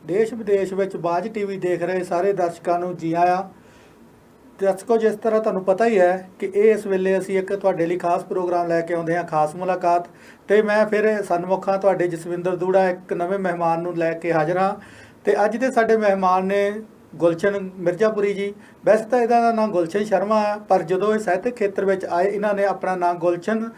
ਦੇਸ਼ ਵਿਦੇਸ਼ ਵਿੱਚ ਬਾਝ ਟੀਵੀ ਦੇਖ ਰਹੇ ਸਾਰੇ ਦਰਸ਼ਕਾਂ ਨੂੰ ਜੀ ਆਇਆਂ। ਦਰਸ਼ਕੋ, ਜਿਸ ਤਰ੍ਹਾਂ ਤੁਹਾਨੂੰ ਪਤਾ ਹੀ ਹੈ ਕਿ ਇਸ ਵੇਲੇ ਅਸੀਂ ਇੱਕ ਤੁਹਾਡੇ ਲਈ ਖਾਸ ਪ੍ਰੋਗਰਾਮ ਲੈ ਕੇ ਆਉਂਦੇ ਹਾਂ, ਖਾਸ ਮੁਲਾਕਾਤ। ਤੇ ਮੈਂ ਫਿਰ ਸਨਮੁਖਾਂ ਤੁਹਾਡੇ ਜਸਵਿੰਦਰ ਦੂੜਾ ਇੱਕ ਨਵੇਂ ਮਹਿਮਾਨ ਨੂੰ ਲੈ ਕੇ ਹਾਜ਼ਰ ਹਾਂ। ਤੇ ਅੱਜ ਦੇ ਸਾਡੇ ਮਹਿਮਾਨ ਨੇ ਗੁਲਸ਼ਨ ਮਿਰਜ਼ਾਪੁਰੀ ਜੀ। ਵੈਸੇ ਤਾਂ ਇਹਦਾ ਦਾ ਨਾਮ ਗੁਲਸ਼ਨ ਸ਼ਰਮਾ ਹੈ, ਪਰ ਜਦੋਂ ਇਹ ਸਾਹਿਤਕ ਖੇਤਰ ਵਿੱਚ ਆਏ ਇਹਨਾਂ ਨੇ ਆਪਣਾ ਨਾਮ ਗੁਲਸ਼ਨ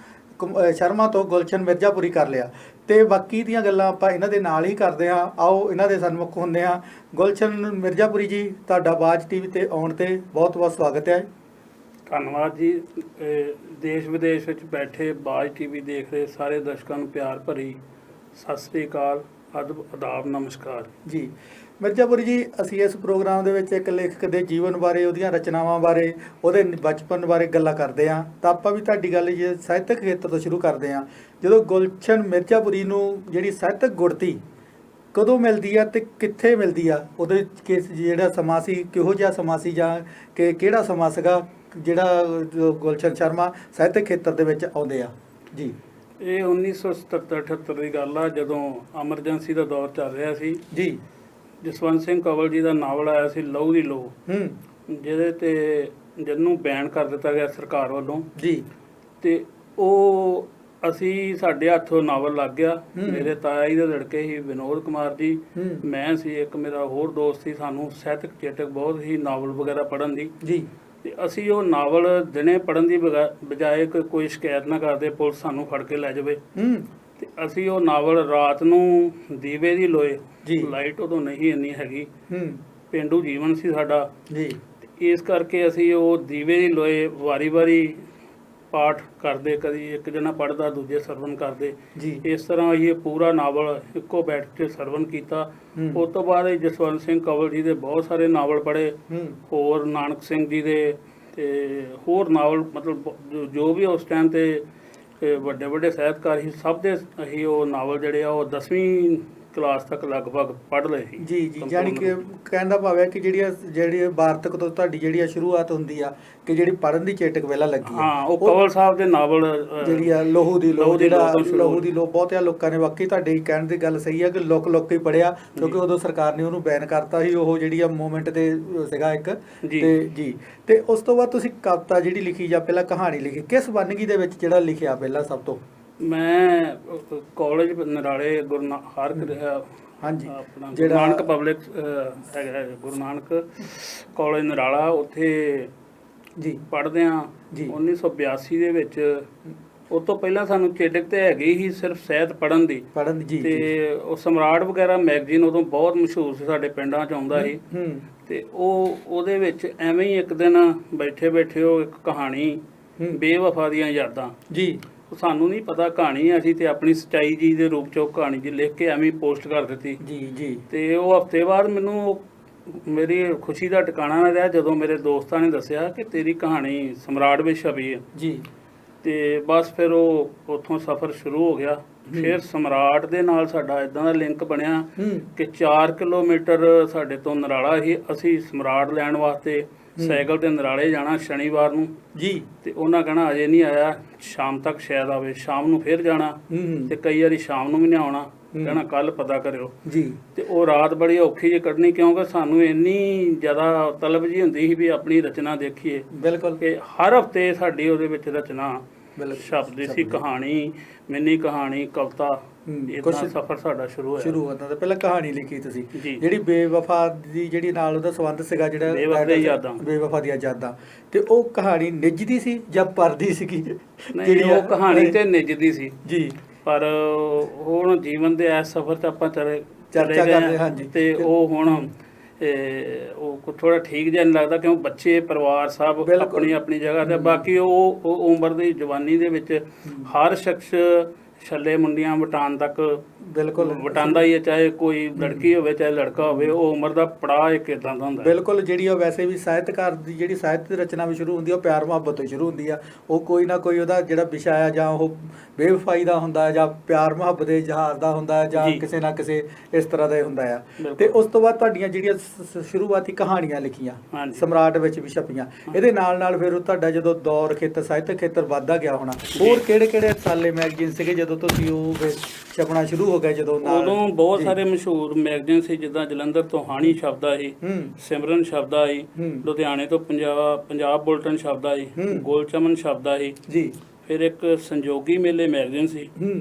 ਸ਼ਰਮਾ ਤੋਂ ਗੁਲਸ਼ਨ ਮਿਰਜ਼ਾਪੁਰੀ ਕਰ ਲਿਆ। ਤੇ ਬਾਕੀ ਦੀਆਂ ਗੱਲਾਂ ਆਪਾਂ ਇਹਨਾਂ ਦੇ ਨਾਲ ਹੀ ਕਰਦੇ ਹਾਂ। ਆਓ ਇਹਨਾਂ ਦੇ ਸਨਮੁਖ ਹੁੰਦੇ ਹਾਂ। ਗੁਲਸ਼ਨ ਮਿਰਜ਼ਾਪੁਰੀ ਜੀ, ਤੁਹਾਡਾ ਬਾਝ ਟੀਵੀ ਤੇ ਆਉਣ ਤੇ ਬਹੁਤ ਬਹੁਤ ਸਵਾਗਤ ਹੈ। ਧੰਨਵਾਦ ਜੀ। ਦੇਸ਼ ਵਿਦੇਸ਼ ਵਿੱਚ ਬੈਠੇ ਬਾਝ ਟੀਵੀ ਦੇਖ ਰਹੇ ਸਾਰੇ ਦਰਸ਼ਕਾਂ ਨੂੰ ਪਿਆਰ ਭਰੀ ਸਤਿ ਸ੍ਰੀ ਅਕਾਲ, ਆਦਾਬ, ਨਮਸਕਾਰ ਜੀ ਮਿਰਜ਼ਾਪੁਰੀ ਜੀ, ਅਸੀਂ ਇਸ ਪ੍ਰੋਗਰਾਮ ਦੇ ਵਿੱਚ ਇੱਕ ਲੇਖਕ ਦੇ ਜੀਵਨ ਬਾਰੇ, ਉਹਦੀਆਂ ਰਚਨਾਵਾਂ ਬਾਰੇ, ਉਹਦੇ ਬਚਪਨ ਬਾਰੇ ਗੱਲਾਂ ਕਰਦੇ ਹਾਂ। ਤਾਂ ਆਪਾਂ ਵੀ ਤੁਹਾਡੀ ਗੱਲ ਜੇ ਸਾਹਿਤਕ ਖੇਤਰ ਤੋਂ ਸ਼ੁਰੂ ਕਰਦੇ ਹਾਂ। ਜਦੋਂ ਗੁਲਸ਼ਨ ਮਿਰਜ਼ਾਪੁਰੀ ਨੂੰ ਜਿਹੜੀ ਸਾਹਿਤਕ ਗੁੜਤੀ ਕਦੋਂ ਮਿਲਦੀ ਆ ਤੇ ਕਿੱਥੇ ਮਿਲਦੀ ਆ? ਉਹਦੇ ਕਿਸ ਜਿਹੜਾ ਸਮਾਂ ਸੀ, ਕਿਹੋ ਜਿਹਾ ਸਮਾਂ ਸੀ, ਜਾਂ ਕਿ ਕਿਹੜਾ ਸਮਾਂ ਸੀਗਾ ਜਿਹੜਾ ਗੁਲਸ਼ਨ ਸ਼ਰਮਾ ਸਾਹਿਤਕ ਖੇਤਰ ਦੇ ਵਿੱਚ ਆਉਂਦੇ ਆ? ਜੀ, ਇਹ 1977-78 ਦੀ ਗੱਲ ਆ, ਜਦੋਂ ਐਮਰਜੈਂਸੀ ਦਾ ਦੌਰ ਚੱਲ ਰਿਹਾ ਸੀ। ਜੀ, ਜਸਵੰਤ ਸਿੰਘ ਕੰਵਲ ਜੀ ਦਾ ਨਾਵਲ ਆਇਆ ਸੀ ਲਹੂ ਦੀ ਲੋਅ, ਜਿਹਦੇ ਤੇ ਜਿਹਨੂੰ ਬੈਨ ਕਰ ਦਿੱਤਾ ਗਿਆ ਸਰਕਾਰ ਵੱਲੋਂ। ਜੀ, ਤੇ ਉਹ ਅਸੀਂ ਸਾਡੇ ਹੱਥੋਂ ਨਾਵਲ ਲੱਗ ਗਿਆ। ਮੇਰੇ ਤਾਇਆ ਜੀ ਦੇ ਲੜਕੇ ਸੀ ਵਿਨੋਦ ਕੁਮਾਰ ਜੀ, ਮੈਂ ਸੀ, ਇੱਕ ਮੇਰਾ ਹੋਰ ਦੋਸਤ ਸੀ। ਸਾਨੂੰ ਸਾਹਿਤਕ ਚੇਤਕ ਬਹੁਤ ਹੀ ਨਾਵਲ ਵਗੈਰਾ ਪੜ੍ਹਨ ਦੀ। ਜੀ, ਤੇ ਅਸੀਂ ਉਹ ਨਾਵਲ ਦਿਨੇ ਪੜ੍ਹਨ ਦੀ ਬਜਾਏ ਕੋਈ ਸ਼ਿਕਾਇਤ ਨਾ ਕਰਦੇ, ਪੁਲਿਸ ਸਾਨੂੰ ਫੜ ਕੇ ਲੈ ਜਾਵੇ। ਤੇ ਅਸੀਂ ਉਹ ਨਾਵਲ ਰਾਤ ਨੂੰ ਦੀਵੇ ਦੀ ਲੋਏ, ਲਾਈਟ ਉਦੋਂ ਨਹੀਂ ਇੰਨੀ ਹੈਗੀ, ਪੇਂਡੂ ਜੀਵਨ ਸੀ ਸਾਡਾ ਜੀ, ਇਸ ਕਰਕੇ ਅਸੀਂ ਉਹ ਦੀਵੇ ਦੀ ਲੋਏ ਵਾਰੀ-ਵਾਰੀ ਪਾਠ ਕਰਦੇ, ਕਦੀ ਇੱਕ ਜਣਾ ਪੜ੍ਹਦਾ, ਦੂਜੇ ਸਰਵਣ ਕਰਦੇ। ਇਸ ਤਰ੍ਹਾਂ ਇਹ ਪੂਰਾ ਨਾਵਲ ਇੱਕੋ ਬੈਠ ਕੇ ਸਰਵਣ ਕੀਤਾ। ਉਸ ਤੋਂ ਬਾਅਦ ਜਸਵੰਤ ਸਿੰਘ ਕੰਵਲ ਜੀ ਦੇ ਬਹੁਤ ਸਾਰੇ ਨਾਵਲ ਪੜ੍ਹੇ, ਹੋਰ ਨਾਨਕ ਸਿੰਘ ਜੀ ਦੇ ਤੇ ਹੋਰ ਨਾਵਲ, ਮਤਲਬ ਜੋ ਵੀ ਉਸ ਟਾਈਮ ਤੇ ਵੱਡੇ ਵੱਡੇ ਸਾਹਿਤਕਾਰ ਸੀ, ਸਭ ਦੇ ਅਸੀਂ ਉਹ ਨਾਵਲ ਜਿਹੜੇ ਆ ਉਹ 10ਵੀਂ ਕਲਾਸ ਤੱਕ ਲਗਭਗ ਪੜ੍ਹ ਲਏ ਸੀ। ਜੀ, ਜੀ, ਜਾਣੀ ਕਿ ਕਹਿਣ ਦਾ ਭਾਵ ਹੈ ਕਿ ਜਿਹੜੀ ਵਾਰਤਕ ਤੋਂ ਤੁਹਾਡੀ ਜਿਹੜੀ ਸ਼ੁਰੂਆਤ ਹੁੰਦੀ ਆ, ਕਿ ਜਿਹੜੀ ਪੜ੍ਹਨ ਦੀ ਚੇਟਕ ਵੇਲਾ ਲੱਗੀ। ਹਾਂ, ਉਹ ਕੰਵਲ ਸਾਹਿਬ ਦੇ ਨਾਵਲ ਜਿਹੜੀ ਆ ਲਹੂ ਦੀ ਲੋਅ, ਜਿਹੜਾ ਲਹੂ ਦੀ ਲੋਅ, ਬਹੁਤਿਆਂ ਲੋਕਾਂ ਨੇ, ਵਾਕਈ ਤੁਹਾਡੀ ਕਹਿਣ ਦੀ ਗੱਲ ਸਹੀ ਹੈ ਕਿ ਲੋਕ ਹੀ ਪੜ੍ਹਿਆ, ਕਿਉਂਕਿ ਉਦੋਂ ਸਰਕਾਰ ਨੇ ਉਹਨੂੰ ਬੈਨ ਕਰਤਾ ਸੀ। ਉਹ ਜਿਹੜੀ ਆ ਮੂਵਮੈਂਟ ਤੇ ਸੀਗਾ ਇੱਕ। ਤੇ ਜੀ, ਤੇ ਉਸ ਤੋਂ ਬਾਅਦ ਤੁਸੀਂ ਕਵਿਤਾ ਜਿਹੜੀ ਲਿਖੀ ਜਾਂ ਪਹਿਲਾਂ ਕਹਾਣੀ ਲਿਖੀ, ਕਿਸ ਵੰਨਗੀ ਦੇ ਵਿੱਚ ਜਿਹੜਾ ਲਿਖਿਆ ਪਹਿਲਾਂ ਸਭ ਤੋਂ? ਮੈਂ ਕਾਲਜ ਨਰਾਲੇ ਗੁਰੂ ਨਾਨਕ ਪਬਲਿਕ ਹੈਗਾ, ਗੁਰੂ ਨਾਨਕ ਕਾਲਜ ਨਰਾਲਾ, ਉੱਥੇ ਜੀ ਪੜ੍ਹਦੇ ਹਾਂ। 1982 ਦੇ ਵਿੱਚ। ਉਸ ਤੋਂ ਪਹਿਲਾਂ ਸਾਨੂੰ ਚੇਟਕ ਤੇ ਹੈਗੀ ਹੀ ਸਿਰਫ ਸਾਹਿਤ ਪੜ੍ਹਨ ਦੀ। ਤੇ ਉਹ ਸਮਰਾਟ ਵਗੈਰਾ ਮੈਗਜ਼ੀਨ ਉਦੋਂ ਬਹੁਤ ਮਸ਼ਹੂਰ ਸੀ, ਸਾਡੇ ਪਿੰਡਾਂ 'ਚ ਆਉਂਦਾ ਸੀ। ਤੇ ਉਹਦੇ ਵਿੱਚ ਐਵੇਂ ਹੀ ਇੱਕ ਦਿਨ ਬੈਠੇ ਬੈਠੇ ਉਹ ਇੱਕ ਕਹਾਣੀ ਬੇਵਫਾ ਦੀਆਂ ਯਾਦਾਂ, ਜੀ, ਸਾਨੂੰ ਨਹੀਂ ਪਤਾ ਕਹਾਣੀ, ਅਸੀਂ ਤੇ ਆਪਣੀ ਸੱਚਾਈ ਜੀ ਦੇ ਰੂਪ 'ਚ ਉਹ ਕਹਾਣੀ ਜੀ ਲਿਖ ਕੇ ਐਵੇਂ ਪੋਸਟ ਕਰ ਦਿੱਤੀ। ਜੀ, ਤੇ ਉਹ ਹਫ਼ਤੇ ਬਾਅਦ ਮੈਨੂੰ ਮੇਰੀ ਖੁਸ਼ੀ ਦਾ ਟਿਕਾਣਾ ਨਾ ਰਿਹਾ ਜਦੋਂ ਮੇਰੇ ਦੋਸਤਾਂ ਨੇ ਦੱਸਿਆ ਕਿ ਤੇਰੀ ਕਹਾਣੀ ਸਮਰਾਟ ਵਿੱਚ ਛਪੀ ਹੈ। ਜੀ, ਤੇ ਬਸ ਫਿਰ ਉਹ ਉੱਥੋਂ ਸਫ਼ਰ ਸ਼ੁਰੂ ਹੋ ਗਿਆ। ਫਿਰ ਸਮਰਾਟ ਦੇ ਨਾਲ ਸਾਡਾ ਇਦਾਂ ਦਾ ਲਿੰਕ ਬਣਿਆ ਕਿ 4 ਕਿਲੋਮੀਟਰ ਸਾਡੇ ਤੋਂ ਨਰਾਲਾ ਸੀ। ਅਸੀਂ ਸਮਰਾਟ ਲੈਣ ਵਾਸਤੇ ਸਾਈਕਲ ਤੇ ਨਰਾਲੇ ਜਾਣਾ ਸ਼ਨੀਵਾਰ ਨੂੰ। ਜੀ, ਤੇ ਉਹਨਾਂ ਕਹਿਣਾ ਅਜੇ ਨਹੀਂ ਆਇਆ, ਸ਼ਾਮ ਤੱਕ ਸ਼ਾਇਦ ਆਵੇ। ਸ਼ਾਮ ਨੂੰ ਫਿਰ ਜਾਣਾ, ਤੇ ਕਈ ਵਾਰੀ ਸ਼ਾਮ ਨੂੰ ਵੀ ਨਹੀਂ ਆਉਣਾ, ਕਹਿਣਾ ਕੱਲ ਪਤਾ ਕਰਿਓ। ਜੀ, ਤੇ ਉਹ ਰਾਤ ਬੜੀ ਔਖੀ ਜਿਹੀ ਕੱਢਣੀ, ਕਿਉਂਕਿ ਸਾਨੂੰ ਇੰਨੀ ਜ਼ਿਆਦਾ ਤਲਬ ਜੀ ਹੁੰਦੀ ਸੀ ਵੀ ਆਪਣੀ ਰਚਨਾ ਦੇਖੀਏ। ਬਿਲਕੁਲ, ਕਿ ਹਰ ਹਫ਼ਤੇ ਸਾਡੀ ਉਹਦੇ ਵਿੱਚ ਰਚਨਾ ਸ਼ਬਦ ਸੀ, ਕਹਾਣੀ, ਮਿੰਨੀ ਕਹਾਣੀ, ਕਵਿਤਾ, ਕੁਝ ਸਫ਼ਰ ਸਾਡਾ ਸ਼ੁਰੂ ਹੁੰਦਾ। ਤਾਂ ਪਹਿਲਾਂ ਕਹਾਣੀ ਲਿਖੀ ਤੁਸੀਂ, ਜਿਹੜੀ ਬੇਵਫਾ ਦੀ, ਜਿਹੜੀ ਨਾਲ ਉਹਦਾ ਸੰਬੰਧ ਸੀਗਾ, ਜਿਹੜਾ ਬੇਵਫਾ ਦੀਆਂ ਯਾਦਾਂ, ਤੇ ਉਹ ਕਹਾਣੀ ਨਿੱਜਦੀ ਸੀ ਜਾਂ ਪਰਦੀ ਸੀਗੀ? ਜਿਹੜੀ ਉਹ ਕਹਾਣੀ ਤੇ ਨਿੱਜਦੀ ਸੀ ਜੀ, ਪਰ ਹੁਣ ਜੀਵਨ ਦੇ ਇਸ ਸਫ਼ਰ 'ਚ ਆਪਾਂ ਚਰਚਾ ਕਰਦੇ ਹਾਂ। ਤੇ ਉਹ ਹੁਣ ਉਹ ਥੋੜਾ ਠੀਕ ਜਿਹਾ ਨਹੀਂ ਲੱਗਦਾ, ਕਿਉਂ ਬੱਚੇ, ਪਰਿਵਾਰ ਸਭ ਆਪਣੀ ਆਪਣੀ ਜਗ੍ਹਾ ਤੇ। ਬਾਕੀ ਉਹ ਉਮਰ ਦੀ ਜਵਾਨੀ ਦੇ ਵਿੱਚ ਹਰ ਸ਼ਖਸ ਛੱਲੇ ਮੁੰਡੀਆਂ ਵਟਾਉਣ ਤੱਕ ਬਿਲਕੁਲ ਵਟਾਉਂਦਾ ਹੀ ਹੈ, ਚਾਹੇ ਕੋਈ ਲੜਕੀ ਹੋਵੇ ਚਾਹੇ ਲੜਕਾ ਹੋਵੇ। ਉਹ ਉਮਰ ਦਾ ਪੜਾਅ ਇੱਕ ਇੱਦਾਂ ਦਾ ਹੁੰਦਾ। ਬਿਲਕੁਲ, ਜਿਹੜੀ ਉਹ ਵੈਸੇ ਵੀ ਸਾਹਿਤਕਾਰ ਦੀ ਜਿਹੜੀ ਸਾਹਿਤ ਦੀ ਰਚਨਾ ਵੀ ਸ਼ੁਰੂ ਹੁੰਦੀ ਆ, ਉਹ ਪਿਆਰ ਮੁਹੱਬਤ ਤੋਂ ਸ਼ੁਰੂ ਹੁੰਦੀ ਆ। ਉਹ ਕੋਈ ਨਾ ਕੋਈ ਉਹਦਾ ਜਿਹੜਾ ਵਿਸ਼ਾ ਆ, ਜਾਂ ਉਹ ਬੇਵਫਾਈ ਦਾ ਹੁੰਦਾ, ਜਾਂ ਪਿਆਰ ਮੁਹੱਬਤ ਦੇ ਜਹਾਜ਼ ਦਾ ਹੁੰਦਾ, ਜਾਂ ਕਿਸੇ ਨਾ ਕਿਸੇ ਇਸ ਤਰ੍ਹਾਂ ਦਾ ਹੁੰਦਾ ਆ। ਤੇ ਉਸ ਤੋਂ ਬਾਅਦ ਤੁਹਾਡੀਆਂ ਜਿਹੜੀਆਂ ਸ਼ੁਰੂਆਤੀ ਕਹਾਣੀਆਂ ਲਿਖੀਆਂ, ਸਮਰਾਟ ਵਿੱਚ ਵੀ ਛਪੀਆਂ। ਇਹਦੇ ਨਾਲ ਨਾਲ ਫਿਰ ਤੁਹਾਡਾ ਜਦੋਂ ਦੌਰ ਖੇਤਰ, ਸਾਹਿਤਕ ਖੇਤਰ ਵੱਧਦਾ ਗਿਆ ਹੋਣਾ, ਹੋਰ ਕਿਹੜੇ ਕਿਹੜੇ ਸਾਲੇ ਮੈਗਜ਼ੀਨ ਸੀਗੇ ਜਦੋਂ ਜਦੋਂ ਤੁਸੀਂ ਉਹ ਫਿਰ ਛਪਣਾ ਸ਼ੁਰੂ ਹੋ ਗਏ ਜਦੋਂ ਨਾਲ ਉਦੋਂ ਬਹੁਤ ਜੀ। ਸਾਰੇ ਮਸ਼ਹੂਰ ਮੈਗਜ਼ੀਨ ਸੀ, ਜਿੱਦਾਂ ਜਲੰਧਰ ਤੋਂ ਹਾਣੀ ਸ਼ਬਦ ਆਈ, ਸਿਮਰਨ ਸ਼ਬਦ ਆਈ, ਲੁਧਿਆਣੇ ਤੋਂ ਪੰਜਾਬ ਬੁਲਟਨ ਸ਼ਬਦ ਆਈ, ਗੋਲਚਮਨ ਸ਼ਬਦ ਆਈ ਜੀ। ਫਿਰ ਇੱਕ ਸੰਜੋਗੀ ਮੇਲੇ ਮੈਗਜ਼ੀਨ ਸੀ,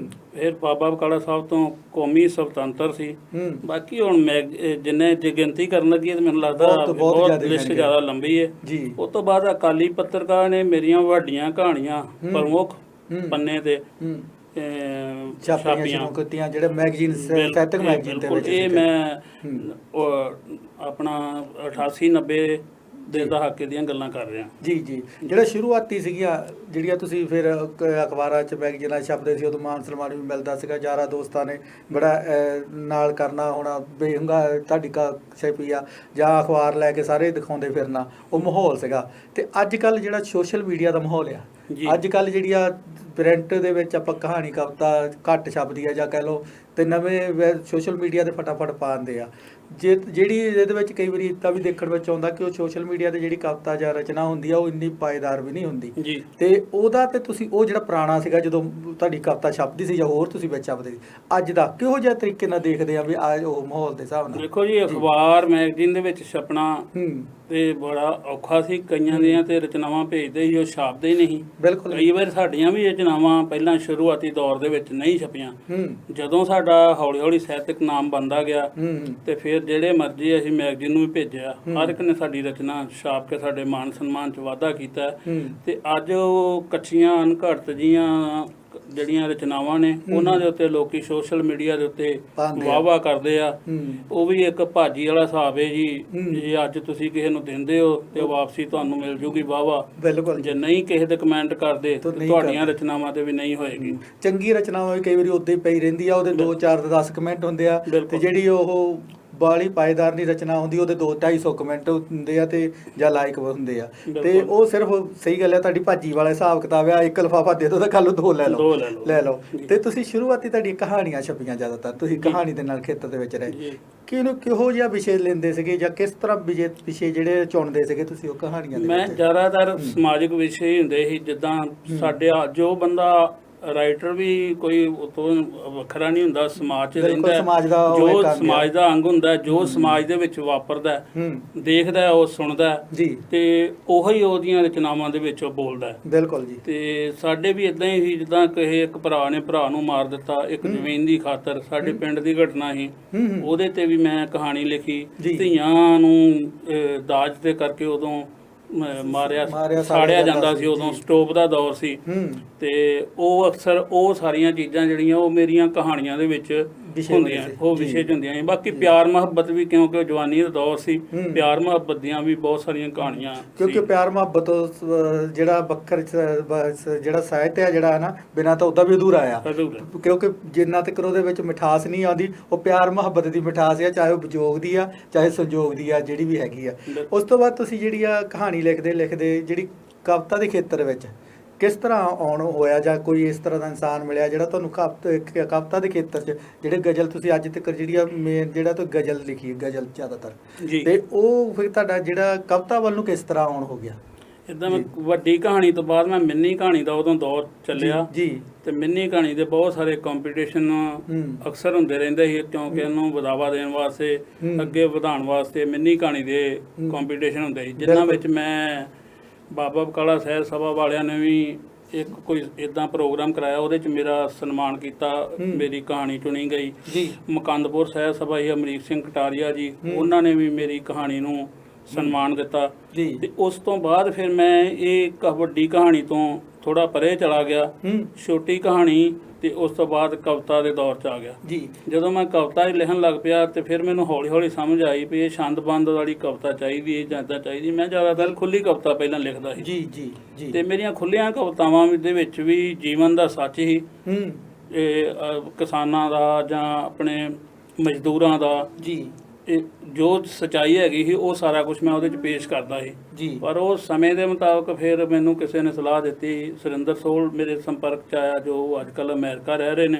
ਫਿਰ ਬਾਬਾ ਬਕਾਲਾ ਸਾਹਿਬ ਤੋਂ ਕੌਮੀ ਸੁਤੰਤਰ ਸੀ। ਬਾਕੀ ਹੁਣ ਜਿੰਨੇ ਜੇ ਗਿਣਤੀ ਕਰਨ ਲੱਗੀ ਤਾਂ ਮੈਨੂੰ ਲੱਗਦਾ ਬਹੁਤ ਲਿਸਟ ਜ਼ਿਆਦਾ ਲੰਬੀ ਹੈ ਜੀ। ਉਸ ਤੋਂ ਬਾਅਦ ਅਕਾਲੀ ਪੱਤਰਕਾਰ ਨੇ ਮੇਰੀਆਂ ਵੱਡੀਆਂ ਕਹਾਣੀਆਂ ਪ੍ਰਮੁੱਖ ਪੰਨੇ ਤੇ ਛਾਪੀਆਂ ਸ਼ੁਰੂ ਕੀਤੀਆਂ, ਜਿਹੜੇ ਮੈਗਜ਼ੀਨ ਸਾਹਿਤਕ ਮੈਗਜ਼ੀਨ ਦੇ ਵਿੱਚ ਇਹ ਮੈਂ ਆਪਣਾ 88-90 ਦੇ ਦਹਾਕੇ ਦੀਆਂ ਗੱਲਾਂ ਕਰ ਰਿਹਾ ਜੀ। ਜੀ, ਜਿਹੜਾ ਸ਼ੁਰੂਆਤੀ ਸੀਗੀਆਂ ਜਿਹੜੀਆਂ ਤੁਸੀਂ ਫਿਰ ਅਖਬਾਰਾਂ 'ਚ ਮੈਗਜ਼ੀਨਾਂ ਛਪਦੇ ਸੀ, ਉਦੋਂ ਮਾਨ ਸਨਮਾਨ ਵੀ ਮਿਲਦਾ ਸੀਗਾ, ਯਾਰਾਂ ਦੋਸਤਾਂ ਨੇ ਬੜਾ ਨਾਲ ਕਰਨਾ ਹੋਣਾ, ਬੇਹੰਗਾ ਤੁਹਾਡੀ ਛਪੀ ਆ ਜਾਂ ਅਖਬਾਰ ਲੈ ਕੇ ਸਾਰੇ ਦਿਖਾਉਂਦੇ ਫਿਰਨਾ, ਉਹ ਮਾਹੌਲ ਸੀਗਾ। ਤੇ ਅੱਜ ਕੱਲ੍ਹ ਜਿਹੜਾ ਸੋਸ਼ਲ ਮੀਡੀਆ ਦਾ ਮਾਹੌਲ ਆ, ਅੱਜ ਕੱਲ੍ਹ ਜਿਹੜੀ ਆ ਪ੍ਰਿੰਟ ਦੇ ਵਿੱਚ ਆਪਾਂ ਕਹਾਣੀ ਕਵਿਤਾ ਘੱਟ ਛਪਦੀ ਆ ਜਾਂ ਕਹਿ ਲਓ, ਤੇ ਨਵੇਂ ਸੋਸ਼ਲ ਮੀਡੀਆ 'ਤੇ ਫਟਾਫਟ ਪਾ ਦਿੰਦੇ ਆ। ਜਿਹੜੀ ਇਹਦੇ ਵਿੱਚ ਕਈ ਵਾਰੀ ਇੱਦਾਂ ਵੀ ਦੇਖਣ ਵਿੱਚ ਆਉਂਦਾ ਕਿ ਉਹ ਸੋਸ਼ਲ ਮੀਡੀਆ 'ਤੇ ਜਿਹੜੀ ਕਵਿਤਾ ਜਾਂ ਰਚਨਾ ਹੁੰਦੀ ਆ ਉਹ ਇੰਨੀ ਪਾਏਦਾਰ ਵੀ ਨਹੀਂ ਹੁੰਦੀ ਜੀ। ਤੇ ਉਹਦਾ ਤੇ ਤੁਸੀਂ ਉਹ ਜਿਹੜਾ ਪੁਰਾਣਾ ਸੀਗਾ ਜਦੋਂ ਤੁਹਾਡੀ ਕਵਿਤਾ ਛਪਦੀ ਸੀ ਜਾਂ ਹੋਰ ਤੁਸੀਂ ਵਿੱਚ ਛਪਦੇ ਸੀ, ਅੱਜ ਦਾ ਕਿਹੋ ਜਿਹਾ ਤਰੀਕੇ ਨਾਲ ਦੇਖਦੇ ਆ ਵੀ ਅੱਜ ਉਹ ਮਾਹੌਲ ਦੇ ਹਿਸਾਬ ਨਾਲ? ਦੇਖੋ ਜੀ, ਅਖਬਾਰ ਮੈਗਜ਼ੀਨ ਦੇ ਵਿੱਚ ਛਪਣਾ ਤੇ ਬੜਾ ਔਖਾ ਸੀ। ਕਈਆਂ ਦੀਆਂ ਤੇ ਰਚਨਾਵਾਂ ਭੇਜਦੇ ਸੀ, ਉਹ ਛਾਪਦੇ ਹੀ ਨਹੀਂ। ਬਿਲਕੁਲ। ਕਈ ਵਾਰ ਸਾਡੀਆਂ ਵੀ ਰਚਨਾਵਾਂ ਪਹਿਲਾਂ ਸ਼ੁਰੂਆਤੀ ਦੌਰ ਦੇ ਵਿੱਚ ਨਹੀਂ ਛਪੀਆਂ। ਜਦੋਂ ਸਾਡਾ ਹੌਲੀ ਹੌਲੀ ਸਾਹਿਤਕ ਨਾਮ ਬਣਦਾ ਗਿਆ ਤੇ ਫਿਰ ਜਿਹੜੇ ਮਰਜ਼ੀ ਅਸੀਂ ਮੈਗਜ਼ੀਨ ਨੂੰ ਵੀ ਭੇਜਿਆ, ਹਰ ਇੱਕ ਨੇ ਸਾਡੀ ਰਚਨਾ ਛਾਪ ਕੇ ਸਾਡੇ ਮਾਨ ਸਨਮਾਨ 'ਚ ਵਾਧਾ ਕੀਤਾ। ਤੇ ਅੱਜ ਉਹ ਕੱਚੀਆਂ ਅਣਘੜਤ ਜੀਆਂ ਜਿਹੜੀਆਂ ਰਚਨਾਵਾਂ ਨੇ, ਉਹਨਾਂ ਦੇ ਉੱਤੇ ਲੋਕੀ ਸੋਸ਼ਲ ਮੀਡੀਆ ਦੇ ਉੱਤੇ ਵਾਹ ਕਰਦੇ ਆ। ਉਹ ਵੀ ਇੱਕ ਭਾਜੀ ਵਾਲਾ ਹਿਸਾਬ ਹੈ ਜੀ, ਜੇ ਅੱਜ ਤੁਸੀਂ ਕਿਸੇ ਨੂੰ ਦਿੰਦੇ ਹੋ ਤੇ ਵਾਪਸੀ ਤੁਹਾਨੂੰ ਮਿਲ ਜੂਗੀ ਵਾਹ। ਬਿਲਕੁਲ। ਜੇ ਨਹੀਂ ਕਿਸੇ ਦੇ ਕਮੈਂਟ ਕਰਦੇ ਤੁਹਾਡੀਆਂ ਰਚਨਾਵਾਂ ਤੇ ਵੀ ਨਹੀਂ ਹੋਏਗੀ। ਚੰਗੀ ਰਚਨਾਵਾਂ ਵੀ ਕਈ ਵਾਰੀ ਉੱਦਾਂ ਹੀ ਪਈ ਰਹਿੰਦੀ ਆ, ਉਹਦੇ 2-4 10 ਕਮੈਂਟ ਹੁੰਦੇ ਆ, ਤੇ ਜਿਹੜੀ ਉਹ ਬਾਲੀ ਪਾਏਦਾਰ ਦੀ ਰਚਨਾ ਹੁੰਦੀ ਉਹਦੇ 200-250 ਕਮੈਂਟ ਹੁੰਦੇ ਆ ਤੇ ਜਾਂ ਲਾਈਕ ਹੁੰਦੇ ਆ। ਤੇ ਉਹ ਸਿਰਫ ਸਹੀ ਗੱਲ ਹੈ, ਤੁਹਾਡੀ ਭਾਜੀ ਵਾਲਾ ਹਿਸਾਬ ਕਿਤਾਬ ਆ, ਇੱਕ ਲਿਫਾਫਾ ਦੇ ਦੋ ਤਾਂ ਕੱਲ 2 ਲੈ ਲਓ। ਤੇ ਤੁਸੀਂ ਸ਼ੁਰੂਆਤੀ ਤੁਹਾਡੀ ਕਹਾਣੀਆਂ ਛਪੀਆਂ, ਜ਼ਿਆਦਾਤਰ ਤੁਸੀਂ ਕਹਾਣੀ ਦੇ ਨਾਲ ਖੇਤਰ ਦੇ ਵਿੱਚ ਰਹੇ, ਕਿਹੋ ਜਿਹਾ ਵਿਸ਼ੇ ਲੈਂਦੇ ਸੀਗੇ ਜਾਂ ਕਿਸ ਤਰ੍ਹਾਂ ਵਿਸ਼ੇ ਜਿਹੜੇ ਚੁਣਦੇ ਸੀਗੇ ਤੁਸੀਂ ਉਹ ਕਹਾਣੀਆਂ ਦੇ ਵਿੱਚ? ਮੈਂ ਜ਼ਿਆਦਾਤਰ ਸਮਾਜਿਕ ਵਿਸ਼ੇ ਹੀ ਹੁੰਦੇ ਸੀ, ਜਿੱਦਾਂ ਸਾਡੇ ਜੋ ਬੰਦਾ ਰਾਈਟਰ ਵੀ ਕੋਈ ਉਤੋਂ ਵੱਖਰਾ ਨਹੀਂ ਹੁੰਦਾ, ਸਮਾਜ 'ਚ ਰਹਿੰਦਾ, ਜੋ ਸਮਾਜ ਦਾ ਅੰਗ ਹੁੰਦਾ, ਜੋ ਸਮਾਜ ਦੇ ਵਿੱਚ ਵਾਪਰਦਾ, ਦੇਖਦਾ, ਉਹ ਸੁਣਦਾ ਤੇ ਉਹੀ ਉਹਦੀਆਂ ਰਚਨਾਵਾਂ ਦੇ ਵਿੱਚ ਉਹ ਬੋਲਦਾ। ਬਿਲਕੁਲ ਜੀ। ਤੇ ਸਾਡੇ ਵੀ ਇਦਾਂ ਹੀ ਸੀ, ਜਿੱਦਾਂ ਕਿਸੇ ਇੱਕ ਭਰਾ ਨੇ ਭਰਾ ਨੂੰ ਮਾਰ ਦਿੱਤਾ ਇੱਕ ਜ਼ਮੀਨ ਦੀ ਖਾਤਰ, ਸਾਡੇ ਪਿੰਡ ਦੀ ਘਟਨਾ ਸੀ, ਉਹਦੇ ਤੇ ਵੀ ਮੈਂ ਕਹਾਣੀ ਲਿਖੀ। ਧੀਆਂ ਨੂੰ ਦਾਜ ਦੇ ਕਰਕੇ ਉਦੋਂ ਮਾਰਿਆ ਸਾੜਿਆ ਜਾਂਦਾ ਸੀ, ਉਦੋਂ ਸਟੋਵ ਦਾ ਦੌਰ ਸੀ। ਤੇ ਉਹ ਅਕਸਰ ਉਹ ਸਾਰੀਆਂ ਚੀਜ਼ਾਂ ਜਿਹੜੀਆਂ ਉਹ ਮੇਰੀਆਂ ਕਹਾਣੀਆਂ ਦੇ ਵਿੱਚ ਹੁੰਦੀਆਂ, ਉਹ ਵਿਸ਼ੇ 'ਚ ਹੁੰਦੀਆਂ ਸੀ। ਬਾਕੀ ਪਿਆਰ ਮੁਹੱਬਤ ਵੀ, ਕਿਉਂਕਿ ਜਵਾਨੀ ਦਾ ਦੌਰ ਸੀ, ਪਿਆਰ ਮੁਹੱਬਤ ਦੀਆਂ ਵੀ ਬਹੁਤ ਸਾਰੀਆਂ ਕਹਾਣੀਆਂ, ਕਿਉਂਕਿ ਪਿਆਰ ਮੁਹੱਬਤ ਜਿਹੜਾ ਵੱਖਰ ਜਿਹੜਾ ਸਾਹਿਤ ਹੈ ਜਿਹੜਾ ਹੈ ਨਾ, ਬਿਨਾਂ ਤਾਂ ਉਹਦਾ ਵੀ ਅਧੂਰਾ ਆ, ਕਿਉਂਕਿ ਜਿੰਨਾ ਤੱਕ ਉਹਦੇ ਵਿੱਚ ਮਿਠਾਸ ਨਹੀਂ ਆਉਂਦੀ, ਉਹ ਪਿਆਰ ਮੁਹੱਬਤ ਦੀ ਮਿਠਾਸ ਆ, ਚਾਹੇ ਉਹ ਵਿਜੋਗ ਦੀ ਆ ਚਾਹੇ ਸੰਜੋਗ ਦੀ ਆ, ਜਿਹੜੀ ਵੀ ਹੈਗੀ ਆ। ਉਸ ਤੋਂ ਬਾਅਦ ਤੁਸੀਂ ਜਿਹੜੀ ਆ ਕਹਾਣੀ ਲਿਖਦੇ ਜਿਹੜੀ ਕਵਿਤਾ ਦੇ ਖੇਤਰ ਵਿੱਚ ਕਿਸ ਤਰ੍ਹਾਂ ਆਉਣ ਹੋਇਆ, ਜਾਂ ਕੋਈ ਇਸ ਤਰ੍ਹਾਂ ਦਾ ਇਨਸਾਨ ਮਿਲਿਆ ਜਿਹੜਾ ਤੁਹਾਨੂੰ ਕਵਿਤਾ ਦੇ ਖੇਤਰ 'ਚ ਜਿਹੜੇ ਗਜ਼ਲ ਤੁਸੀਂ ਅੱਜ ਤੱਕ ਜਿਹੜੀ ਆ ਮੇਨ ਜਿਹੜਾ ਤੋਂ ਗਜ਼ਲ ਲਿਖੀ, ਗਜ਼ਲ ਜ਼ਿਆਦਾਤਰ, ਤੇ ਉਹ ਫਿਰ ਤੁਹਾਡਾ ਜਿਹੜਾ ਕਵਿਤਾ ਵੱਲ ਨੂੰ ਕਿਸ ਤਰ੍ਹਾਂ ਆਉਣ ਹੋ ਗਿਆ? ਇੱਦਾਂ ਮੈਂ ਵੱਡੀ ਕਹਾਣੀ ਤੋਂ ਬਾਅਦ ਮੈਂ ਮਿੰਨੀ ਕਹਾਣੀ ਦਾ ਉਦੋਂ ਦੌਰ ਚੱਲਿਆ ਜੀ। ਤੇ ਮਿੰਨੀ ਕਹਾਣੀ ਦੇ ਬਹੁਤ ਸਾਰੇ ਕੰਪੀਟੀਸ਼ਨ ਅਕਸਰ ਹੁੰਦੇ ਰਹਿੰਦੇ ਸੀ, ਕਿਉਂਕਿ ਇਹਨੂੰ ਵਧਾਵਾ ਦੇਣ ਵਾਸਤੇ, ਅੱਗੇ ਵਧਾਉਣ ਵਾਸਤੇ ਮਿੰਨੀ ਕਹਾਣੀ ਦੇ ਕੰਪੀਟੀਸ਼ਨ ਹੁੰਦੇ ਸੀ, ਜਿਨ੍ਹਾਂ ਵਿੱਚ ਮੈਂ ਬਾਬਾ ਬਕਾਲਾ ਸਾਹਿਬ ਸਭਾ ਵਾਲਿਆਂ ਨੇ ਵੀ ਇੱਕ ਕੋਈ ਇਦਾਂ ਪ੍ਰੋਗਰਾਮ ਕਰਾਇਆ, ਉਹਦੇ 'ਚ ਮੇਰਾ ਸਨਮਾਨ ਕੀਤਾ, ਮੇਰੀ ਕਹਾਣੀ ਚੁਣੀ ਗਈ। ਮੁਕੰਦਪੁਰ ਸਾਹਿਬ ਸਭਾ ਹੀ ਅਮਰੀਕ ਸਿੰਘ ਕਟਾਰੀਆ ਜੀ, ਉਹਨਾਂ ਨੇ ਵੀ ਮੇਰੀ ਕਹਾਣੀ ਨੂੰ ਸਨਮਾਨ ਦਿੱਤਾ। ਤੇ ਉਸ ਤੋਂ ਬਾਅਦ ਫਿਰ ਮੈਂ ਇਹ ਵੱਡੀ ਕਹਾਣੀ ਤੋਂ ਥੋੜਾ ਪਰੇ ਚਲਾ ਗਿਆ, ਛੋਟੀ ਕਹਾਣੀ, ਤੇ ਉਸ ਤੋਂ ਬਾਅਦ ਕਵਿਤਾ ਦੇ ਦੌਰ 'ਚ ਆ ਗਿਆ। ਜਦੋਂ ਮੈਂ ਕਵਿਤਾ ਹੀ ਲਿਖਣ ਲੱਗ ਪਿਆ ਤੇ ਫਿਰ ਮੈਨੂੰ ਹੌਲੀ ਹੌਲੀ ਸਮਝ ਆਈ ਵੀ ਇਹ ਛੰਦ-ਬੰਦ ਵਾਲੀ ਕਵਿਤਾ ਚਾਹੀਦੀ ਹੈ ਜਾਂ ਇੱਦਾਂ ਚਾਹੀਦੀ। ਮੈਂ ਜ਼ਿਆਦਾਤਰ ਖੁੱਲ੍ਹੀ ਕਵਿਤਾ ਪਹਿਲਾਂ ਲਿਖਦਾ ਸੀ ਤੇ ਮੇਰੀਆਂ ਖੁੱਲ੍ਹੀਆਂ ਕਵਿਤਾਵਾਂ ਦੇ ਵਿੱਚ ਵੀ ਜੀਵਨ ਦਾ ਸੱਚ ਹੀ, ਕਿਸਾਨਾਂ ਦਾ ਜਾਂ ਆਪਣੇ ਮਜ਼ਦੂਰਾਂ ਦਾ, ਜੋ ਸੱਚਾਈ ਹੈਗੀ ਸੀ, ਉਹ ਸਾਰਾ ਕੁਝ ਮੈਂ ਉਹਦੇ 'ਚ ਪੇਸ਼ ਕਰਦਾ ਸੀ। ਪਰ ਉਹ ਸਮੇਂ ਦੇ ਮੁਤਾਬਕ ਫਿਰ ਮੈਨੂੰ ਕਿਸੇ ਨੇ ਸਲਾਹ ਦਿੱਤੀ, ਸੁਰਿੰਦਰ ਸੋਹਲ ਮੇਰੇ ਸੰਪਰਕ 'ਚ ਆਇਆ, ਜੋ ਅੱਜ ਕੱਲ੍ਹ ਅਮਰੀਕਾ ਰਹਿ ਰਹੇ ਨੇ।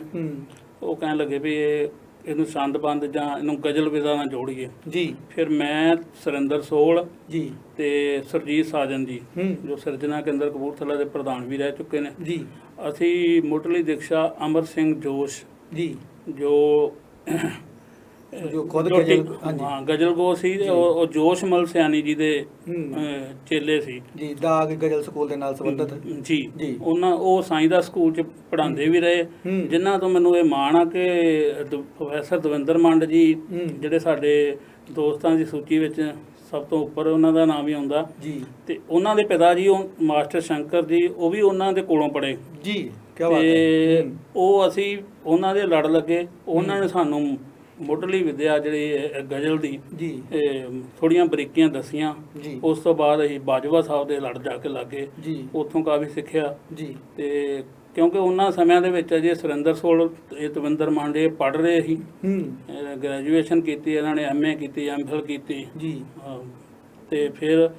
ਉਹ ਕਹਿਣ ਲੱਗੇ ਵੀ ਇਹ ਇਹਨੂੰ ਛੰਦਬੰਦ ਜਾਂ ਇਹਨੂੰ ਗਜ਼ਲ ਵਿਧਾ ਨਾਲ ਜੋੜੀਏ। ਜੀ ਫਿਰ ਮੈਂ ਸੁਰਿੰਦਰ ਸੋਲ ਜੀ ਤੇ ਸਰਜੀਤ ਸਾਜਨ ਜੀ ਹੂੰ ਜੋ ਸਿਰਜਣਾ ਕੇਂਦਰ ਕਪੂਰਥਲਾ ਦੇ ਪ੍ਰਧਾਨ ਵੀ ਰਹਿ ਚੁੱਕੇ ਨੇ, ਜੀ ਅਸੀਂ ਮੁੱਢਲੀ ਦੀਕਸ਼ਾ ਅਮਰ ਸਿੰਘ ਜੋਸ਼ ਜੀ ਜੋ ਜੋ ਖੁਦ ਜੋ ਗਜ਼ਲ ਹਾਂ ਗਜ਼ਲ ਗੋ ਸੀ ਤੇ ਉਹ ਜੋਸ਼ ਮਲ ਸਿਆਣੀ ਜੀ ਦੇ ਹੂੰ ਚੇਲੇ ਸੀ ਜੀ ਦਾਗ ਗਜ਼ਲ ਸਕੂਲ ਦੇ ਨਾਲ ਸੰਬੰਧਿਤ ਜੀ। ਜੀ। ਉਹਨਾਂ ਉਹ ਸਾਈਂ ਦਾ ਸਕੂਲ ਚ ਪੜ੍ਹਾਉਂਦੇ ਵੀ ਰਹੇ, ਹੂੰ ਜਿਨ੍ਹਾਂ ਤੋਂ ਮੈਨੂੰ ਇਹ ਮਾਣ ਆ ਕਿ ਪ੍ਰੋਫੈਸਰ ਦਵਿੰਦਰ ਮੰਡ ਜੀ ਹੂੰ ਜਿਹੜੇ ਸਾਡੇ ਦੋਸਤਾਂ ਦੀ ਸੂਚੀ ਵਿੱਚ ਸਭ ਤੋਂ ਉੱਪਰ ਉਹਨਾਂ ਦਾ ਨਾਮ ਹੀ ਆਉਂਦਾ, ਜੀ ਤੇ ਉਹਨਾਂ ਦੇ ਪਿਤਾ ਜੀ ਉਹ ਮਾਸਟਰ ਸ਼ੰਕਰ ਜੀ ਉਹ ਵੀ ਉਹਨਾਂ ਦੇ ਕੋਲੋਂ ਪੜ੍ਹੇ ਜੀ ਕੀ ਬਾਤ ਹੈ। ਤੇ ਹੂੰ, ਉਹ ਅਸੀਂ ਉਹਨਾਂ ਦੇ ਲੜ ਲੱਗੇ, ਉਹਨਾਂ ਨੇ ਸਾਨੂੰ ਮੁੱਢਲੀ ਵਿਦਿਆ ਜਿਹੜੀ ਗਜ਼ਲ ਦੀ ਜੀ ਥੋੜੀਆਂ ਬਰੀਕੀਆਂ ਦੱਸੀਆਂ। ਜੀ ਉਸ ਤੋਂ ਬਾਅਦ ਅਸੀਂ ਬਾਜਵਾ ਸਾਹਿਬ ਦੇ ਲੜ ਜਾ ਕੇ ਲੱਗੇ, ਜੀ ਉੱਥੋਂ ਕਾਫੀ ਸਿੱਖਿਆ। ਜੀ ਤੇ ਕਿਉਂਕਿ ਉਹਨਾਂ ਸਮਿਆਂ ਦੇ ਵਿੱਚ ਅਜੇ ਸੁਰਿੰਦਰ ਸੋਲ ਇਹ ਦਵਿੰਦਰ ਮਾਂਡੇ ਪੜ੍ਹ ਰਹੇ ਸੀ, ਹੂੰ ਗ੍ਰੈਜੂਏਸ਼ਨ ਕੀਤੀ, ਇਹਨਾਂ ਨੇ ਐਮਏ ਕੀਤੀ, ਐਮਫਿਲ ਕੀਤੀ। ਜੀ ਤੇ ਫਿਰ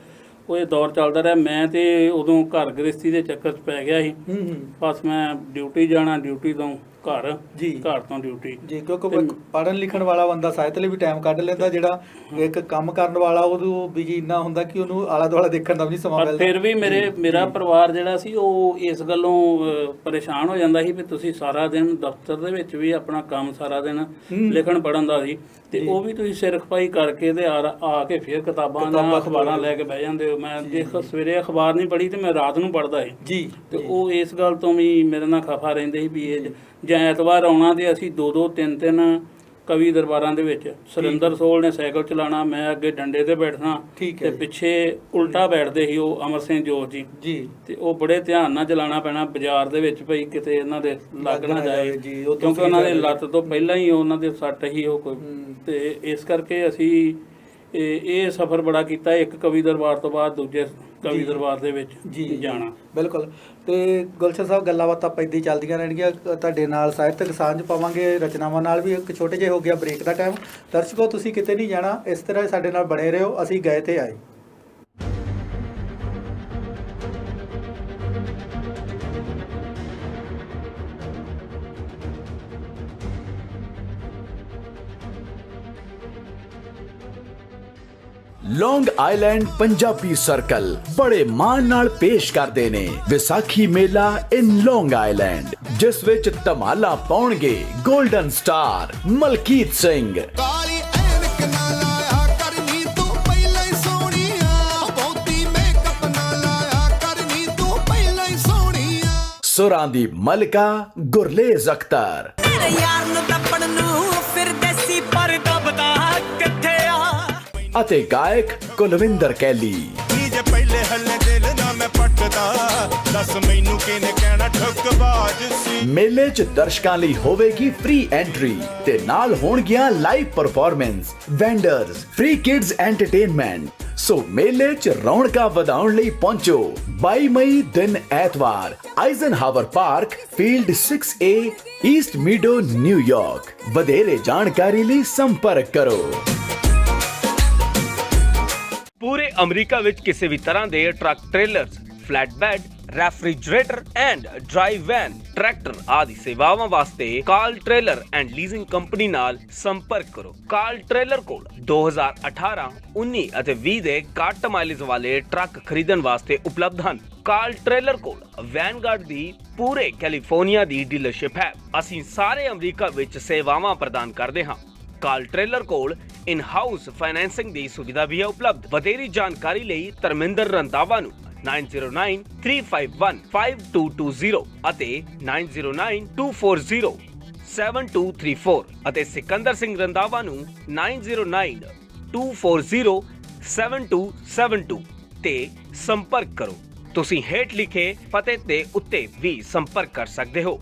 ਉਹ ਇਹ ਦੌਰ ਚੱਲਦਾ ਰਿਹਾ। ਮੈਂ ਤੇ ਉਦੋਂ ਘਰ ਗ੍ਰਸਤੀ ਦੇ ਚੱਕਰ 'ਚ ਪੈ ਗਿਆ ਸੀ, ਹੂੰ ਬਸ ਮੈਂ ਡਿਊਟੀ ਜਾਣਾ, ਡਿਊਟੀ ਤੋਂ ਘਰ, ਜੀ ਘਰ ਤੋਂ ਡਿਊਟੀ। ਜੀ ਕਿਉਂਕਿ ਪੜ੍ਹਨ ਲਿਖਣ ਵਾਲਾ ਬੰਦਾ ਸਾਹਿਤ ਲਈ ਵੀ ਟਾਈਮ ਕੱਢ ਲੈਂਦਾ, ਜਿਹੜਾ ਇੱਕ ਕੰਮ ਕਰਨ ਵਾਲਾ ਉਹਨੂੰ ਬਿਜੀ ਇੰਨਾ ਹੁੰਦਾ ਕਿ ਉਹਨੂੰ ਆਲਾ ਦੁਆਲਾ ਦੇਖਣ ਦਾ ਵੀ ਨਹੀਂ ਸਮਾਂ ਪਰ ਮਿਲਦਾ। ਫਿਰ ਵੀ ਮੇਰਾ ਪਰਿਵਾਰ ਜਿਹੜਾ ਸੀ ਉਹ ਇਸ ਗੱਲੋਂ ਪਰੇਸ਼ਾਨ ਹੋ ਜਾਂਦਾ ਸੀ ਵੀ ਤੁਸੀਂ ਸਾਰਾ ਦਿਨ ਦਫ਼ਤਰ ਦੇ ਵਿੱਚ ਵੀ ਆਪਣਾ ਕੰਮ ਸਾਰਾ ਦਿਨ ਲਿਖਣ ਪੜ੍ਹਨ ਦਾ ਸੀ, ਤੇ ਉਹ ਵੀ ਤੁਸੀਂ ਸਿਰ ਖਪਾਈ ਕਰਕੇ ਤੇ ਆ ਕੇ ਫਿਰ ਕਿਤਾਬਾਂ ਜਾਂ ਅਖਬਾਰਾਂ ਲੈ ਕੇ ਬਹਿ ਜਾਂਦੇ ਹੋ। ਮੈਂ ਜੇ ਸਵੇਰੇ ਅਖਬਾਰ ਨਹੀਂ ਪੜ੍ਹੀ ਤੇ ਮੈਂ ਰਾਤ ਨੂੰ ਪੜ੍ਹਦਾ ਸੀ ਜੀ ਤੇ ਉਹ ਇਸ ਗੱਲ ਤੋਂ ਵੀ ਮੇਰੇ ਨਾਲ ਖਫਾ ਰਹਿੰਦੇ ਸੀ ਵੀ ਇਹ ਜਾਂ ਐਤਵਾਰ ਆਉਣਾ ਤੇ ਅਸੀਂ 2-2 3-3 ਕਵੀ ਦਰਬਾਰਾਂ ਦੇ ਵਿੱਚ ਸੁਰਿੰਦਰ ਸੋਲ ਨੇ ਸਾਈਕਲ ਚਲਾਉਣਾ, ਮੈਂ ਅੱਗੇ ਡੰਡੇ ਤੇ ਬੈਠਣਾ ਠੀਕ ਹੈ ਤੇ ਪਿੱਛੇ ਉਲਟਾ ਬੈਠਦੇ ਸੀ ਉਹ ਅਮਰ ਸਿੰਘ ਜੋਤ ਜੀ ਜੀ ਤੇ ਉਹ ਬੜੇ ਧਿਆਨ ਨਾਲ ਚਲਾਉਣਾ ਪੈਣਾ ਬਾਜ਼ਾਰ ਦੇ ਵਿੱਚ ਭਈ ਕਿਤੇ ਇਹਨਾਂ ਦੇ ਲੱਗ ਨਾ ਜਾਏ, ਜੀ, ਉਹ ਤੋਂ ਕਿਉਂਕਿ ਉਹਨਾਂ ਦੇ ਲੱਤ ਤੋਂ ਪਹਿਲਾਂ ਹੀ ਉਹਨਾਂ ਦੇ ਸੱਟ ਹੀ ਉਹ ਕੋਈ। ਤੇ ਇਸ ਕਰਕੇ ਅਸੀਂ ਇਹ ਸਫ਼ਰ ਬੜਾ ਕੀਤਾ, ਇੱਕ ਕਵੀ ਦਰਬਾਰ ਤੋਂ ਬਾਅਦ ਦੂਜੇ ਕਵੀ ਦਰਬਾਰ ਦੇ ਵਿੱਚ ਜਾਣਾ। ਬਿਲਕੁਲ। ਤੇ ਗੁਲਸ਼ਨ ਸਾਹਿਬ ਗੱਲਾਂ ਬਾਤਾਂ ਪੈਦੀ ਚੱਲਦੀਆਂ ਰਹਿਣਗੀਆਂ, ਤੁਹਾਡੇ ਨਾਲ ਸਾਹਿਤਕ ਸਾਂਝ ਪਾਵਾਂਗੇ, ਰਚਨਾਵਾਂ ਨਾਲ ਵੀ। ਇੱਕ ਛੋਟੇ ਜਿਹੇ ਹੋ ਗਿਆ ਬ੍ਰੇਕ ਦਾ ਟਾਈਮ। ਦਰਸ਼ਕੋ ਤੁਸੀਂ ਕਿਤੇ ਨਹੀਂ ਜਾਣਾ, ਇਸ ਤਰ੍ਹਾਂ ਸਾਡੇ ਨਾਲ ਬਣੇ ਰਹੋ। ਅਸੀਂ ਗਏ ਤੇ ਆਏ। ਲੌਂਗ ਆਈਲੈਂਡ ਪੰਜਾਬੀ ਸਰਕਲ ਬੜੇ ਮਾਣ ਨਾਲ ਪੇਸ਼ ਕਰਦੇ ਨੇ ਵਿਸਾਖੀ ਮੇਲਾ ਇਨ ਲੌਂਗ ਆਈਲੈਂਡ, ਜਿਸ ਵਿੱਚ ਧਮਾਲਾ ਪਾਉਣਗੇ ਗੋਲਡਨ ਸਟਾਰ ਮਲਕੀਤ ਸਿੰਘ, ਕਾਲੀ ਐਨਕ ਨਾ ਲਾਇਆ ਕਰਨੀ ਤੂੰ ਪਹਿਲਾਂ ਹੀ ਸੋਹਣੀਆ, ਬਹੁਤੀ ਮੇਕਅਪ ਨਾ ਲਾਇਆ ਕਰਨੀ ਤੂੰ ਪਹਿਲਾਂ ਹੀ ਸੋਹਣੀਆ, ਸੁਰਾਂ ਦੀ ਮਲਕਾ ਗੁਰਲੇਜ਼ ਅਖਤਰ, ਮੇਰੇ ਯਾਰ ਨੂੰ ਦੱਪਣ ਨੂੰ ਫਿਰ ਦੇਸੀ ਪਰ ਦਬਦਾ ਕਿੱਥੇ ਆ, ਅਤੇ ਗਾਇਕ ਕੁਲਵਿੰਦਰ ਕੈਲੀ। ਨੀ ਜੇ ਪਹਿਲੇ ਹੱਲੇ ਦਿਲ ਨਾ ਮੈਂ ਪੱਟਦਾ, ਦੱਸ ਮੈਨੂੰ ਕਿਹਨੇ ਕਹਿਣਾ ਠੱਕਬਾਜ਼ ਸੀ। ਮੇਲੇ 'ਚ ਦਰਸ਼ਕਾਂ ਲਈ ਹੋਵੇਗੀ ਫ੍ਰੀ ਐਂਟਰੀ ਤੇ ਨਾਲ ਹੋਣਗੀਆਂ live performance, vendors, free kids entertainment. So ਮੇਲੇ 'ਚ ਰੌਣਕਾਂ ਵਧਾਉਣ ਲਈ ਪਹੁੰਚੋ 22 ਮਈ ਦਿਨ ਐਤਵਾਰ, Eisenhower park, field 6A, East Meadow, New York. ਵਧੇਰੇ ਜਾਣਕਾਰੀ ਲਈ ਸੰਪਰਕ ਕਰੋ। ਪੂਰੇ ਅਮਰੀਕਾ ਵਿੱਚ ਕਿਸੇ ਵੀ ਤਰ੍ਹਾਂ ਦੇ truck, trailers, flatbed, refrigerator and drive van, tractor ਆਦਿ ਸੇਵਾਵਾਂ ਵਾਸਤੇ call trailer and leasing company ਨਾਲ ਸੰਪਰਕ ਕਰੋ। ਕਾਲ ਟ੍ਰੇਲਰ ਕੋਲ 2018, 19 ਅਤੇ 20 ਦੇ ਘੱਟ ਮਾਈਲੇਜ ਵਾਲੇ ਟਰੱਕ ਖਰੀਦਣ ਵਾਸਤੇ ਉਪਲਬਧ ਹਨ। ਕਾਲ ਟ੍ਰੇਲਰ ਕੋਲ ਵੈਨਗਾਰਡ ਦੀ ਪੂਰੇ ਕੈਲੀਫੋਰਨੀਆ ਦੀ ਡੀਲਰਸ਼ਿਪ ਹੈ। ਅਸੀਂ ਸਾਰੇ ਅਮਰੀਕਾ ਵਿੱਚ ਸੇਵਾਵਾਂ ਪ੍ਰਦਾਨ ਕਰਦੇ ਹਾਂ। ਕਾਲ ਟ੍ਰੇਲਰ ਕੋਲ ਇਨ ਹਾਊਸ ਫਾਈਨੈਂਸਿੰਗ ਦੀ ਸੁਵਿਧਾ ਵੀ ਹੈ ਉਪਲਬਧ। ਵਧੇਰੀ ਜਾਣਕਾਰੀ ਲਈ ਧਰਮਿੰਦਰ ਰੰਧਾਵਾ ਨੂੰ 9093515220 ਅਤੇ 9092407234 ਅਤੇ ਸਿਕੰਦਰ ਸਿੰਘ ਰੰਧਾਵਾ ਨੂੰ 9092407272 ਤੇ ਸੰਪਰਕ ਕਰੋ। ਤੁਸੀਂ ਹੇਠ ਲਿਖੇ ਪਤੇ ਤੇ ਉੱਤੇ ਵੀ ਸੰਪਰਕ ਕਰ ਸਕਦੇ ਹੋ।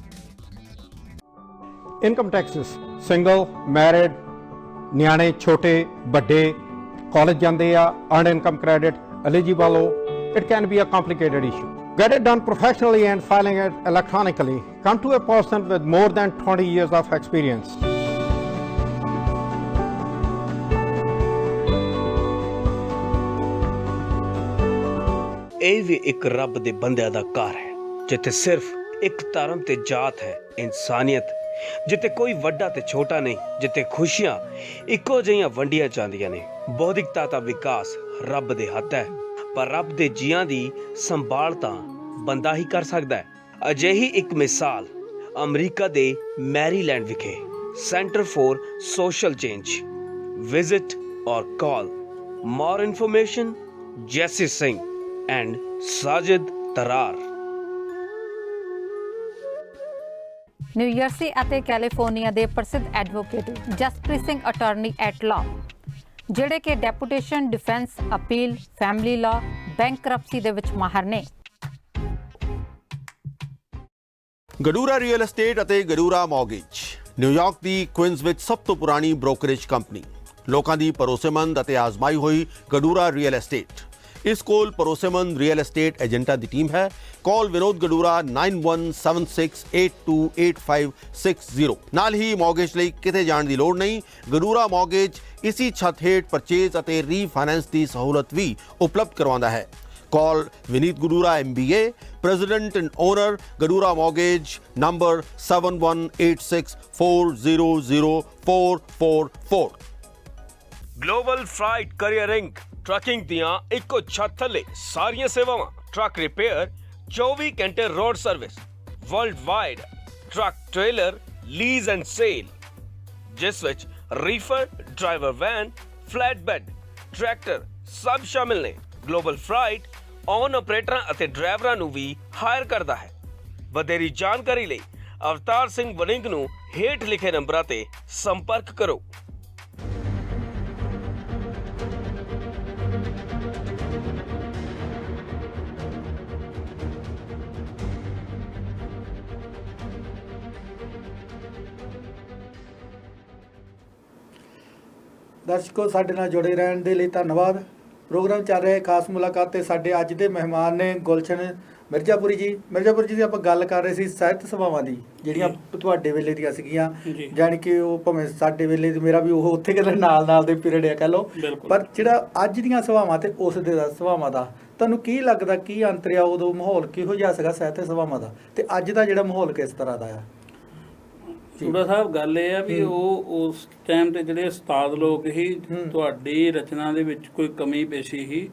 ਇਨਕਮ ਟੈਕਸਿਸ, ਸਿੰਗਲ, ਮੈਰਿਡ, ਨਿਆਣੇ ਛੋਟੇ ਵੱਡੇ, ਕਾਲਜ ਜਾਂਦੇ ਆ, ਅਰਨ ਇਨਕਮ ਕ੍ਰੈਡਿਟ, eligible ਹੋ, it can be a complicated issue. Get it done professionally and filing it electronically. Come to a person with more than 20 years of experience. ਇਹ ਵੀ ਇੱਕ ਰੱਬ ਦੇ ਬੰਦਿਆਂ ਦਾ ਘਰ ਹੈ, ਜਿੱਥੇ ਸਿਰਫ ਇੱਕ ਧਰਮ ਤੇ ਜਾਤ ਹੈ। ਇਨਸਾਨੀਅਤ ਜਿੱਥੇ ਕੋਈ ਵੱਡਾ ਤੇ ਛੋਟਾ ਨਹੀਂ, ਜਿੱਥੇ ਖੁਸ਼ੀਆਂ ਇੱਕੋ ਜਿਹੀਆਂ ਵੰਡੀਆਂ ਜਾਂਦੀਆਂ ਨੇ। ਬੌਧਿਕਤਾ ਦਾ ਵਿਕਾਸ ਰੱਬ ਦੇ ਹੱਥ ਹੈ, ਪਰ ਰੱਬ ਦੇ ਜੀਆਂ ਦੀ ਸੰਭਾਲ ਤਾਂ ਬੰਦਾ ਹੀ ਕਰ ਸਕਦਾ ਹੈ। ਅਜਿਹੀ ਇੱਕ ਮਿਸਾਲ ਅਮਰੀਕਾ ਦੇ ਮੈਰੀਲੈਂਡ ਵਿਖੇ centre for social change. Visit ਔਰ ਕਾਲ। ਮੋਰ ਇਨਫੋਰਮੇਸ਼ਨ ਜੈਸੀ ਸਿੰਘ ਐਂਡ ਸਾਜਿਦ ਤਰਾਰ। ਨਿਊਯਰਸੀ ਅਤੇ ਕੈਲੀਫੋਰਨੀਆ ਦੇ ਪ੍ਰਸਿੱਧ advocate Jaspreet Singh attorney at law, ਜਿਹੜੇ ਕਿ deputation, defence, appeal, family law, bankruptcy ਦੇ ਵਿੱਚ ਮਾਹਰ ਨੇ। ਗਡੂਰਾ ਰੀਅਲ ਏਸਟੇਟ ਅਤੇ ਗਡੂਰਾ ਮੌਰਗੇਜ ਨਿਊਯਾਰਕ ਦੀ ਕੁਇਨਜ਼ ਵਿੱਚ ਸਭ ਤੋਂ ਪੁਰਾਣੀ ਬ੍ਰੋਕਰੇਜ ਕੰਪਨੀ। ਲੋਕਾਂ ਦੀ ਭਰੋਸੇਮੰਦ ਅਤੇ ਆਜ਼ਮਾਈ ਹੋਈ ਗਡੂਰਾ ਰੀਅਲ ਏਸਟੇਟ। ਇਸ ਕੋਲ ਭਰੋਸੇਮੰਦ ਰੀਅਲ ਏਸਟੇਟ ਏਜੰਟਾਂ ਦੀ ਟੀਮ ਹੈ। ਕਾਲ ਵਿਨੋਦ ਗਡੂਰਾ 9176828560। ਨਾਲ ਹੀ ਮੌਰਗੇਜ ਲਈ ਕਿਤੇ ਜਾਣ ਦੀ ਲੋੜ ਨਹੀਂ। ਗਡੂਰਾ ਮੌਰਗੇਜ ਇਸੀ ਛੱਤ ਹੇਠ ਪਰਚੇਜ਼ ਅਤੇ ਰੀਫਾਈਨੈਂਸ ਦੀ ਸਹੂਲਤ ਵੀ ਉਪਲਬਧ ਕਰਵਾਉਂਦਾ ਹੈ। Call Vineet Gadura MBA, President and Owner, Gadura Mortgage, number 7186400444। Global freight carrier Inc trucking ਦੀਆਂ ਇੱਕੋ ਛੱਤ ਥੱਲੇ ਸਾਰੀਆਂ ਸੇਵਾਵਾਂ। ਟਰੱਕ ਰਿਪੇਅਰ, 24 ਘੰਟੇ road service, world wide truck trailer lease and sale, ਜਿਸ ਵਿੱਚ reefer, driver van, flat bed, tractor ਸਭ ਸ਼ਾਮਿਲ ਨੇ। ਗਲੋਬਲ ਫਰਾਈਟ ਔਨ ਆਪਰੇਟਰਾਂ ਅਤੇ ਡਰਾਈਵਰਾਂ ਨੂੰ ਵੀ ਹਾਇਰ ਕਰਦਾ ਹੈ। ਵਧੇਰੀ ਜਾਣਕਾਰੀ ਲਈ ਅਵਤਾਰ ਸਿੰਘ ਵੜਿੰਗ ਨੂੰ ਹੇਠ ਲਿਖੇ ਨੰਬਰਾਂ ਤੇ ਸੰਪਰਕ ਕਰੋ। ਦਰਸ਼ਕੋ, ਸਾਡੇ ਨਾਲ ਜੁੜੇ ਰਹਿਣ ਦੇ ਲਈ ਧੰਨਵਾਦ। ਪ੍ਰੋਗਰਾਮ ਚੱਲ ਰਿਹਾ ਹੈ ਖਾਸ ਮੁਲਾਕਾਤ ਤੇ ਸਾਡੇ ਅੱਜ ਦੇ ਮਹਿਮਾਨ ਨੇ ਗੁਲਸ਼ਨ ਮਿਰਜ਼ਾਪੁਰੀ ਜੀ। ਮਿਰਜ਼ਾਪੁਰੀ ਜੀ ਦੀ ਆਪਾਂ ਗੱਲ ਕਰ ਰਹੇ ਸੀ ਸਾਹਿਤ ਸਭਾਵਾਂ ਦੀ, ਜਿਹੜੀਆਂ ਤੁਹਾਡੇ ਵੇਲੇ ਦੀਆਂ ਸੀਗੀਆਂ, ਜਾਣੀ ਕਿ ਉਹ ਭਾਵੇਂ ਸਾਡੇ ਵੇਲੇ ਦੀ, ਮੇਰਾ ਵੀ ਉਹ ਉੱਥੇ ਕਿਤੇ ਨਾਲ ਦੇ ਪੀਰੀਅਡ ਆ ਕਹਿ ਲਓ, ਪਰ ਜਿਹੜਾ ਅੱਜ ਦੀਆਂ ਸਭਾਵਾਂ ਤੇ ਉਸ ਦੇ ਸਭਾਵਾਂ ਦਾ ਤੁਹਾਨੂੰ ਕੀ ਲੱਗਦਾ, ਕੀ ਅੰਤਰ ਆ? ਉਦੋਂ ਮਾਹੌਲ ਕਿਹੋ ਜਿਹਾ ਸੀਗਾ ਸਾਹਿਤ ਸਭਾਵਾਂ ਦਾ, ਤੇ ਅੱਜ ਦਾ ਜਿਹੜਾ ਮਾਹੌਲ ਕਿਸ ਤਰ੍ਹਾਂ ਦਾ ਆ? ਚੂੜਾ ਸਾਹਿਬ, ਗੱਲ ਇਹ ਆ ਵੀ ਉਹ ਉਸ ਟਾਈਮ ਤੇ ਜਿਹੜੇ ਉਸਤਾਦ ਲੋਕ ਹੀ ਤੁਹਾਡੀ ਰਚਨਾ ਦੇ ਵਿੱਚ ਕੋਈ ਕਮੀ ਪੇਸ਼ੀ ਸੀ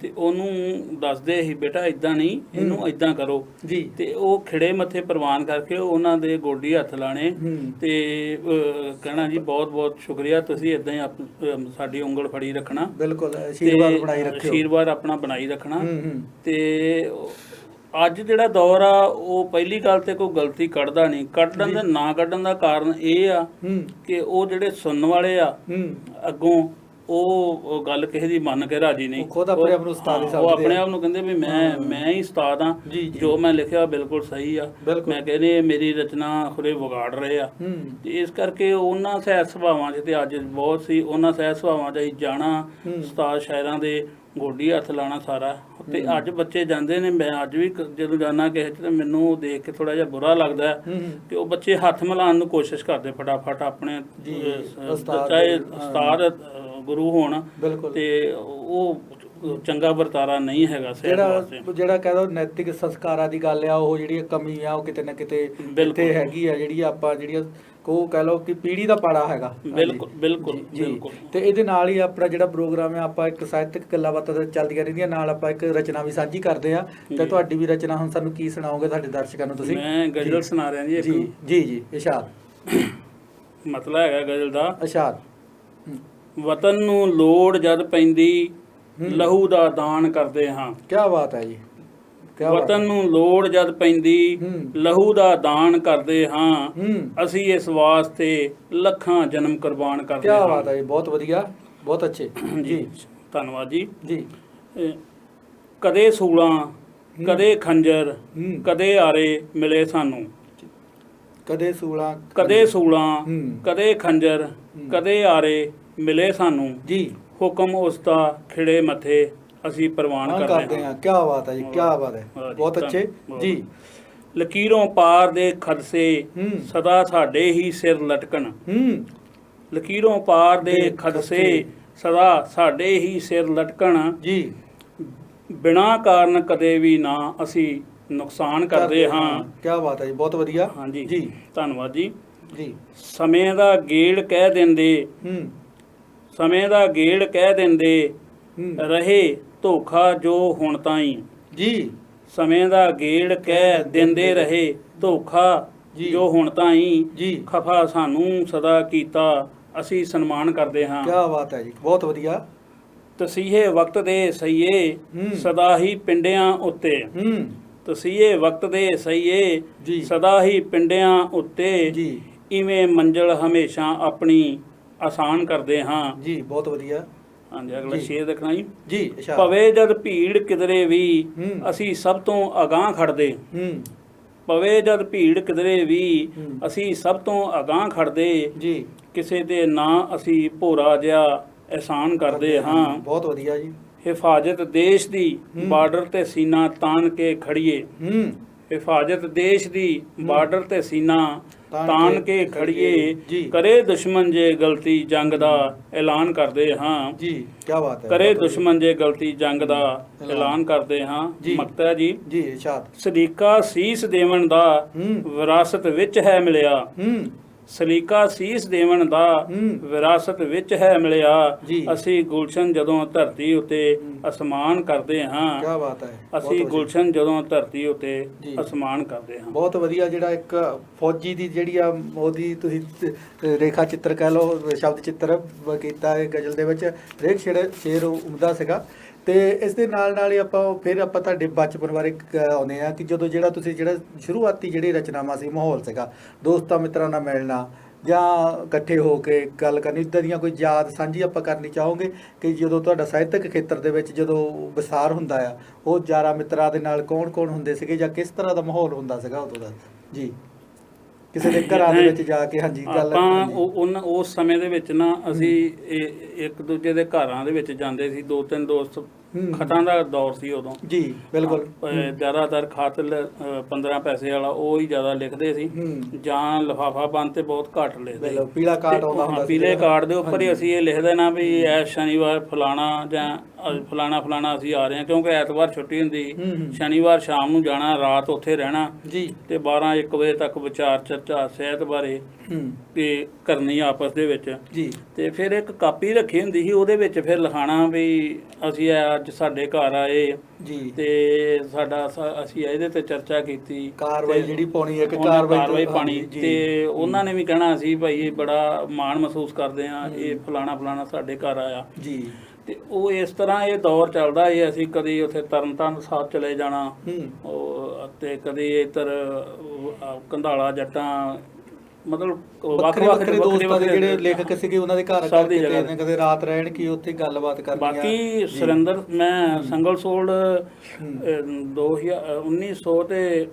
ਤੇ ਉਹਨੂੰ ਦੱਸਦੇ ਸੀ, ਬੇਟਾ ਇਦਾਂ ਨਹੀਂ, ਇਹਨੂੰ ਇਦਾਂ ਕਰੋ ਜੀ। ਤੇ ਉਹ ਖਿੜੇ ਮੱਥੇ ਪ੍ਰਵਾਨ ਕਰਕੇ ਉਹਨਾਂ ਦੇ ਗੋਡੀ ਹੱਥ ਲਾਣੇ ਤੇ ਕਹਿਣਾ ਜੀ ਬਹੁਤ ਬਹੁਤ ਸ਼ੁਕਰੀਆ, ਤੁਸੀਂ ਇਦਾਂ ਹੀ ਸਾਡੀ ਉਂਗਲ ਫੜੀ ਰੱਖਣਾ। ਬਿਲਕੁਲ, ਆਸ਼ੀਰਵਾਦ ਬਣਾਈ ਰੱਖਿਓ, ਆਸ਼ੀਰਵਾਦ ਆਪਣਾ ਬਣਾਈ ਰੱਖਣਾ। ਤੇ ਅੱਜ ਜਿਹੜਾ ਦੌਰ ਆ, ਉਹ ਪਹਿਲੀ ਗੱਲ ਤੇ ਕੋਈ ਗਲਤੀ ਕੱਢਦਾ ਨਹੀਂ। ਕੱਢਣ ਦਾ ਨਾ ਕੱਢਣ ਦਾ ਕਾਰਨ ਇਹ ਆ ਕਿ ਉਹ ਜਿਹੜੇ ਸੁਣਨ ਵਾਲੇ ਆ ਅੱਗੋਂ, ਉਹ ਗੱਲ ਕਿਸੇ ਦੀ ਮੰਨ ਕੇ ਰਾਜੀ ਨਹੀਂ। ਖੁਦ ਆਪਣੇ ਆਪ ਨੂੰ ਉਸਤਾਦ ਹੀ ਸਮਝਦੇ ਆ। ਉਹ ਆਪਣੇ ਆਪ ਨੂੰ ਕਹਿੰਦੇ ਵੀ ਮੈਂ ਹੀ ਉਸਤਾਦ ਆ, ਜੋ ਮੈਂ ਲਿਖਿਆ ਬਿਲਕੁਲ ਸਹੀ ਆ। ਮੈਂ ਕਹਿੰਦੇ ਮੇਰੀ ਰਚਨਾ ਖੁਰੇ ਵਿਗਾੜ ਰਹੇ ਆ। ਤੇ ਇਸ ਕਰਕੇ ਉਹਨਾਂ ਸਾਹਿਤ ਸਭਾਵਾਂ 'ਚ ਤੇ ਅੱਜ ਬਹੁਤ ਸੀ, ਉਹਨਾਂ ਸਾਹਿਤ ਸਭਾਵਾਂ 'ਚ ਜਾਣਾ, ਉਸਤਾਦ ਸ਼ਾਇਰਾਂ ਦੇ ਗੋਡੀ ਹੱਥ ਲਾਣਾ ਸਾਰਾ। ਤੇ ਅੱਜ ਬੱਚੇ ਜਾਂਦੇ ਨੇ, ਮੈਂ ਅੱਜ ਵੀ ਜਦੋਂ ਜਾਣਾ ਕਿਸੇ 'ਚ ਤੇ ਮੈਨੂੰ ਦੇਖ ਕੇ ਥੋੜਾ ਜਿਹਾ ਬੁਰਾ ਲੱਗਦਾ ਕਿ ਉਹ ਬੱਚੇ ਹੱਥ ਮਿਲਾਉਣ ਨੂੰ ਕੋਸ਼ਿਸ਼ ਕਰਦੇ ਫਟਾਫਟ ਆਪਣੇ, ਚਾਹੇ ਉਸਤਾਦ ਗੁਰੂ ਹੋਣ, ਤੇ ਉਹ ਚੰਗਾ ਵਰਤਾਰਾ ਨਹੀਂ ਹੈਗਾ। ਜਿਹੜਾ ਕਹਿ ਦੋ ਨੈਤਿਕ ਸੰਸਕਾਰਾਂ ਦੀ ਗੱਲ ਆ, ਉਹ ਜਿਹੜੀ ਕਮੀ ਆ ਉਹ ਕਿਤੇ ਨਾ ਕਿਤੇ ਬਿਲਕੁਲ ਹੈਗੀ ਆ, ਜਿਹੜੀ ਆਪਾਂ ਜਿਹੜੀਆਂ ਉਹ ਕਹਿ ਲਓ ਕਿ ਪੀੜ੍ਹੀ ਦਾ ਪਾੜਾ ਹੈਗਾ। ਬਿਲਕੁਲ ਬਿਲਕੁਲ ਬਿਲਕੁਲ। ਤੇ ਇਹਦੇ ਨਾਲ ਹੀ ਆਪਣਾ ਜਿਹੜਾ ਪ੍ਰੋਗਰਾਮ ਹੈ, ਆਪਾਂ ਇੱਕ ਸਾਹਿਤਕ ਗੱਲਾਂ ਬਾਤਾਂ ਚੱਲਦੀਆਂ ਰਹਿੰਦੀਆਂ, ਨਾਲ ਆਪਾਂ ਇੱਕ ਰਚਨਾ ਵੀ ਸਾਂਝੀ ਕਰਦੇ ਆ। ਤੇ ਤੁਹਾਡੀ ਵੀ ਰਚਨਾ ਹੁਣ ਸਾਨੂੰ ਕੀ ਸੁਣਾਓਗੇ ਸਾਡੇ ਦਰਸ਼ਕਾਂ ਨੂੰ ਤੁਸੀਂ? ਮੈਂ ਗਜ਼ਲ ਸੁਣਾ ਰਿਹਾ ਜੀ। ਜੀ ਇਰਸ਼ਾਦ। ਮਤਲਬ ਹੈਗਾ ਗਜ਼ਲ ਦਾ, ਇਰਸ਼ਾਦ। ਵਤਨ ਨੂੰ ਲੋੜ ਜਦ ਪੈਂਦੀ, ਲਹੂ ਦਾ ਦਾਨ ਕਰਦੇ ਹਾਂ। ਕੀ ਬਾਤ ਹੈ ਜੀ। ਵਤਨ ਨੂੰ ਲੋੜ ਜਦ ਪੈਂਦੀ, ਲਹੂ ਦਾ ਦਾਨ ਕਰਦੇ ਹਾਂ। ਅਸੀਂ ਇਸ ਵਾਸਤੇ ਲੱਖਾਂ ਜਨਮ ਕੁਰਬਾਨ ਕਰਦੇ ਹਾਂ। ਕੀ ਬਾਤ ਹੈ ਜੀ, ਬਹੁਤ ਵਧੀਆ, ਬਹੁਤ ਅੱਛੇ ਜੀ, ਧੰਨਵਾਦ ਜੀ। ਜੀ। ਕਦੇ ਸੂਲਾਂ, ਕਦੇ ਖੰਜਰ, ਕਦੇ ਆਰੇ ਮਿਲੇ ਸਾਨੂੰ। ਕਦੇ ਸੂਲਾਂ, ਕਦੇ ਖੰਜਰ, ਕਦੇ ਆਰੇ ਮਿਲੇ ਸਾਨੂੰ ਜੀ। ਹੁਕਮ ਉਸ ਦਾ ਖਿੜੇ ਮੱਥੇ ਅਸੀਂ ਪ੍ਰਵਾਨ ਕਰਦੇ ਹਾਂ। ਕੀ ਬਾਤ ਹੈ ਜੀ, ਕੀ ਬਾਤ ਹੈ, ਬਹੁਤ ਅੱਛੇ ਜੀ। ਲਕੀਰੋਂ ਪਾਰ ਦੇ ਖਦਸੇ ਸਦਾ ਸਾਡੇ ਹੀ ਸਿਰ ਲਟਕਣ। ਲਕੀਰੋਂ ਪਾਰ ਦੇ ਖਦਸੇ ਸਦਾ ਸਾਡੇ ਹੀ ਸਿਰ ਲਟਕਣ ਜੀ। ਬਿਨਾਂ ਕਾਰਨ ਕਦੇ ਵੀ ਨਾ ਅਸੀਂ ਨੁਕਸਾਨ ਕਰਦੇ ਹਾਂ। ਕੀ ਬਾਤ ਹੈ ਜੀ, ਬਹੁਤ ਵਧੀਆ। ਹਾਂਜੀ ਜੀ, ਧੰਨਵਾਦ ਜੀ। ਜੀ ਸਮੇਂ ਦਾ ਗੇੜ ਕਹਿ ਦਿੰਦੇ, ਸਮੇਂ ਦਾ ਗੇੜ ਕਹਿ ਦਿੰਦੇ ਰਹੇ ਧੋਖਾ ਜੋ ਹੁਣ ਤਾਈਂ। ਜੀ ਸਮੇਂ ਦਾ ਗੇੜ ਕਹਿ ਦਿੰਦੇ ਰਹੇ ਧੋਖਾ ਜੋ ਹੁਣ ਤਾਈਂ। ਜੀ ਖਫਾ ਸਾਨੂੰ ਸਦਾ ਕੀਤਾ ਅਸੀਂ ਸਨਮਾਨ ਕਰਦੇ ਹਾਂ। ਕੀ ਬਾਤ ਹੈ ਜੀ, ਬਹੁਤ ਵਧੀਆ। ਤਸੀਹੇ ਵਕਤ ਦੇ ਸਈਏ ਸਦਾ ਹੀ ਪਿੰਡਿਆਂ ਉੱਤੇ। ਤਸੀਹੇ ਵਕਤ ਦੇ ਸਈਏ ਜੀ। ਸਦਾ ਹੀ ਪਿੰਡਿਆਂ ਉੱਤੇ ਜੀ ਇਵੇਂ ਮੰਜ਼ਲ ਹਮੇਸ਼ਾ ਆਪਣੀ ਆਸਾਨ ਕਰਦੇ ਹਾਂ। ਜੀ ਬਹੁਤ ਵਧੀਆ। ਹਾਂਜੀ, ਅਗਲਾ ਜੀ। ਸ਼ੇਰ ਦੇਖਣਾ ਜੀ। ਜੀ ਇਰਸ਼ਾਦ। ਪਵੇ ਜਦ ਭੀੜ ਕਿਧਰੇ ਵੀ ਅਸੀਂ ਸਭ ਤੋਂ ਅਗਾਂਹ ਖੜਦੇ। ਪਵੇ ਜਦ ਭੀੜ ਕਿਧਰੇ ਵੀ ਅਸੀਂ ਸਭ ਤੋਂ ਅਗਾਂਹ ਖੜਦੇ। ਜੀ ਕਿਸੇ ਦੇ ਨਾਂ ਅਸੀਂ ਭੋਰਾ ਜਿਹਾ ਅਹਿਸਾਨ ਕਰਦੇ ਹਾਂ। ਬਹੁਤ ਵਧੀਆ ਜੀ। ਹਿਫਾਜ਼ਤ ਦੇਸ਼ ਦੀ ਬਾਰਡਰ ਤੇ ਸੀਨਾ ਤਾਣ ਕੇ ਖੜੀਏ। ਹਿਫਾਜ਼ਤ ਦੇਸ਼ ਦੀ ਬਾਰਡਰ ਤੇ ਸੀਨਾ ਤਾਣ ਕੇ ਖੜੀਏ। ਜੀ। ਕਰੇ ਦੁਸ਼ਮਣ ਜੇ ਗਲਤੀ ਜੰਗ ਦਾ ਐਲਾਨ ਕਰਦੇ ਹਾਂ। ਜੀ ਕੀ ਬਾਤ ਹੈ। ਕਰੇ ਦੁਸ਼ਮਣ ਜੇ ਗਲਤੀ ਜੰਗ ਦਾ ਐਲਾਨ ਕਰਦੇ ਹਾਂ। ਜੀ। ਮਕਤਾ ਜੀ। ਜੀ ਇਰਸ਼ਾਦ। ਸਲੀਕਾ ਸੀਸ ਦੇਵਣ ਦਾ ਵਿਰਾਸਤ ਵਿੱਚ ਹੈ ਮਿਲਿਆ। ਸਲੀਕਾ ਸੀਸ ਦੇਵਣ ਦਾ ਵਿਰਾਸਤ ਵਿੱਚ ਹੈ ਮਿਲਿਆ। ਜੀ। ਅਸੀਂ ਗੁਲਸ਼ਨ ਜਦੋਂ ਧਰਤੀ ਉੱਤੇ ਅਸਮਾਨ ਕਰਦੇ ਹਾਂ। ਕੀ ਬਾਤ ਹੈ। ਅਸੀਂ ਗੁਲਸ਼ਨ ਜਦੋਂ ਧਰਤੀ ਉੱਤੇ ਅਸਮਾਨ ਕਰਦੇ ਹਾਂ। ਬਹੁਤ ਵਧੀਆ। ਜਿਹੜਾ ਇੱਕ ਫੌਜੀ ਦੀ ਜਿਹੜੀ ਆ ਉਹਦੀ ਤੁਸੀਂ ਰੇਖਾ ਚਿੱਤਰ ਕਹਿ ਲਓ, ਸ਼ਬਦ ਚਿੱਤਰ ਕੀਤਾ ਹੈ ਗਜ਼ਲ ਦੇ ਵਿੱਚ। ਹਰੇਕ ਸ਼ੇਰ ਉਮਦਾ ਸੀਗਾ। ਤੇ ਇਸ ਦੇ ਨਾਲ ਹੀ ਫਿਰ ਆਪਾਂ ਤੁਹਾਡੇ ਬਚਪਨ ਬਾਰੇ ਆਉਂਦੇ ਆ ਕਿ ਜਦੋਂ ਜਿਹੜਾ ਤੁਸੀਂ ਜਿਹੜਾ ਸ਼ੁਰੂਆਤੀ ਜਿਹੜੀ ਰਚਨਾਵਾਂ ਸੀ, ਮਾਹੌਲ ਸੀਗਾ, ਦੋਸਤਾਂ ਮਿੱਤਰਾਂ ਨਾਲ ਮਿਲਣਾ ਜਾਂ ਇਕੱਠੇ ਹੋ ਕੇ ਗੱਲ ਕਰਨੀ, ਇੱਦਾਂ ਦੀਆਂ ਕੋਈ ਯਾਦ ਸਾਂਝੀ ਆਪਾਂ ਕਰਨੀ ਚਾਹੋਗੇ ਕਿ ਜਦੋਂ ਤੁਹਾਡਾ ਸਾਹਿਤਕ ਖੇਤਰ ਦੇ ਵਿੱਚ ਜਦੋਂ ਵਿਸਥਾਰ ਹੁੰਦਾ ਆ, ਉਹ ਯਾਰਾਂ ਮਿੱਤਰਾਂ ਦੇ ਨਾਲ ਕੌਣ ਹੁੰਦੇ ਸੀਗੇ ਜਾਂ ਕਿਸ ਤਰ੍ਹਾਂ ਦਾ ਮਾਹੌਲ ਹੁੰਦਾ ਸੀਗਾ ਉਦੋਂ ਦਾ? ਜੀ ਕਿਸੇ ਦੇ ਘਰਾਂ ਦੇ ਵਿੱਚ ਜਾ ਕੇ। ਹਾਂਜੀ ਗੱਲ ਆਪਾਂ ਉਸ ਸਮੇਂ ਦੇ ਵਿੱਚ ਨਾ ਅਸੀਂ ਇੱਕ ਦੂਜੇ ਦੇ ਘਰਾਂ ਦੇ ਵਿੱਚ ਜਾਂਦੇ ਸੀ। 2-3 ਦੋਸਤ। ਖਤਾਂ ਦਾ ਦੌਰ ਸੀ ਉਦੋਂ। ਜੀ ਬਿਲਕੁਲ। ਜ਼ਿਆਦਾਤਰ ਖਤ 15 ਪੈਸੇ ਵਾਲਾ ਉਹ ਹੀ ਜ਼ਿਆਦਾ ਲਿਖਦੇ ਸੀ, ਜਾਂ ਲਿਫਾਫਾ ਬੰਦ ਤੇ ਬਹੁਤ ਘੱਟ ਲਿਖਦੇ। ਪੀਲਾ ਕਾਰਡ ਆਉਂਦਾ ਹੁੰਦਾ ਸੀ। ਪੀਲੇ ਕਾਰਡ ਦੇ ਉੱਪਰ ਹੀ ਅਸੀਂ ਇਹ ਲਿਖ ਦੇਣਾ ਵੀ ਇਹ ਸ਼ਨੀਵਾਰ ਫਲਾਣਾ ਜਾਂ ਫਲਾਣਾ ਅਸੀਂ ਆ ਰਹੇ ਹਾਂ, ਕਿਉਂਕਿ ਐਤਵਾਰ ਛੁੱਟੀ ਹੁੰਦੀ। ਸ਼ਨੀਵਾਰ ਸ਼ਾਮ ਨੂੰ ਜਾਣਾ, ਰਾਤ ਉੱਥੇ ਰਹਿਣਾ ਜੀ ਤੇ 12-1 ਵਜੇ ਤੱਕ ਵਿਚਾਰ ਚਰਚਾ ਸਿਹਤ ਬਾਰੇ ਤੇ ਕਰਨੀ ਆਪਸ ਦੇ ਵਿੱਚ। ਜੀ ਤੇ ਫਿਰ ਇੱਕ ਕਾਪੀ ਰੱਖੀ ਹੁੰਦੀ ਸੀ, ਉਹਦੇ ਵਿੱਚ ਫਿਰ ਲਿਖਾਣਾ ਵੀ ਅਸੀਂ ਅੱਜ ਸਾਡੇ ਘਰ ਆਏ ਜੀ ਤੇ ਅਸੀਂ ਇਹਦੇ ਤੇ ਚਰਚਾ ਕੀਤੀ, ਕਾਰਵਾਈ ਜਿਹੜੀ ਪਾਉਣੀ ਹੈ, ਕਾਰਵਾਈ ਪਾਣੀ। ਤੇ ਉਹਨਾਂ ਨੇ ਵੀ ਕਹਿਣਾ ਸੀ ਭਾਈ ਇਹ ਬੜਾ ਮਾਣ ਮਹਿਸੂਸ ਕਰਦੇ ਆ, ਇਹ ਫਲਾਣਾ ਸਾਡੇ ਘਰ ਆਇਆ ਜੀ। ਤੇ ਉਹ ਇਸ ਤਰ੍ਹਾਂ ਇਹ ਦੌਰ ਚੱਲਦਾ। ਇਹ ਅਸੀਂ ਕਦੀ ਉੱਥੇ ਤਰਨਤਾਰਨ ਸਾਹਿਬ ਚਲੇ ਜਾਣਾ, ਤੇ ਕਦੀ ਇੱਧਰ ਕੰਧਾਲਾ ਜੱਟਾਂ, ਮਤਲਬ ਵੱਖ-ਵੱਖ ਦੋਸਤਾਂ ਦੇ ਜਿਹੜੇ ਲੇਖਕ ਸੀਗੇ ਉਹਨਾਂ ਦੇ ਘਰ ਕਰਕੇ ਕਦੇ ਰਾਤ ਰਹਿਣ ਕੀ ਉੱਥੇ ਗੱਲਬਾਤ ਕਰਨੀ। ਬਾਕੀ ਸੁਰਿੰਦਰ ਮੈਂ ਸੰਗਲ ਸੋਲਡ 1900 ਤੇ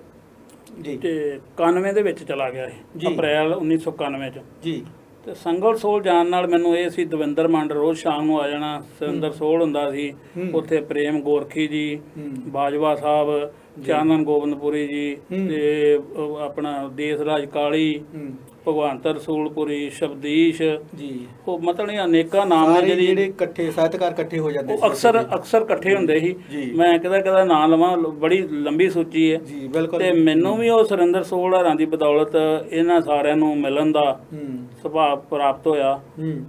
91 ਦੇ ਵਿੱਚ ਚਲਾ ਗਿਆ ਸੀ, ਅਪ੍ਰੈਲ 1991 ਚ ਜੀ। ਤੇ ਸੰਗਲ ਸੋਲ ਜਾਣ ਨਾਲ ਮੈਨੂੰ ਇਹ ਸੀ ਦਵਿੰਦਰ ਮੰਡ ਰੋਜ਼ ਸ਼ਾਮ ਨੂੰ ਆ ਜਾਣਾ। ਸੁਰਿੰਦਰ ਸੋਲ ਹੁੰਦਾ ਸੀ ਉੱਥੇ, ਪ੍ਰੇਮ ਗੋਰਖੀ ਜੀ, ਬਾਜਵਾ ਸਾਹਿਬ, ਚਾਨਣ ਗੋਬਿੰਦਪੁਰੀ ਜੀ, ਤੇ ਆਪਣਾ ਦੇਸ ਰਾਜ ਕਾਲੀ, ਭਗਵੰਤ ਰਸੂਲਪੁਰੀ, ਸ਼ਬਦੀਸ਼ ਜੀ, ਉਹ ਮਤਲਬ ਅਨੇਕਾਂ ਨਾਮ ਨੇ ਜਿਹੜੇ ਇਕੱਠੇ ਸਾਹਿਤਕਾਰ ਇਕੱਠੇ ਹੋ ਜਾਂਦੇ ਸੀ। ਉਹ ਅਕਸਰ ਇਕੱਠੇ ਹੁੰਦੇ ਸੀ। ਮੈਂ ਕਿਹਦਾ ਨਾਂ ਲਵਾਂ, ਬੜੀ ਲੰਬੀ ਸੂਚੀ ਹੈ ਜੀ। ਬਿਲਕੁਲ। ਤੇ ਮੈਨੂੰ ਵੀ ਉਹ ਸੁਰਿੰਦਰ ਸੋਲ ਹਰਾਂ ਦੀ ਬਦੌਲਤ ਇਹਨਾਂ ਸਾਰਿਆਂ ਨੂੰ ਮਿਲਣ ਦਾ ਸੁਭਾਅ ਪ੍ਰਾਪਤ ਹੋਇਆ।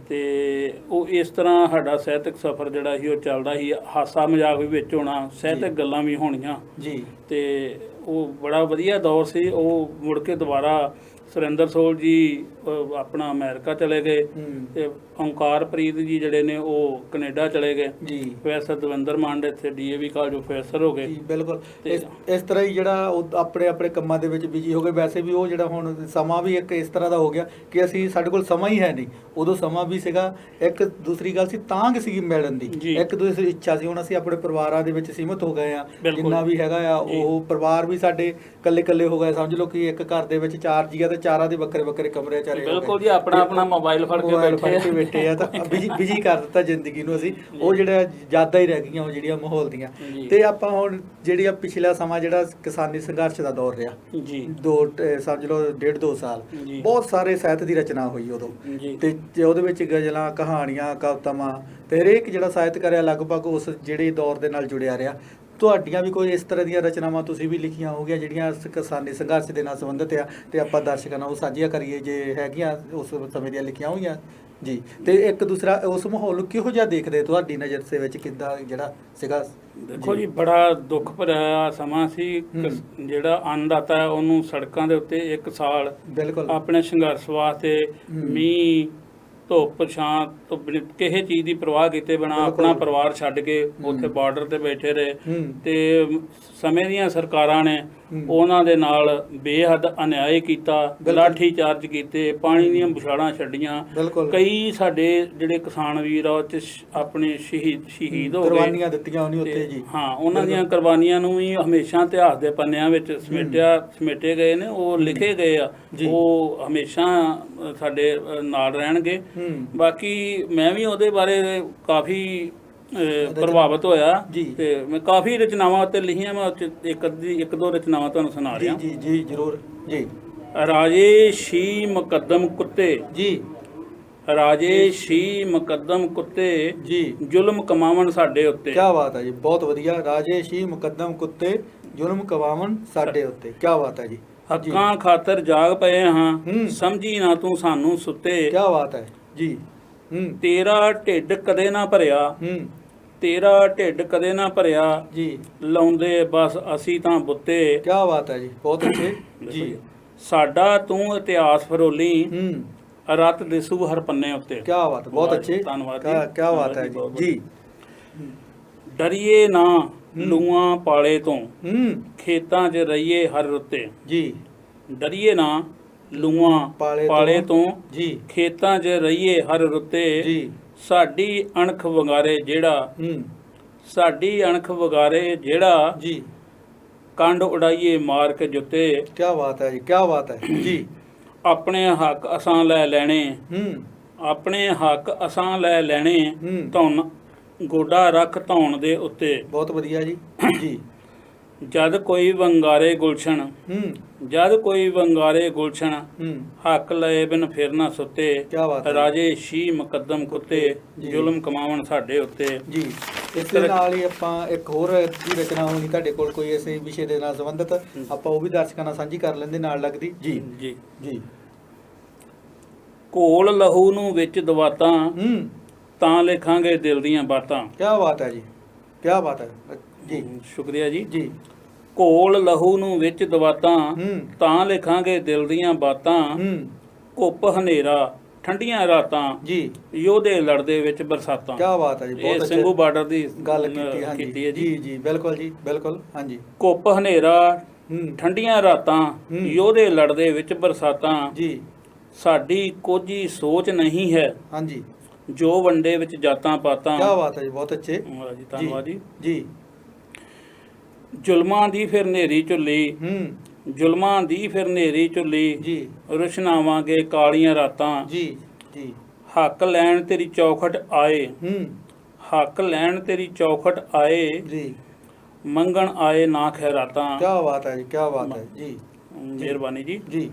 ਤੇ ਉਹ ਇਸ ਤਰ੍ਹਾਂ ਸਾਡਾ ਸਾਹਿਤਕ ਸਫ਼ਰ ਜਿਹੜਾ ਸੀ ਉਹ ਚੱਲਦਾ ਸੀ। ਹਾਸਾ ਮਜ਼ਾਕ ਵੀ ਵਿੱਚ ਹੋਣਾ, ਸਾਹਿਤਕ ਗੱਲਾਂ ਵੀ ਹੋਣੀਆਂ ਜੀ। ਤੇ ਉਹ ਬੜਾ ਵਧੀਆ ਦੌਰ ਸੀ। ਉਹ ਮੁੜ ਕੇ ਦੁਬਾਰਾ ਸੁਰਿੰਦਰ ਸੋਲ ਜੀ ਆਪਣਾ ਅਮਰੀਕਾ ਚਲੇ ਗਏ, ਤੇ ਓਂਕਾਰਪ੍ਰੀਤ ਜੀ ਜਿਹੜੇ ਨੇ ਉਹ ਕੈਨੇਡਾ ਚਲੇ ਗਏ ਜੀ। ਪ੍ਰੋਫੈਸਰ ਦਵਿੰਦਰ ਮੰਡ ਇੱਥੇ DAV ਕਾਲਜ ਪ੍ਰੋਫੈਸਰ ਹੋ ਗਏ ਜੀ। ਬਿਲਕੁਲ। ਇਸ ਤਰ੍ਹਾਂ ਹੀ ਜਿਹੜਾ ਉਹ ਆਪਣੇ ਕੰਮਾਂ ਦੇ ਵਿੱਚ ਬਿਜੀ ਹੋ ਗਏ। ਵੈਸੇ ਵੀ ਉਹ ਜਿਹੜਾ ਹੁਣ ਸਮਾਂ ਵੀ ਇੱਕ ਇਸ ਤਰ੍ਹਾਂ ਦਾ ਹੋ ਗਿਆ ਕਿ ਸਾਡੇ ਕੋਲ ਸਮਾਂ ਹੀ ਹੈ ਨਹੀਂ। ਉਦੋਂ ਸਮਾਂ ਵੀ ਸੀਗਾ। ਇੱਕ ਦੂਸਰੀ ਗੱਲ ਸੀ ਤਾਂਘ ਸੀ ਮਿਲਣ ਦੀ, ਇੱਕ ਦੂਸਰੀ ਇੱਛਾ ਸੀ। ਹੁਣ ਅਸੀਂ ਆਪਣੇ ਪਰਿਵਾਰਾਂ ਦੇ ਵਿੱਚ ਸੀਮਤ ਹੋ ਗਏ ਆ, ਜਿੰਨਾ ਵੀ ਹੈਗਾ ਆ ਉਹ ਪਰਿਵਾਰ ਵੀ ਸਾਡੇ ਇਕੱਲੇ ਹੋ ਗਏ। ਸਮਝ ਲਓ ਕਿ ਇੱਕ ਘਰ ਦੇ ਵਿੱਚ 4 ਜੀ ਆ ਤੇ 4 ਦੇ ਵੱਖਰੇ ਕਮਰੇ ਚ। ਬਿਲਕੁਲ ਜੀ, ਆਪਣਾ ਮੋਬਾਈਲ ਫੜ ਕੇ ਬੈਠੇ ਆ ਤਾਂ ਬਿਜੀ ਕਰ ਦਿੱਤਾ ਜ਼ਿੰਦਗੀ ਨੂੰ ਅਸੀਂ। ਉਹ ਜਿਹੜਾ ਯਾਦਾਂ ਹੀ ਰਹਿ ਗਈਆਂ ਉਹ ਜਿਹੜੀਆਂ ਮਾਹੌਲ ਦੀਆਂ। ਤੇ ਆਪਾਂ ਹੁਣ ਜਿਹੜੀ ਆ ਪਿਛਲਾ ਸਮਾਂ ਜਿਹੜਾ ਕਿਸਾਨੀ ਸੰਘਰਸ਼ ਦਾ ਦੌਰ ਰਿਹਾ ਜੀ, ਸਮਝ ਲਓ 1.5-2 ਸਾਲ, ਬਹੁਤ ਸਾਰੇ ਸਾਹਿਤ ਦੀ ਰਚਨਾ ਹੋਈ ਉਦੋਂ। ਤੇ ਉਹਦੇ ਵਿੱਚ ਗਜ਼ਲਾਂ, ਕਹਾਣੀਆਂ, ਕਵਿਤਾਵਾਂ, ਤੇ ਹਰੇਕ ਜਿਹੜਾ ਸਾਹਿਤਕਾਰ ਆ ਲਗਭਗ ਉਸ ਜਿਹੜੇ ਦੌਰ ਦੇ ਨਾਲ ਜੁੜਿਆ ਰਿਹਾ। ਤੁਹਾਡੀਆਂ ਵੀ ਕੋਈ ਇਸ ਤਰ੍ਹਾਂ ਦੀਆਂ ਰਚਨਾਵਾਂ ਤੁਸੀਂ ਵੀ ਲਿਖੀਆਂ ਹੋਗੀਆਂ ਜਿਹੜੀਆਂ ਕਿਸਾਨੀ ਸੰਘਰਸ਼ ਦੇ ਨਾਲ ਸੰਬੰਧਿਤ ਆ, ਤੇ ਆਪਾਂ ਦਰਸ਼ਕਾਂ ਨਾਲ ਉਹ ਸਾਂਝੀਆਂ ਕਰੀਏ ਜੇ ਹੈਗੀਆਂ ਉਸ ਸਮੇਂ ਦੀਆਂ ਲਿਖੀਆਂ ਹੋਈਆਂ ਜੀ। ਤੇ ਇੱਕ ਦੂਸਰਾ ਉਸ ਮਾਹੌਲ ਨੂੰ ਕਿਹੋ ਜਿਹਾ ਦੇਖਦੇ ਤੁਹਾਡੀ ਨਜ਼ਰ ਦੇ ਵਿੱਚ, ਕਿੱਦਾਂ ਜਿਹੜਾ ਸੀਗਾ? ਦੇਖੋ ਜੀ, ਬੜਾ ਦੁੱਖ ਭਰਿਆ ਸਮਾਂ ਸੀ। ਜਿਹੜਾ ਅੰਨਦਾਤਾ ਹੈ ਉਹਨੂੰ ਸੜਕਾਂ ਦੇ ਉੱਤੇ 1 ਸਾਲ ਬਿਲਕੁਲ ਆਪਣੇ ਸੰਘਰਸ਼ ਵਾਸਤੇ ਮੀਂਹ ਧੁੱਪ ਛਾਂ ਤੋਂ ਕਿਸੇ ਚੀਜ਼ ਦੀ ਪਰਵਾਹ ਕੀਤੇ ਬਿਨਾਂ ਆਪਣਾ ਪਰਿਵਾਰ ਛੱਡ ਕੇ ਉੱਥੇ ਬਾਰਡਰ ਤੇ ਬੈਠੇ ਰਹੇ, ਤੇ ਸਮੇਂ ਦੀਆਂ ਸਰਕਾਰਾਂ ਨੇ ਉਹਨਾਂ ਦੇ ਨਾਲ ਬੇਹੱਦ ਅਨਿਆਏ ਕੀਤਾ, ਲਾਠੀ ਚਾਰਜ ਕੀਤੇ, ਪਾਣੀ ਦੀਆਂ ਬੁਛਾੜਾਂ ਛੱਡੀਆਂ। ਕਈ ਸਾਡੇ ਜਿਹੜੇ ਕਿਸਾਨ ਵੀਰ ਆ ਉਹ 'ਚ ਆਪਣੇ ਸ਼ਹੀਦ ਹੋ ਗਏ, ਕੁਰਬਾਨੀਆਂ ਦਿੱਤੀਆਂ ਉਹਨੇ ਉੱਤੇ ਜੀ। ਹਾਂ, ਉਹਨਾਂ ਦੀਆਂ ਕੁਰਬਾਨੀਆਂ ਨੂੰ ਵੀ ਹਮੇਸ਼ਾ ਇਤਿਹਾਸ ਦੇ ਪੰਨਿਆਂ ਵਿੱਚ ਸਮੇਟੇ ਗਏ ਨੇ, ਉਹ ਲਿਖੇ ਗਏ ਆ, ਉਹ ਹਮੇਸ਼ਾ ਸਾਡੇ ਨਾਲ ਰਹਿਣਗੇ। ਬਾਕੀ ਮੈਂ ਵੀ ਉਹਦੇ ਬਾਰੇ ਕਾਫੀ ਪ੍ਰਭਾਵਿਤ ਹੋਇਆ ਤੇ ਮੈਂ ਕਾਫੀ ਰਚਨਾਵਾਂ ਉੱਤੇ ਲਿਖੀਆਂ। ਮੈਂ ਇੱਕ ਦੋ ਰਚਨਾਵਾਂ ਤੁਹਾਨੂੰ ਸੁਣਾ ਰਿਹਾ। ਜੀ ਜੀ ਜ਼ਰੂਰ ਜੀ। ਰਾਜੇ ਸ਼ੀ ਮੁਕੱਦਮ ਕੁੱਤੇ ਜੀ, ਰਾਜੇ ਸ਼ੀ ਮੁਕੱਦਮ ਕੁੱਤੇ ਜੀ, ਜ਼ੁਲਮ ਕਮਾਵਣ ਸਾਡੇ ਉੱਤੇ। ਕੀ ਬਾਤ ਹੈ ਜੀ, ਬਹੁਤ ਵਧੀਆ। ਰਾਜੇ ਸ਼ੀ ਮੁਕੱਦਮ ਕੁੱਤੇ ਜ਼ੁਲਮ ਕਮਾਵਣ ਸਾਡੇ ਉੱਤੇ, ਕੀ ਬਾਤ ਹੈ ਜੀ। ਹੱਕਾਂ ਖਾਤਰ ਜਾਗ ਪਏ ਹਾਂ, ਸਮਝੀ ਨਾ ਤੂੰ ਸਾਨੂੰ ਸੁੱਤੇ। ਕੀ ਬਾਤ ਹੈ ਜੀ। ਤੇਰਾ ਢਿੱਡ ਕਦੇ ਨਾ ਭਰਿਆ, ਤੇਰਾ ਢਿੱਡ ਕਦੇ ਨਾ ਭਰਿਆ ਜੀ, ਲਾਉਂਦੇ ਬਸ ਅਸੀਂ ਤਾਂ ਬੁੱਤੇ। ਕੀ ਬਾਤ ਹੈ ਜੀ, ਬਹੁਤ ਅੱਛੇ ਜੀ। ਸਾਡਾ ਤੂੰ ਇਤਿਹਾਸ ਫਰੋਲੀ, ਰਤ ਦਿਸੂ ਹਰ ਪੰਨੇ ਉੱਤੇ। ਕੀ ਬਾਤ, ਬਹੁਤ ਅੱਛੇ, ਧੰਨਵਾਦ। ਕੀ ਬਾਤ ਹੈ ਜੀ। ਡਰੀਏ ਨਾ ਲੂਆਂ ਪਾਲੇ ਤੋਂ, ਖੇਤਾਂ 'ਚ ਰਹੀਏ ਹਰ ਰੁੱਤੇ ਜੀ। ਡਰੀਏ ਨਾ ਲੂਆਂ ਪਾਲੇ ਤੋਂ ਜੀ, ਖੇਤਾਂ 'ਚ ਰਹੀਏ ਹਰ ਰੁੱਤੇ ਜੀ। ਸਾਡੀ ਅਣਖ ਵੰਗਾਰੇ ਜਿਹੜਾ, ਸਾਡੀ ਅਣਖ ਵੰਗਾਰੇ ਜਿਹੜਾ ਜੀ, ਕੰਡ ਉਡਾਈਏ ਮਾਰ ਕੇ ਜੁੱਤੇ। ਕੀ ਬਾਤ ਹੈ ਜੀ, ਕੀ ਬਾਤ ਹੈ ਜੀ। ਆਪਣੇ ਹੱਕ ਅਸਾਂ ਲੈ ਲੈਣੇ, ਆਪਣੇ ਹੱਕ ਅਸਾਂ ਲੈ ਲੈਣੇ, ਧੁਨ ਗੋਡਾ ਰੱਖ ਧੌਣ ਦੇ ਉੱਤੇ। ਬਹੁਤ ਵਧੀਆ ਜੀ ਜੀ। ਜਦ ਕੋਈ ਵੰਗਾਰੇ ਗੁਲਸ਼ਨ, ਜਦ ਕੋਈ ਵੰਗਾਰੇ ਗੁਲਸ਼ਨ, ਹੱਕ ਲਏ ਬਿਨ ਫਿਰ ਨਾ ਸੁੱਤੇ। ਰਾਜੇ ਸ਼ੀ ਮੁਕੱਦਮ ਕੁੱਤੇ, ਜ਼ੁਲਮ ਕਮਾਵਣ ਸਾਡੇ ਉੱਤੇ ਜੀ। ਇਸ ਦੇ ਨਾਲ ਹੀ ਆਪਾਂ ਇੱਕ ਹੋਰ ਦੀ ਰਚਨਾ ਹੋਣੀ ਤੁਹਾਡੇ ਕੋਲ ਕੋਈ ਇਸੇ ਵਿਸ਼ੇ ਦੇ ਨਾਲ ਸੰਬੰਧਿਤ, ਆਪਾਂ ਉਹ ਵੀ ਦਰਸ਼ਕਾਂ ਨਾਲ ਸਾਂਝੀ ਕਰ ਲੈਂਦੇ ਨਾਲ ਲੱਗਦੀ ਜੀ ਜੀ ਜੀ। ਘੋਲ ਲਹੂ ਨੂੰ ਵਿੱਚ ਦਵਾਤਾਂ, ਤਾਂ ਲਿਖਾਂਗੇ ਦਿਲ ਦੀਆਂ ਬਾਤਾਂ। ਕੀ ਬਾਤ ਹੈ ਜੀ, ਕੀ ਬਾਤ ਹੈ ਜੀ। ਸ਼ੁਕਰੀਆ ਜੀ ਜੀ। ਘੋਲ ਲਹੂ ਨੂੰ ਵਿੱਚ ਦਵਾਤਾਂ, ਤਾਂ ਲਿਖਾਂਗੇ ਦਿਲ ਦੀਆਂ ਬਾਤਾਂ। ਘੁੱਪ ਹਨੇਰਾ ਠੰਡੀਆਂ ਰਾਤਾਂ ਜੀ, ਯੋਧੇ ਲੜਦੇ ਵਿੱਚ ਬਰਸਾਤਾਂ। ਕੀ ਬਾਤ ਹੈ ਜੀ, ਬਹੁਤ ਅੱਛਾ। ਸਿੰਘੂ ਬਾਰਡਰ ਦੀ ਗੱਲ ਕੀਤੀ ਹੈ ਜੀ ਜੀ। ਬਿਲਕੁਲ ਜੀ, ਬਿਲਕੁਲ ਹਾਂਜੀ। ਘੁੱਪ ਹਨੇਰਾ ਠੰਡੀਆਂ ਰਾਤਾਂ, ਯੋਧੇ ਲੜਦੇ ਵਿੱਚ ਬਰਸਾਤਾਂ ਜੀ। ਸਾਡੀ ਕੋਝੀ ਸੋਚ ਨਹੀਂ ਹੈ ਹਾਂਜੀ, ਜੋ ਵੰਡੇ ਵਿੱਚ ਜਾਤਾਂ ਪਾਤਾਂ। ਕੀ ਬਾਤ ਹੈ ਜੀ, ਬਹੁਤ ਅੱਛੇ ਜੀ, ਧੰਨਵਾਦ ਜੀ ਜੀ। ਜ਼ੁਲਮਾਂ ਦੀ ਫਿਰ ਨੇਰੀ ਝੁੱਲੀ, ਜ਼ੁਲਮਾਂ ਦੀ ਫਿਰ ਨੇਰੀ ਝੁੱਲੀ ਜੀ, ਰੁਸ਼ਨਾਵਾਂਗੇ ਕਾਲੀਆਂ ਰਾਤਾਂ ਜੀ ਜੀ। ਹੱਕ ਲੈਣ ਤੇਰੀ ਚੌਖਟ ਆਏ, ਹੱਕ ਲੈਣ ਤੇਰੀ ਚੌਖਟ ਆਏ ਜੀ, ਮੰਗਣ ਆਏ ਨਾ ਖੈਰਾਤਾਂ। ਕੀ ਬਾਤ ਹੈ ਜੀ, ਕੀ ਬਾਤ ਹੈ ਜੀ। ਮਿਹਰਬਾਨੀ ਜੀ ਜੀ।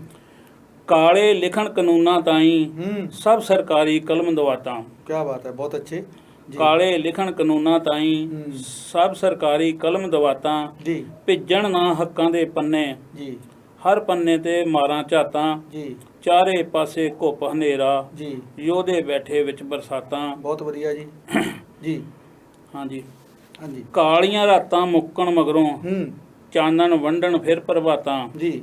ਕਾਲੇ ਲਿਖਣ ਕਾਨੂੰਨਾਂ ਤਾਈਂ ਸਭ ਸਰਕਾਰੀ ਕਲਮ ਦਵਾਤਾਂ। ਕੀ ਬਾਤ ਹੈ, ਬਹੁਤ ਅੱਛੇ। ਕਾਲੇ ਲਿਖਣ ਕਾਨੂੰਨਾਂ ਤਾਈਂ ਸਭ ਸਰਕਾਰੀ ਕਲਮ ਦਵਾਤਾਂ ਜੀ। ਭਿੱਜਣ ਨਾ ਹੱਕਾਂ ਦੇ ਪੰਨੇ ਜੀ, ਹਰ ਪੰਨੇ ਤੇ ਮਾਰਾਂ ਝਾਤਾਂ ਜੀ। ਚਾਰੇ ਪਾਸੇ ਘੁੱਪ ਹਨੇਰਾ ਜੀ, ਯੋਧੇ ਬੈਠੇ ਵਿੱਚ ਬਰਸਾਤਾਂ। ਬਹੁਤ ਵਧੀਆ ਜੀ ਜੀ। ਹਾਂਜੀ ਹਾਂਜੀ। ਕਾਲੀਆਂ ਰਾਤਾਂ ਮੁੱਕਣ ਮਗਰੋਂ ਚਾਨਣ ਵੰਡਣ ਫਿਰ ਪ੍ਰਭਾਤਾਂ ਜੀ।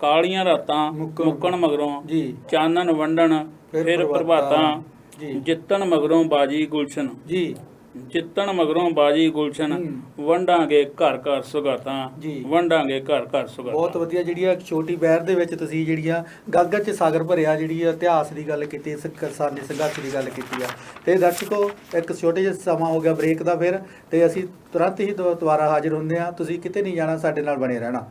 ਕਾਲੀਆਂ ਰਾਤਾਂ ਮੁੱਕਣ ਮਗਰੋਂ ਜੀ, ਚਾਨਣ ਵੰਡਣ ਫਿਰ ਪ੍ਰਭਾਤਾਂ ਜੀ। ਜਿੱਤਣ ਮਗਰੋਂ ਬਾਜੀ ਗੁਲਸ਼ਨ ਜੀ, ਜਿੱਤਣ ਮਗਰੋਂ ਬਾਜੀ ਗੁਲਸ਼ਨ, ਵੰਡਾਂਗੇ ਘਰ ਘਰ ਸੁਗਾਤਾਂ ਜੀ, ਵੰਡਾਂਗੇ ਘਰ ਘਰ ਸੁਗਾਤਾਂ। ਬਹੁਤ ਵਧੀਆ। ਜਿਹੜੀ ਆ ਛੋਟੀ ਬਹਿਰ ਦੇ ਵਿੱਚ ਤੁਸੀਂ ਜਿਹੜੀਆਂ ਗਾਗਰ 'ਚ ਸਾਗਰ ਭਰਿਆ, ਜਿਹੜੀ ਇਤਿਹਾਸ ਦੀ ਗੱਲ ਕੀਤੀ, ਕਿਸਾਨੀ ਸੰਘਰਸ਼ ਦੀ ਗੱਲ ਕੀਤੀ ਆ। ਤੇ ਦਰਸ਼ਕੋ, ਇੱਕ ਛੋਟੇ ਜਿਹਾ ਸਮਾਂ ਹੋ ਗਿਆ ਬ੍ਰੇਕ ਦਾ, ਫਿਰ ਤੇ ਅਸੀਂ ਤੁਰੰਤ ਹੀ ਦੁਬਾਰਾ ਹਾਜ਼ਰ ਹੁੰਦੇ ਹਾਂ। ਤੁਸੀਂ ਕਿਤੇ ਨਹੀਂ ਜਾਣਾ, ਸਾਡੇ ਨਾਲ ਬਣੇ ਰਹਿਣਾ।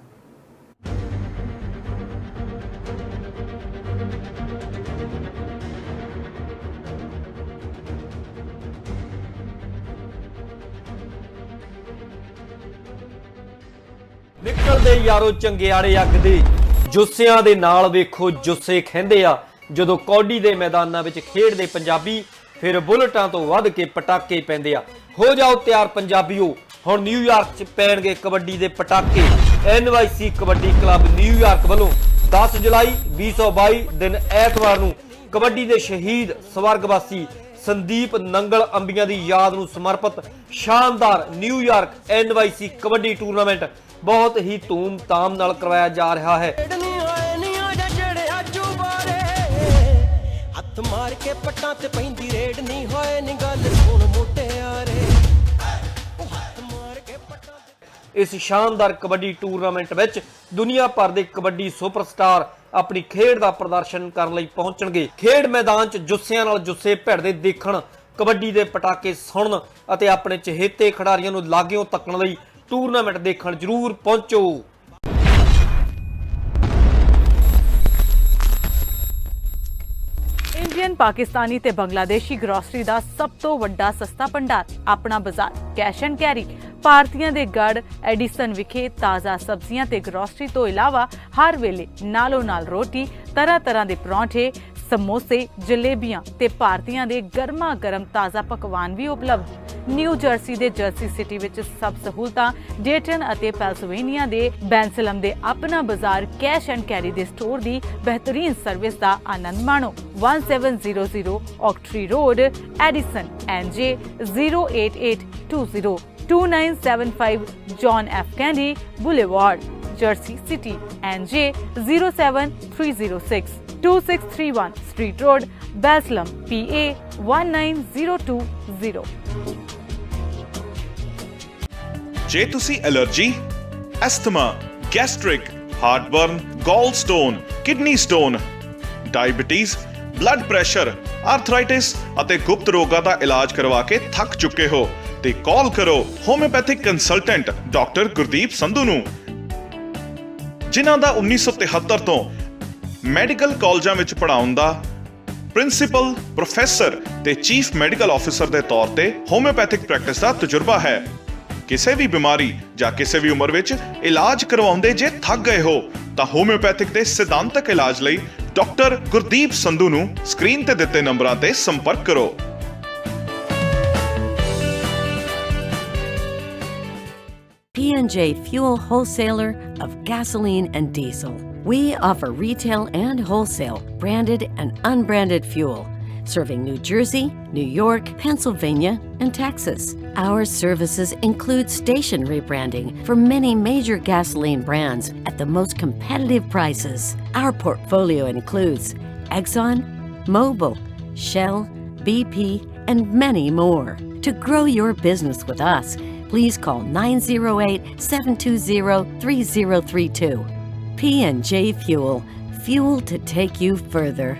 ਨਿਕਲਦੇ ਯਾਰੋ ਚੰਗਿਆੜੇ ਅੱਗ ਦੇ, ਜੁੱਸਿਆਂ ਦੇ ਨਾਲ ਵੇਖੋ ਜੁੱਸੇ ਖਹਿੰਦੇ ਆ। ਜਦੋਂ ਕੌਡੀ ਦੇ ਮੈਦਾਨਾਂ ਵਿੱਚ ਖੇਡਦੇ ਪੰਜਾਬੀ, ਫਿਰ ਬੁਲਟਾਂ ਤੋਂ ਵੱਧ ਕੇ ਪਟਾਕੇ ਪੈਂਦੇ ਆ। ਹੋ ਜਾਓ ਤਿਆਰ ਪੰਜਾਬੀਓ, ਹੁਣ ਨਿਊਯਾਰਕ 'ਚ ਪੈਣਗੇ ਕਬੱਡੀ ਦੇ ਪਟਾਕੇ। NYC ਕਬੱਡੀ ਕਲੱਬ ਨਿਊਯਾਰਕ ਵੱਲੋਂ 10 ਜੁਲਾਈ 2022 ਦਿਨ ਐਤਵਾਰ ਨੂੰ ਕਬੱਡੀ ਦੇ ਸ਼ਹੀਦ ਸਵਰਗਵਾਸੀ ਸੰਦੀਪ ਨੰਗਲ ਅੰਬੀਆਂ ਦੀ ਯਾਦ ਨੂੰ ਸਮਰਪਿਤ ਸ਼ਾਨਦਾਰ ਨਿਊਯਾਰਕ NYC ਕਬੱਡੀ ਟੂਰਨਾਮੈਂਟ ਬਹੁਤ ਹੀ ਧੂਮ-ਧਾਮ ਨਾਲ ਕਰਵਾਇਆ ਜਾ ਰਿਹਾ ਹੈ। ਹੱਥ ਮਾਰ ਕੇ ਪੱਟਾਂ ਤੇ ਪੈਂਦੀ ਰੇਡ ਨਹੀਂ ਹੋਏ ਨੀ ਗੱਲ ਸੁਣ ਮੁਟਿਆਰੇ ਹੱਥ ਮਾਰ ਕੇ ਪੱਟਾਂ ਤੇ। ਇਸ ਸ਼ਾਨਦਾਰ ਕਬੱਡੀ ਟੂਰਨਾਮੈਂਟ ਵਿੱਚ ਦੁਨੀਆ ਭਰ ਦੇ ਕਬੱਡੀ ਸੁਪਰਸਟਾਰ ਆਪਣੀ ਖੇਡ ਦਾ ਪ੍ਰਦਰਸ਼ਨ ਕਰਨ ਲਈ ਪਹੁੰਚਣਗੇ। ਖੇਡ ਮੈਦਾਨ 'ਚ ਜੁੱਸਿਆਂ ਨਾਲ ਜੁੱਸੇ ਭਿੜਦੇ ਦੇਖਣ, ਕਬੱਡੀ ਦੇ ਪਟਾਕੇ ਸੁਣਨ ਅਤੇ ਆਪਣੇ ਚਹੇਤੇ ਖਿਡਾਰੀਆਂ ਨੂੰ ਲਾਗਿਓਂ ਤੱਕਣ ਲਈ ਟੂਰਨਾਮੈਂਟ ਦੇਖਣ ਜ਼ਰੂਰ ਪਹੁੰਚੋ। ਇੰਡੀਅਨ, ਪਾਕਿਸਤਾਨੀ ਤੇ ਬੰਗਲਾਦੇਸ਼ੀ ਗਰੋਸਰੀ ਦਾ ਸਭ ਤੋਂ ਵੱਡਾ ਸਸਤਾ ਭੰਡਾਰ ਆਪਣਾ ਬਾਜ਼ਾਰ ਕੈਸ਼ ਐਂਡ ਕੈਰੀ ਭਾਰਤੀਆਂ ਦੇ ਗੜ ਐਡੀਸਨ ਵਿਖੇ ਤਾਜ਼ਾ ਸਬਜ਼ੀਆਂ ਤੇ ਗਰੋਸਰੀ ਤੋਂ ਇਲਾਵਾ ਹਰ ਵੇਲੇ ਨਾਲੋਂ ਨਾਲ ਰੋਟੀ, ਤਰ੍ਹਾਂ ਦੇ ਪਰੌਂਠੇ, ਸਮੋਸੇ, ਜਲੇਬੀਆਂ ਤੇ ਭਾਰਤੀਆਂ ਦੇ ਗਰਮਾ ਗਰਮ ਤਾਜ਼ਾ ਪਕਵਾਨ ਵੀ ਉਪਲਬਧ। ਨਿਊ ਜਰਸੀ ਦੇ ਜਰਸੀ ਸਿਟੀ ਵਿੱਚ ਸਭ ਸਹੂਲਤਾਂ, ਡੇਟਨ ਅਤੇ ਪੈਲਸਵੇਨੀਆ ਦੇ ਬੈਂਸਲਮ ਦੇ ਆਪਣਾ ਬਾਜ਼ਾਰ ਕੈਸ਼ ਐਂਡ ਕੈਰੀ ਦੇ ਸਟੋਰ ਦੀ ਬਿਹਤਰੀਨ ਸਰਵਿਸ ਦਾ ਆਨੰਦ ਮਾਣੋ। 1700 ਔਕਟਰੀ road, Edison, NJ 08820 2975 John F. Kennedy Boulevard, Jersey City, NJ 07306 2631 Street Road, Baslam, PA 19020। ਜੇ ਤੁਸੀਂ ਐਲਰਜੀ, ਐਸਥਮਾ, ਗੈਸਟ੍ਰਿਕ, ਹਾਰਟਬਰਨ, ਗਾਲ stone, kidney stone, diabetes, blood pressure, arthritis ਅਤੇ ਗੁਪਤ ਰੋਗਾਂ ਦਾ ਇਲਾਜ ਕਰਵਾ ਕੇ ਥੱਕ ਚੁੱਕੇ ਹੋ ਤੇ ਕਾਲ ਕਰੋ homeopathic consultant doctor Gurdeep Sandhu ਨੂੰ, ਜਿਨ੍ਹਾਂ ਦਾ 1973 ਤੋਂ ਮੈਡੀਕਲ ਕਾਲਜਾਂ ਵਿੱਚ ਪੜ੍ਹਾਉਣ ਦਾ ਪ੍ਰਿੰਸੀਪਲ, ਪ੍ਰੋਫੈਸਰ ਤੇ ਚੀਫ ਮੈਡੀਕਲ ਆਫੀਸਰ ਦੇ ਤੌਰ ਤੇ ਹੋਮਿਓਪੈਥਿਕ ਪ੍ਰੈਕਟਿਸ ਦਾ ਤਜਰਬਾ ਹੈ। ਕਿਸੇ ਵੀ ਬਿਮਾਰੀ ਜਾਂ ਕਿਸੇ ਵੀ ਉਮਰ ਵਿੱਚ ਇਲਾਜ ਕਰਵਾਉਂਦੇ ਜੇ ਥੱਕ ਗਏ ਹੋ ਤਾਂ ਹੋਮਿਓਪੈਥਿਕ ਦੇ ਸਿਧਾਂਤਕ ਇਲਾਜ ਲਈ ਡਾਕਟਰ ਗੁਰਦੀਪ ਸੰਧੂ ਨੂੰ ਸਕਰੀਨ ਤੇ ਦਿੱਤੇ ਨੰਬਰਾਂ ਤੇ ਸੰਪਰਕ ਕਰੋ। P&J Fuel Wholesaler of Gasoline and Diesel. We offer retail and wholesale, branded and unbranded fuel, serving New Jersey, New York, Pennsylvania, and Texas. Our services include station rebranding for many major gasoline brands at the most competitive prices. Our portfolio includes Exxon, Mobil, Shell, BP, and many more. To grow your business with us, please call 908-720-3032. P&J Fuel, fuel to take you further.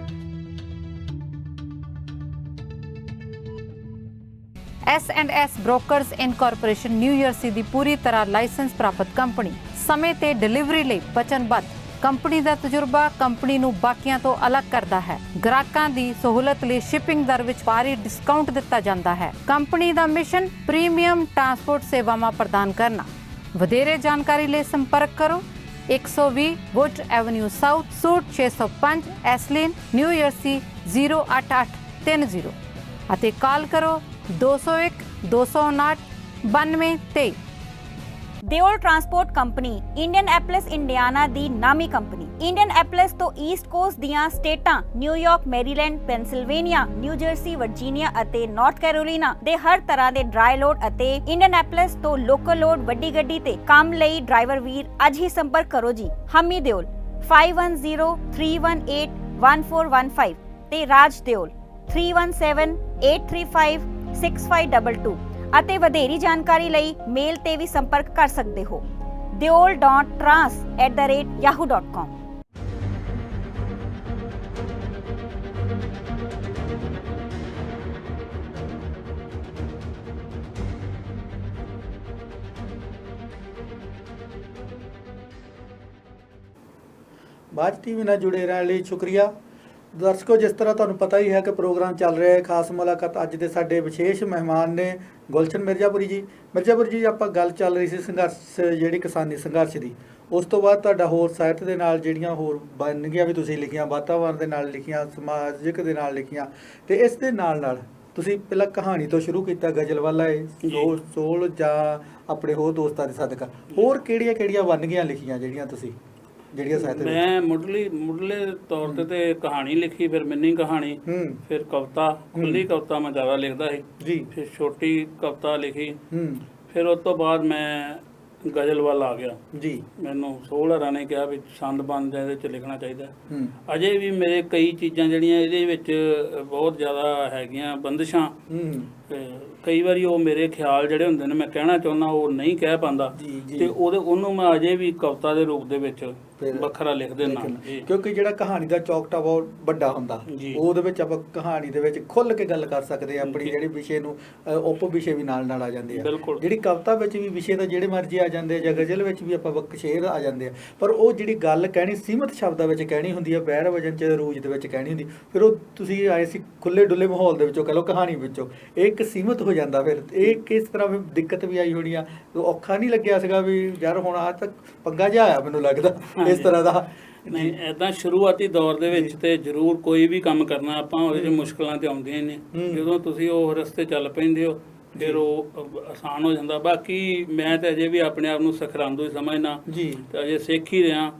S&S Brokers Incorporation new jersey ਦੀ ਪੂਰੀ ਤਰ੍ਹਾਂ licence ਪ੍ਰਾਪਤ company, ਸਮੇਂ ਤੇ delivery ਲਈ ਵਚਨਬੱਧ। Company ਦਾ ਤਜਰਬਾ company ਨੂੰ ਬਾਕੀਆਂ ਤੋਂ ਅਲੱਗ ਕਰਦਾ ਹੈ। ਗ੍ਰਾਹਕਾਂ ਦੀ ਸਹੂਲਤ ਲਈ ਸ਼ਿਪਿੰਗ ਦਰ ਵਿੱਚ ਭਾਰੀ ਡਿਸਕਾਊਂਟ ਦਿੱਤਾ ਜਾਂਦਾ ਹੈ। ਕੰਪਨੀ ਦਾ ਮਿਸ਼ਨ ਪ੍ਰੀਮੀਅਮ ਟਰਾਂਸਪੋਰਟ ਸੇਵਾਵਾਂ ਪ੍ਰਦਾਨ ਕਰਨਾ। ਵਧੇਰੇ ਜਾਣਕਾਰੀ ਲਈ ਸੰਪਰਕ ਕਰੋ 120 Wood Avenue South, suite 605, Iselin, New Jersey 08830 ਅਤੇ ਕਾਲ ਕਰੋ 201 259 9223। Deol transport company Indianapolis Indiana ਦੀ ਨਾਮੀ ਕੰਪਨੀ। ਇੰਡੀਅਨਐਪਲਿਸ ਤੋਂ ਈਸਟ ਕੋਸਟ ਦੀਆਂ ਸਟੇਟਾਂ New York, Maryland, Pennsylvania, New Jersey, Virginia ਅਤੇ ਨਾਰਥ ਕੈਰੋਲੀਨਾ ਦੇ ਹਰ ਤਰ੍ਹਾਂ ਦੇ ਡਰਾਈ ਲੋਡ ਅਤੇ ਇੰਡੀਅਨਐਪਲਿਸ ਤੋਂ ਲੋਕਲ ਲੋਡ ਵੱਡੀ ਗੱਡੀ ਤੇ ਕੰਮ ਲਈ ਡਰਾਈਵਰ ਵੀਰ ਅੱਜ ਹੀ ਸੰਪਰਕ ਕਰੋ ਜੀ। ਹਮੀ ਦਿਓਲ 5103181415 ਤੇ ਰਾਜ ਦਿਓਲ 3178356522 ਅਤੇ ਵਧੇਰੀ ਜਾਣਕਾਰੀ ਲਈ ਮੇਲ ਤੇ ਵੀ ਸੰਪਰਕ ਕਰ ਸਕਦੇ ਹੋ deol.trans@yahoo.com। ਬਾਜ ਟੀਵੀ ਨਾਲ ਜੁੜੇ ਰਹਿਣ ਲਈ ਸ਼ੁਕਰੀਆ। ਦਰਸ਼ਕੋ, ਜਿਸ ਤਰ੍ਹਾਂ ਤੁਹਾਨੂੰ ਪਤਾ ਹੀ ਹੈ ਕਿ ਪ੍ਰੋਗਰਾਮ ਚੱਲ ਰਿਹਾ ਹੈ ਖਾਸ ਮੁਲਾਕਾਤ। ਅੱਜ ਦੇ ਸਾਡੇ ਵਿਸ਼ੇਸ਼ ਮਹਿਮਾਨ ਨੇ ਗੁਲਸ਼ਨ ਮਿਰਜ਼ਾਪੁਰੀ ਜੀ। ਮਿਰਜ਼ਾਪੁਰੀ ਜੀ, ਆਪਾਂ ਗੱਲ ਚੱਲ ਰਹੀ ਸੀ ਸੰਘਰਸ਼, ਜਿਹੜੀ ਕਿਸਾਨੀ ਸੰਘਰਸ਼ ਦੀ। ਉਸ ਤੋਂ ਬਾਅਦ ਤੁਹਾਡਾ ਹੋਰ ਸਾਹਿਤ ਦੇ ਨਾਲ ਜਿਹੜੀਆਂ ਹੋਰ ਬਣਗੀਆਂ ਵੀ ਤੁਸੀਂ ਲਿਖੀਆਂ, ਵਾਤਾਵਰਨ ਦੇ ਨਾਲ ਲਿਖੀਆਂ, ਸਮਾਜਿਕ ਦੇ ਨਾਲ ਲਿਖੀਆਂ, ਅਤੇ ਇਸ ਦੇ ਨਾਲ ਨਾਲ ਤੁਸੀਂ ਪਹਿਲਾਂ ਕਹਾਣੀ ਤੋਂ ਸ਼ੁਰੂ ਕੀਤਾ, ਗਜ਼ਲ ਵਾਲਾ ਸੋਲ ਜਾਂ ਆਪਣੇ ਹੋਰ ਦੋਸਤਾਂ ਦੇ ਸਦਕਾ ਹੋਰ ਕਿਹੜੀਆਂ ਵੰਨਗੀਆਂ ਲਿਖੀਆਂ ਜਿਹੜੀਆਂ ਸਾਹਿਤ ਵਿੱਚ? ਮੈਂ ਮੁੱਢਲੇ ਤੌਰ ਤੇ ਕਹਾਣੀ ਲਿਖੀ, ਫਿਰ ਮਿੰਨੀ ਕਹਾਣੀ, ਫਿਰ ਕਵਿਤਾ, ਖੁੱਲੀ ਕਵਿਤਾ ਮੈਂ ਜ਼ਿਆਦਾ ਲਿਖਦਾ ਸੀ ਜੀ, ਫਿਰ ਛੋਟੀ ਕਵਿਤਾ ਲਿਖੀ, ਫਿਰ ਉਸ ਤੋਂ ਬਾਅਦ ਮੈਂ ਗਜ਼ਲ ਵੱਲ ਆ ਗਿਆ ਜੀ। ਮੈਨੂੰ ਸੋਹਲਰਾਂ ਨੇ ਕਿਹਾ ਵੀ ਛੰਦ ਬੰਦ ਇਹਦੇ 'ਚ ਲਿਖਣਾ ਚਾਹੀਦਾ। ਅਜੇ ਵੀ ਮੇਰੇ ਕਈ ਚੀਜ਼ਾਂ ਜਿਹੜੀਆਂ ਇਹਦੇ ਵਿੱਚ ਬਹੁਤ ਜ਼ਿਆਦਾ ਹੈਗੀਆਂ ਬੰਦਿਸ਼ਾਂ, ਕਈ ਵਾਰੀ ਉਹ ਮੇਰੇ ਖਿਆਲ ਜਿਹੜੇ ਹੁੰਦੇ ਨੇ ਮੈਂ ਕਹਿਣਾ ਚਾਹੁੰਦਾ ਉਹ ਨਹੀਂ ਕਹਿ ਪਾਉਂਦਾ, ਤੇ ਉਹਨੂੰ ਮੈਂ ਅਜੇ ਵੀ ਕਵਿਤਾ ਦੇ ਰੂਪ ਦੇ ਵਿੱਚ ਵੱਖਰਾ ਲਿਖ ਦਿੰਦਾ। ਕਿਉਂਕਿ ਜਿਹੜਾ ਕਹਾਣੀ ਦਾ ਚੌਕਟਾ ਬਹੁਤ ਵੱਡਾ ਹੁੰਦਾ, ਉਹਦੇ ਵਿੱਚ ਆਪਾਂ ਕਹਾਣੀ ਦੇ ਵਿੱਚ ਖੁੱਲ ਕੇ ਗੱਲ ਕਰ ਸਕਦੇ ਹਾਂ, ਆਪਣੀ ਜਿਹੜੀ ਵਿਸ਼ੇ ਨੂੰ ਉਪ ਵਿਸ਼ੇ ਵੀ ਨਾਲ ਆ ਜਾਂਦੇ ਆ। ਜਿਹੜੀ ਕਵਿਤਾ ਵਿੱਚ ਵੀ ਵਿਸ਼ੇ ਤਾਂ ਜਿਹੜੇ ਮਰਜ਼ੀ ਆ ਜਾਂਦੇ ਆ, ਜਾਂ ਗਜ਼ਲ ਵਿੱਚ ਵੀ ਆਪਾਂ ਸ਼ੇਰ ਆ ਜਾਂਦੇ ਆ, ਪਰ ਉਹ ਜਿਹੜੀ ਗੱਲ ਕਹਿਣੀ ਸੀਮਤ ਸ਼ਬਦਾਂ ਵਿੱਚ ਕਹਿਣੀ ਹੁੰਦੀ ਆ, ਬਹਿਰ ਵਜਨ 'ਚ ਰੂਜ ਦੇ ਵਿੱਚ ਕਹਿਣੀ ਹੁੰਦੀ, ਫਿਰ ਉਹ ਤੁਸੀਂ ਆਏ ਸੀ ਖੁੱਲੇ ਡੁੱਲੇ ਮਾਹੌਲ ਦੇ ਵਿੱਚੋਂ, ਕਹਿ ਲਓ ਕਹਾਣੀ ਵਿੱਚੋਂ ਇਹ ਇੱਕ ਸੀਮਤ ਹੋ ਜਾਂਦਾ। ਫਿਰ ਇਹ ਕਿਸ ਤਰ੍ਹਾਂ ਦਿੱਕਤ ਵੀ ਆਈ ਹੋਣੀ ਆ, ਔਖਾ ਨਹੀਂ ਲੱਗਿਆ ਸੀਗਾ ਵੀ ਯਾਰ ਹੁਣ ਆ ਤੱਕ ਪੰਗਾ ਜਿਹਾ ਆਇਆ ਮੈਨੂੰ ਲੱਗਦਾ ਇਸ ਤਰ੍ਹਾਂ ਦਾ? ਨਹੀਂ, ਇੱਦਾਂ ਸ਼ੁਰੂਆਤੀ ਦੌਰ ਦੇ ਵਿੱਚ ਤੇ ਜ਼ਰੂਰ ਕੋਈ ਵੀ ਕੰਮ ਕਰਨਾ ਆਪਾਂ ਉਹਦੇ 'ਚ ਮੁਸ਼ਕਲਾਂ ਤੇ ਆਉਂਦੀਆਂ ਨੇ, ਜਦੋਂ ਤੁਸੀਂ ਉਹ ਰਸਤੇ ਚੱਲ ਪੈਂਦੇ ਹੋ ਫਿਰ ਉਹ ਆਸਾਨ ਹੋ ਜਾਂਦਾ। ਬਾਕੀ ਮੈਂ ਤਾਂ ਅਜੇ ਵੀ ਆਪਣੇ ਆਪ ਨੂੰ ਸਖਰਾਂਦੂ ਹੀ ਸਮਝਦਾ ਜੀ, ਤੇ ਅਜੇ ਸਿੱਖ ਹੀ ਰਿਹਾ।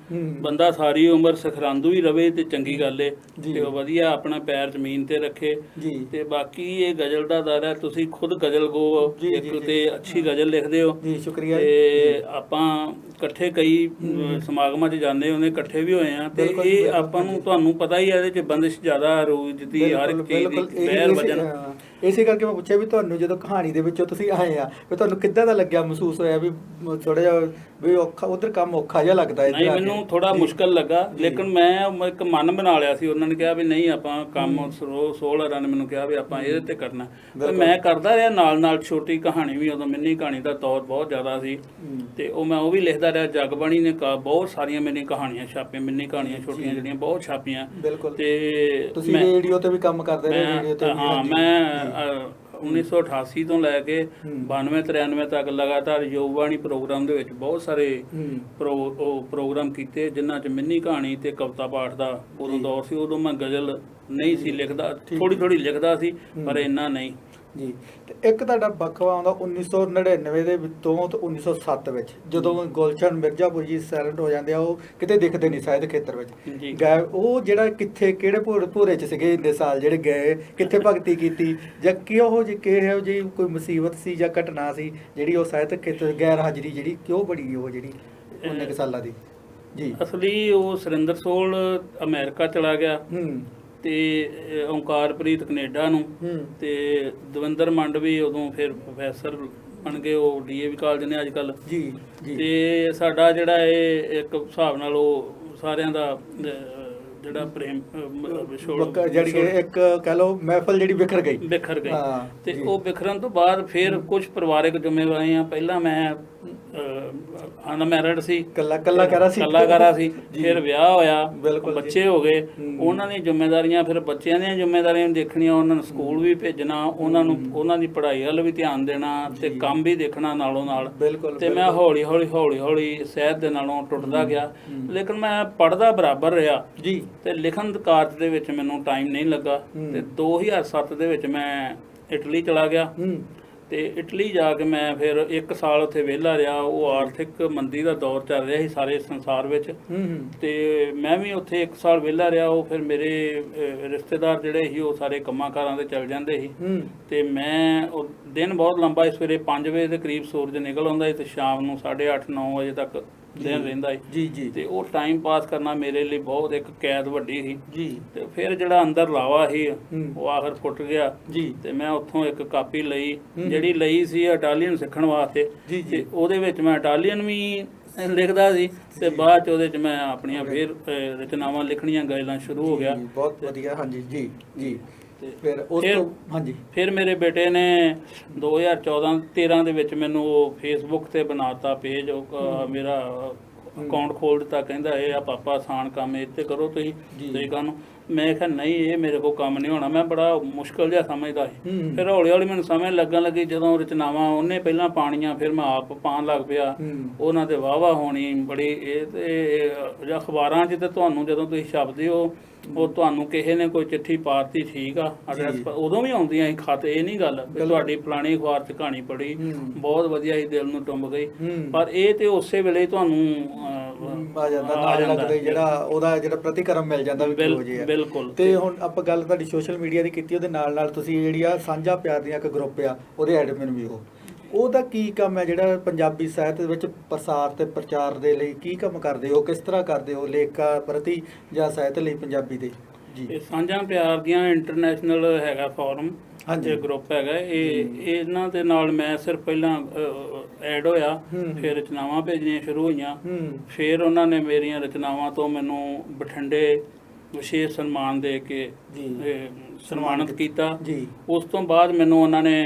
ਬੰਦਾ ਸਾਰੀ ਉਮਰ ਸਖਰਾਂਦੂ ਹੀ ਰਵੇ ਤੇ ਚੰਗੀ ਗੱਲ ਏ, ਤੇ ਉਹ ਵਧੀਆ ਆਪਣਾ ਪੈਰ ਜ਼ਮੀਨ ਤੇ ਰੱਖੇ। ਤੇ ਬਾਕੀ ਇਹ ਗਜ਼ਲ ਦਾ ਦਰ ਹੈ, ਤੁਸੀਂ ਖੁਦ ਗਜ਼ਲ ਗੋ ਇੱਕ ਤੇ ਅੱਛੀ ਗਜ਼ਲ ਲਿਖਦੇ ਹੋ ਜੀ, ਸ਼ੁਕਰੀਆ। ਤੇ ਆਪਾਂ ਇਕੱਠੇ ਕਈ ਸਮਾਗਮਾਂ 'ਚ ਜਾਂਦੇ ਹੁੰਦੇ, ਇਕੱਠੇ ਵੀ ਹੋਏ ਆ, ਤੇ ਇਹ ਆਪਾਂ ਨੂੰ ਤੁਹਾਨੂੰ ਪਤਾ ਹੀ ਹੈ ਇਹਦੇ 'ਚ ਬੰਦਿਸ਼ ਜ਼ਿਆਦਾ ਰੂਜ ਦੀ ਹਰ ਇੱਕ ਚੀਜ਼ ਦੀ ਬਹਿਰ ਵਜਨ। ਇਸੇ ਕਰਕੇ ਮੈਂ ਪੁੱਛਿਆ ਵੀ ਤੁਹਾਨੂੰ ਜਦੋਂ ਕਹਾਣੀ ਦੇ ਵਿੱਚੋਂ ਤੁਸੀਂ ਆਏ ਆ ਵੀ ਤੁਹਾਨੂੰ ਕਿੱਦਾਂ ਦਾ ਲੱਗਿਆ, ਮਹਿਸੂਸ ਹੋਇਆ ਵੀ ਥੋੜਾ ਜਿਹਾ ਵੀ ਔਖਾ, ਉਧਰ ਕੰਮ ਔਖਾ ਜਿਹਾ ਲੱਗਦਾ? ਨਹੀਂ, ਮੈਨੂੰ ਥੋੜਾ ਮੁਸ਼ਕਲ ਲੱਗਾ, ਲੇਕਿਨ ਮੈਂ ਇੱਕ ਮਨ ਬਣਾ ਲਿਆ ਸੀ। ਉਹਨਾਂ ਨੇ ਕਿਹਾ ਵੀ ਨਹੀਂ ਆਪਾਂ ਕੰਮ, ਸੋਹਲਰਾਂ ਨੇ ਮੈਨੂੰ ਕਿਹਾ ਵੀ ਆਪਾਂ ਇਹਦੇ ਤੇ ਕਰਨਾ, ਤੇ ਮੈਂ ਕਰਦਾ ਰਿਹਾ ਨਾਲ ਨਾਲ। ਛੋਟੀ ਕਹਾਣੀ ਵੀ, ਉਦੋਂ ਮਿੰਨੀ ਕਹਾਣੀ ਦਾ ਦੌਰ ਬਹੁਤ ਜ਼ਿਆਦਾ ਸੀ, ਤੇ ਮੈਂ ਉਹ ਵੀ ਲਿਖਦਾ ਰਿਹਾ। ਜਗਬਾਣੀ ਨੇ ਬਹੁਤ ਸਾਰੀਆਂ ਮੇਰੀਆਂ ਕਹਾਣੀਆਂ ਛਾਪੀਆਂ, ਮਿੰਨੀ ਕਹਾਣੀਆਂ ਛੋਟੀਆਂ ਜਿਹੜੀਆਂ ਬਹੁਤ ਛਾਪੀਆਂ। ਤੇ ਤੁਸੀਂ ਰੇਡੀਓ ਤੇ ਵੀ ਕੰਮ ਕਰਦੇ ਰਹੇ? ਹਾਂ, ਮੈਂ 1988 ਤੋਂ ਲੈ ਕੇ 92-93 ਤੱਕ ਲਗਾਤਾਰ ਯੋਗਬਾਣੀ ਪ੍ਰੋਗਰਾਮ ਦੇ ਵਿੱਚ ਬਹੁਤ ਸਾਰੇ ਪ੍ਰੋਗਰਾਮ ਕੀਤੇ, ਜਿਨ੍ਹਾਂ 'ਚ ਮਿੰਨੀ ਕਹਾਣੀ ਤੇ ਕਵਿਤਾ ਪਾਠ ਦਾ ਉਦੋਂ ਦੌਰ ਸੀ। ਉਦੋਂ ਮੈਂ ਗਜ਼ਲ ਨਹੀਂ ਸੀ ਲਿਖਦਾ, ਥੋੜੀ ਲਿਖਦਾ ਸੀ, ਪਰ ਇੰਨਾ ਨਹੀਂ ਜੀ। ਤੇ ਇੱਕ ਤੁਹਾਡਾ ਵਕਫਾ ਆਉਂਦਾ 1999 ਦੇ ਵਿੱਚੋਂ ਤੇ 1907 ਵਿੱਚ, ਜਦੋਂ ਗੁਲਸ਼ਨ ਮਿਰਜ਼ਾਪੁਰ ਜੀ ਸਾਇਲੈਂਟ ਹੋ ਜਾਂਦੇ ਆ, ਉਹ ਕਿਤੇ ਦਿਖਦੇ ਨਹੀਂ ਸਾਹਿਤ ਖੇਤਰ ਵਿੱਚ ਗਏ। ਉਹ ਜਿਹੜਾ ਕਿੱਥੇ ਕਿਹੜੇ ਭੋਰੇ 'ਚ ਸੀਗੇ ਇੰਨੇ ਸਾਲ ਜਿਹੜੇ ਗਏ, ਕਿੱਥੇ ਭਗਤੀ ਕੀਤੀ, ਜਾਂ ਕਿਹੋ ਜਿਹੀ ਕੋਈ ਮੁਸੀਬਤ ਸੀ ਜਾਂ ਘਟਨਾ ਸੀ ਜਿਹੜੀ ਉਹ ਸਾਹਿਤ ਖੇਤਰ ਗੈਰ ਹਾਜ਼ਰੀ ਜਿਹੜੀ ਕਿਉਂ ਬੜੀ, ਉਹ ਜਿਹੜੀ ਉਹਨੇ ਕੁ ਸਾਲਾਂ ਦੀ ਜੀ? ਅਸਲੀ ਉਹ ਸੁਰਿੰਦਰ ਸੋਲ ਅਮਰੀਕਾ ਚਲਾ ਗਿਆ, ਤੇ ਓਂਕਾਰਪ੍ਰੀਤ ਕੈਨੇਡਾ ਨੂੰ, ਤੇ ਦਵਿੰਦਰ ਮੰਡ ਵੀ ਉਦੋਂ ਫਿਰ ਪ੍ਰੋਫੈਸਰ ਬਣ ਗਏ, ਉਹ DAV ਕਾਲਜ ਨੇ ਅੱਜ ਕੱਲ੍ਹ ਜੀ। ਤੇ ਸਾਡਾ ਜਿਹੜਾ ਇਹ ਇੱਕ ਹਿਸਾਬ ਨਾਲ ਉਹ ਸਾਰਿਆਂ ਦਾ ਜਿਹੜਾ ਪ੍ਰੇਮ ਜਿਹੜੀ ਇੱਕ ਕਹਿ ਲਓ ਮਹਿਫਲ ਜਿਹੜੀ ਬਿਖਰ ਗਈ ਤੇ ਉਹ ਬਿਖਰਨ ਤੋਂ ਬਾਅਦ ਫਿਰ ਕੁਝ ਪਰਿਵਾਰਕ ਜ਼ਿੰਮੇਵਾਰੀਆਂ। ਪਹਿਲਾਂ ਮੈਂ ਅਨਮੈਰਿਡ ਸੀ, ਕੱਲਾਕਾਰਾ ਸੀ, ਫਿਰ ਵਿਆਹ ਹੋਇਆ, ਬੱਚੇ ਹੋ ਗਏ, ਉਹਨਾਂ ਦੀਆਂ ਜ਼ਿੰਮੇਵਾਰੀਆਂ, ਫਿਰ ਬੱਚਿਆਂ ਦੀਆਂ ਜ਼ਿੰਮੇਵਾਰੀਆਂ ਦੇਖਣੀਆਂ, ਉਹਨਾਂ ਨੂੰ ਸਕੂਲ ਵੀ ਭੇਜਣਾ, ਉਹਨਾਂ ਦੀ ਪੜ੍ਹਾਈ ਵੱਲ ਵੀ ਧਿਆਨ ਦੇਣਾ, ਤੇ ਕੰਮ ਵੀ ਦੇਖਣਾ ਨਾਲੋਂ ਨਾਲ। ਤੇ ਮੈਂ ਹੌਲੀ ਹੌਲੀ ਸਾਹਿਤ ਦੇ ਨਾਲੋਂ ਟੁੱਟਦਾ ਗਿਆ, ਲੇਕਿਨ ਮੈਂ ਪੜ੍ਹਦਾ ਬਰਾਬਰ ਰਿਹਾ ਜੀ। ਤੇ ਲਿਖਣ ਕਾਰਜ ਦੇ ਵਿੱਚ ਮੈਨੂੰ ਟਾਈਮ ਨਹੀਂ ਲੱਗਾ, ਤੇ 2007 ਦੇ ਵਿੱਚ ਮੈਂ ਇਟਲੀ ਚਲਾ ਗਿਆ, ਤੇ ਇਟਲੀ ਜਾ ਕੇ ਮੈਂ ਫਿਰ 1 ਸਾਲ ਉੱਥੇ ਵਿਹਲਾ ਰਿਹਾ। ਉਹ ਆਰਥਿਕ ਮੰਦੀ ਦਾ ਦੌਰ ਚੱਲ ਰਿਹਾ ਸੀ ਸਾਰੇ ਸੰਸਾਰ ਵਿੱਚ, ਤੇ ਮੈਂ ਵੀ ਉੱਥੇ 1 ਸਾਲ ਵਿਹਲਾ ਰਿਹਾ। ਉਹ ਫਿਰ ਮੇਰੇ ਰਿਸ਼ਤੇਦਾਰ ਜਿਹੜੇ ਸੀ ਉਹ ਸਾਰੇ ਕੰਮਾਂ ਕਾਰਾਂ ਤੇ ਚੱਲ ਜਾਂਦੇ ਸੀ, ਤੇ ਮੈਂ ਉਹ ਦਿਨ ਬਹੁਤ ਲੰਬਾ, ਸਵੇਰੇ 5 ਵਜੇ ਦੇ ਕਰੀਬ ਸੂਰਜ ਨਿਕਲ ਆਉਂਦਾ ਸੀ, ਤੇ ਸ਼ਾਮ ਨੂੰ 8:30-9 ਵਜੇ ਤੱਕ ਦਿਨ ਰਹਿੰਦਾ ਸੀ। ਤੇ ਉਹ ਟਾਈਮ ਪਾਸ ਕਰਨਾ ਮੇਰੇ ਲਈ ਬਹੁਤ ਇੱਕ ਕੈਦ ਵੱਡੀ ਸੀ ਜੀ। ਤੇ ਫਿਰ ਜਿਹੜਾ ਅੰਦਰ ਲਾਵਾ ਸੀ ਉਹ ਆਖਰ ਫੁੱਟ ਗਿਆ, ਤੇ ਮੈਂ ਉੱਥੋਂ ਇੱਕ ਕਾਪੀ ਲਈ, ਜਿਹੜੀ ਲਈ ਸੀ ਇਟਾਲੀਅਨ ਸਿੱਖਣ ਵਾਸਤੇ, ਤੇ ਉਹਦੇ ਵਿੱਚ ਮੈਂ ਇਟਾਲੀਅਨ ਵੀ ਲਿਖਦਾ ਸੀ, ਤੇ ਬਾਅਦ 'ਚ ਉਹਦੇ 'ਚ ਮੈਂ ਆਪਣੀਆਂ ਫਿਰ ਰਚਨਾਵਾਂ ਲਿਖਣੀਆਂ ਗਜ਼ਲਾਂ ਸ਼ੁਰੂ ਹੋ ਗਿਆ। ਬਹੁਤ ਵਧੀਆ। ਹਾਂਜੀ ਜੀ। ਫਿਰ ਮੇਰੇ ਬੇਟੇ ਨੇ 2014-13 ਦੇ ਵਿੱਚ ਮੈਨੂੰ ਉਹ ਫੇਸਬੁੱਕ ਤੇ ਬਣਾਤਾ ਪੇਜ, ਮੇਰਾ ਅਕਾਊਂਟ ਖੋਲ ਦਿੱਤਾ, ਕਹਿੰਦਾ ਇਹ ਆ ਪਾਪਾ ਆਸਾਨ ਕੰਮ ਇਹ ਤੇ ਕਰੋ ਤੁਸੀਂ ਕਾਹਨੂੰ। ਮੈਂ ਕਿਹਾ ਨਹੀਂ, ਇਹ ਮੇਰੇ ਕੋਲ ਕੰਮ ਨਹੀਂ ਹੋਣਾ, ਮੈਂ ਬੜਾ ਮੁਸ਼ਕਲ ਜਿਹਾ ਸਮਝਦਾ ਸੀ। ਫਿਰ ਹੌਲੀ ਹੌਲੀ ਮੈਨੂੰ ਸਮਝ ਲੱਗਣ ਲੱਗੀ, ਜਦੋਂ ਰਚਨਾਵਾਂ ਉਹਨੇ ਪਹਿਲਾਂ ਪਾਣੀਆਂ, ਫਿਰ ਮੈਂ ਆਪ ਪਾਉਣ ਲੱਗ ਪਿਆ, ਉਹਨਾਂ ਤੇ ਵਾਹ ਹੋਣੀ ਬੜੀ। ਇਹ ਤੇ ਅਖਬਾਰਾਂ 'ਚ ਤੇ ਤੁਹਾਨੂੰ ਜਦੋਂ ਤੁਸੀਂ ਛਪਦੇ ਹੋ ਉਹ ਤੁਹਾਨੂੰ ਕਿਸੇ ਨੇ ਕੋਈ ਚਿੱਠੀ ਪਾਤੀ, ਠੀਕ ਆ, ਐਡਰੈਸ ਉਦੋਂ ਵੀ ਆਉਂਦੀਆਂ ਸੀ ਖਾਤੇ, ਇਹ ਨਹੀਂ ਗੱਲ ਵੀ ਤੁਹਾਡੀ ਫਲਾਣੀ ਅਖਬਾਰ 'ਚ ਕਹਾਣੀ ਪੜ੍ਹੀ ਬਹੁਤ ਵਧੀਆ ਸੀ, ਦਿਲ ਨੂੰ ਟੁੰਬ ਗਈ, ਪਰ ਇਹ ਤੇ ਉਸੇ ਵੇਲੇ ਤੁਹਾਨੂੰ ਆ ਜਾਂਦਾ ਨਾਲ ਲੱਗਦਾ ਜਿਹੜਾ ਉਹਦਾ ਜਿਹੜਾ ਪ੍ਰਤੀਕਰਮ ਮਿਲ ਜਾਂਦਾ ਵੀ ਕਿਹੋ ਜਿਹਾ। ਬਿਲਕੁਲ। ਤੇ ਹੁਣ ਆਪਾਂ ਗੱਲ ਤੁਹਾਡੀ ਸੋਸ਼ਲ ਮੀਡੀਆ ਦੀ ਕੀਤੀ, ਉਹਦੇ ਨਾਲ ਨਾਲ ਤੁਸੀਂ ਜਿਹੜੀ ਆ ਸਾਂਝਾ ਪਿਆਰ ਦੀਆਂ ਇੱਕ ਗਰੁੱਪ ਆ ਉਹਦੇ ਐਡਮਿਨ ਵੀ ਹੋ, ਉਹਦਾ ਕੀ ਕੰਮ ਹੈ ਜਿਹੜਾ ਪੰਜਾਬੀ ਸਾਹਿਤ ਦੇ ਵਿੱਚ ਪ੍ਰਸਾਰ ਤੇ ਪ੍ਰਚਾਰ ਦੇ ਲਈ ਕੀ ਕੰਮ ਕਰਦੇ ਹੋ, ਕਿਸ ਤਰ੍ਹਾਂ ਕਰਦੇ ਹੋ ਲੇਖਕਾਂ ਪ੍ਰਤੀ ਜਾਂ ਸਾਹਿਤ ਲਈ ਪੰਜਾਬੀ ਦੇ? ਜੀ, ਇਹ ਸਾਂਝਾ ਪਿਆਰ ਦੀਆਂ ਇੰਟਰਨੈਸ਼ਨਲ ਹੈਗਾ ਫੋਰਮ, ਹਾਂਜੀ ਗਰੁੱਪ ਹੈਗਾ ਇਹ, ਇਹਨਾਂ ਦੇ ਨਾਲ ਮੈਂ ਸਿਰਫ ਪਹਿਲਾਂ ਐਡ ਹੋਇਆ, ਫਿਰ ਰਚਨਾਵਾਂ ਭੇਜਣੀਆਂ ਸ਼ੁਰੂ ਹੋਈਆਂ, ਫਿਰ ਉਹਨਾਂ ਨੇ ਮੇਰੀਆਂ ਰਚਨਾਵਾਂ ਤੋਂ ਮੈਨੂੰ ਬਠਿੰਡੇ ਵਿਸ਼ੇਸ਼ ਸਨਮਾਨ ਦੇ ਕੇ ਸਨਮਾਨਿਤ ਕੀਤਾ। ਉਸ ਤੋਂ ਬਾਅਦ ਮੈਨੂੰ ਉਹਨਾਂ ਨੇ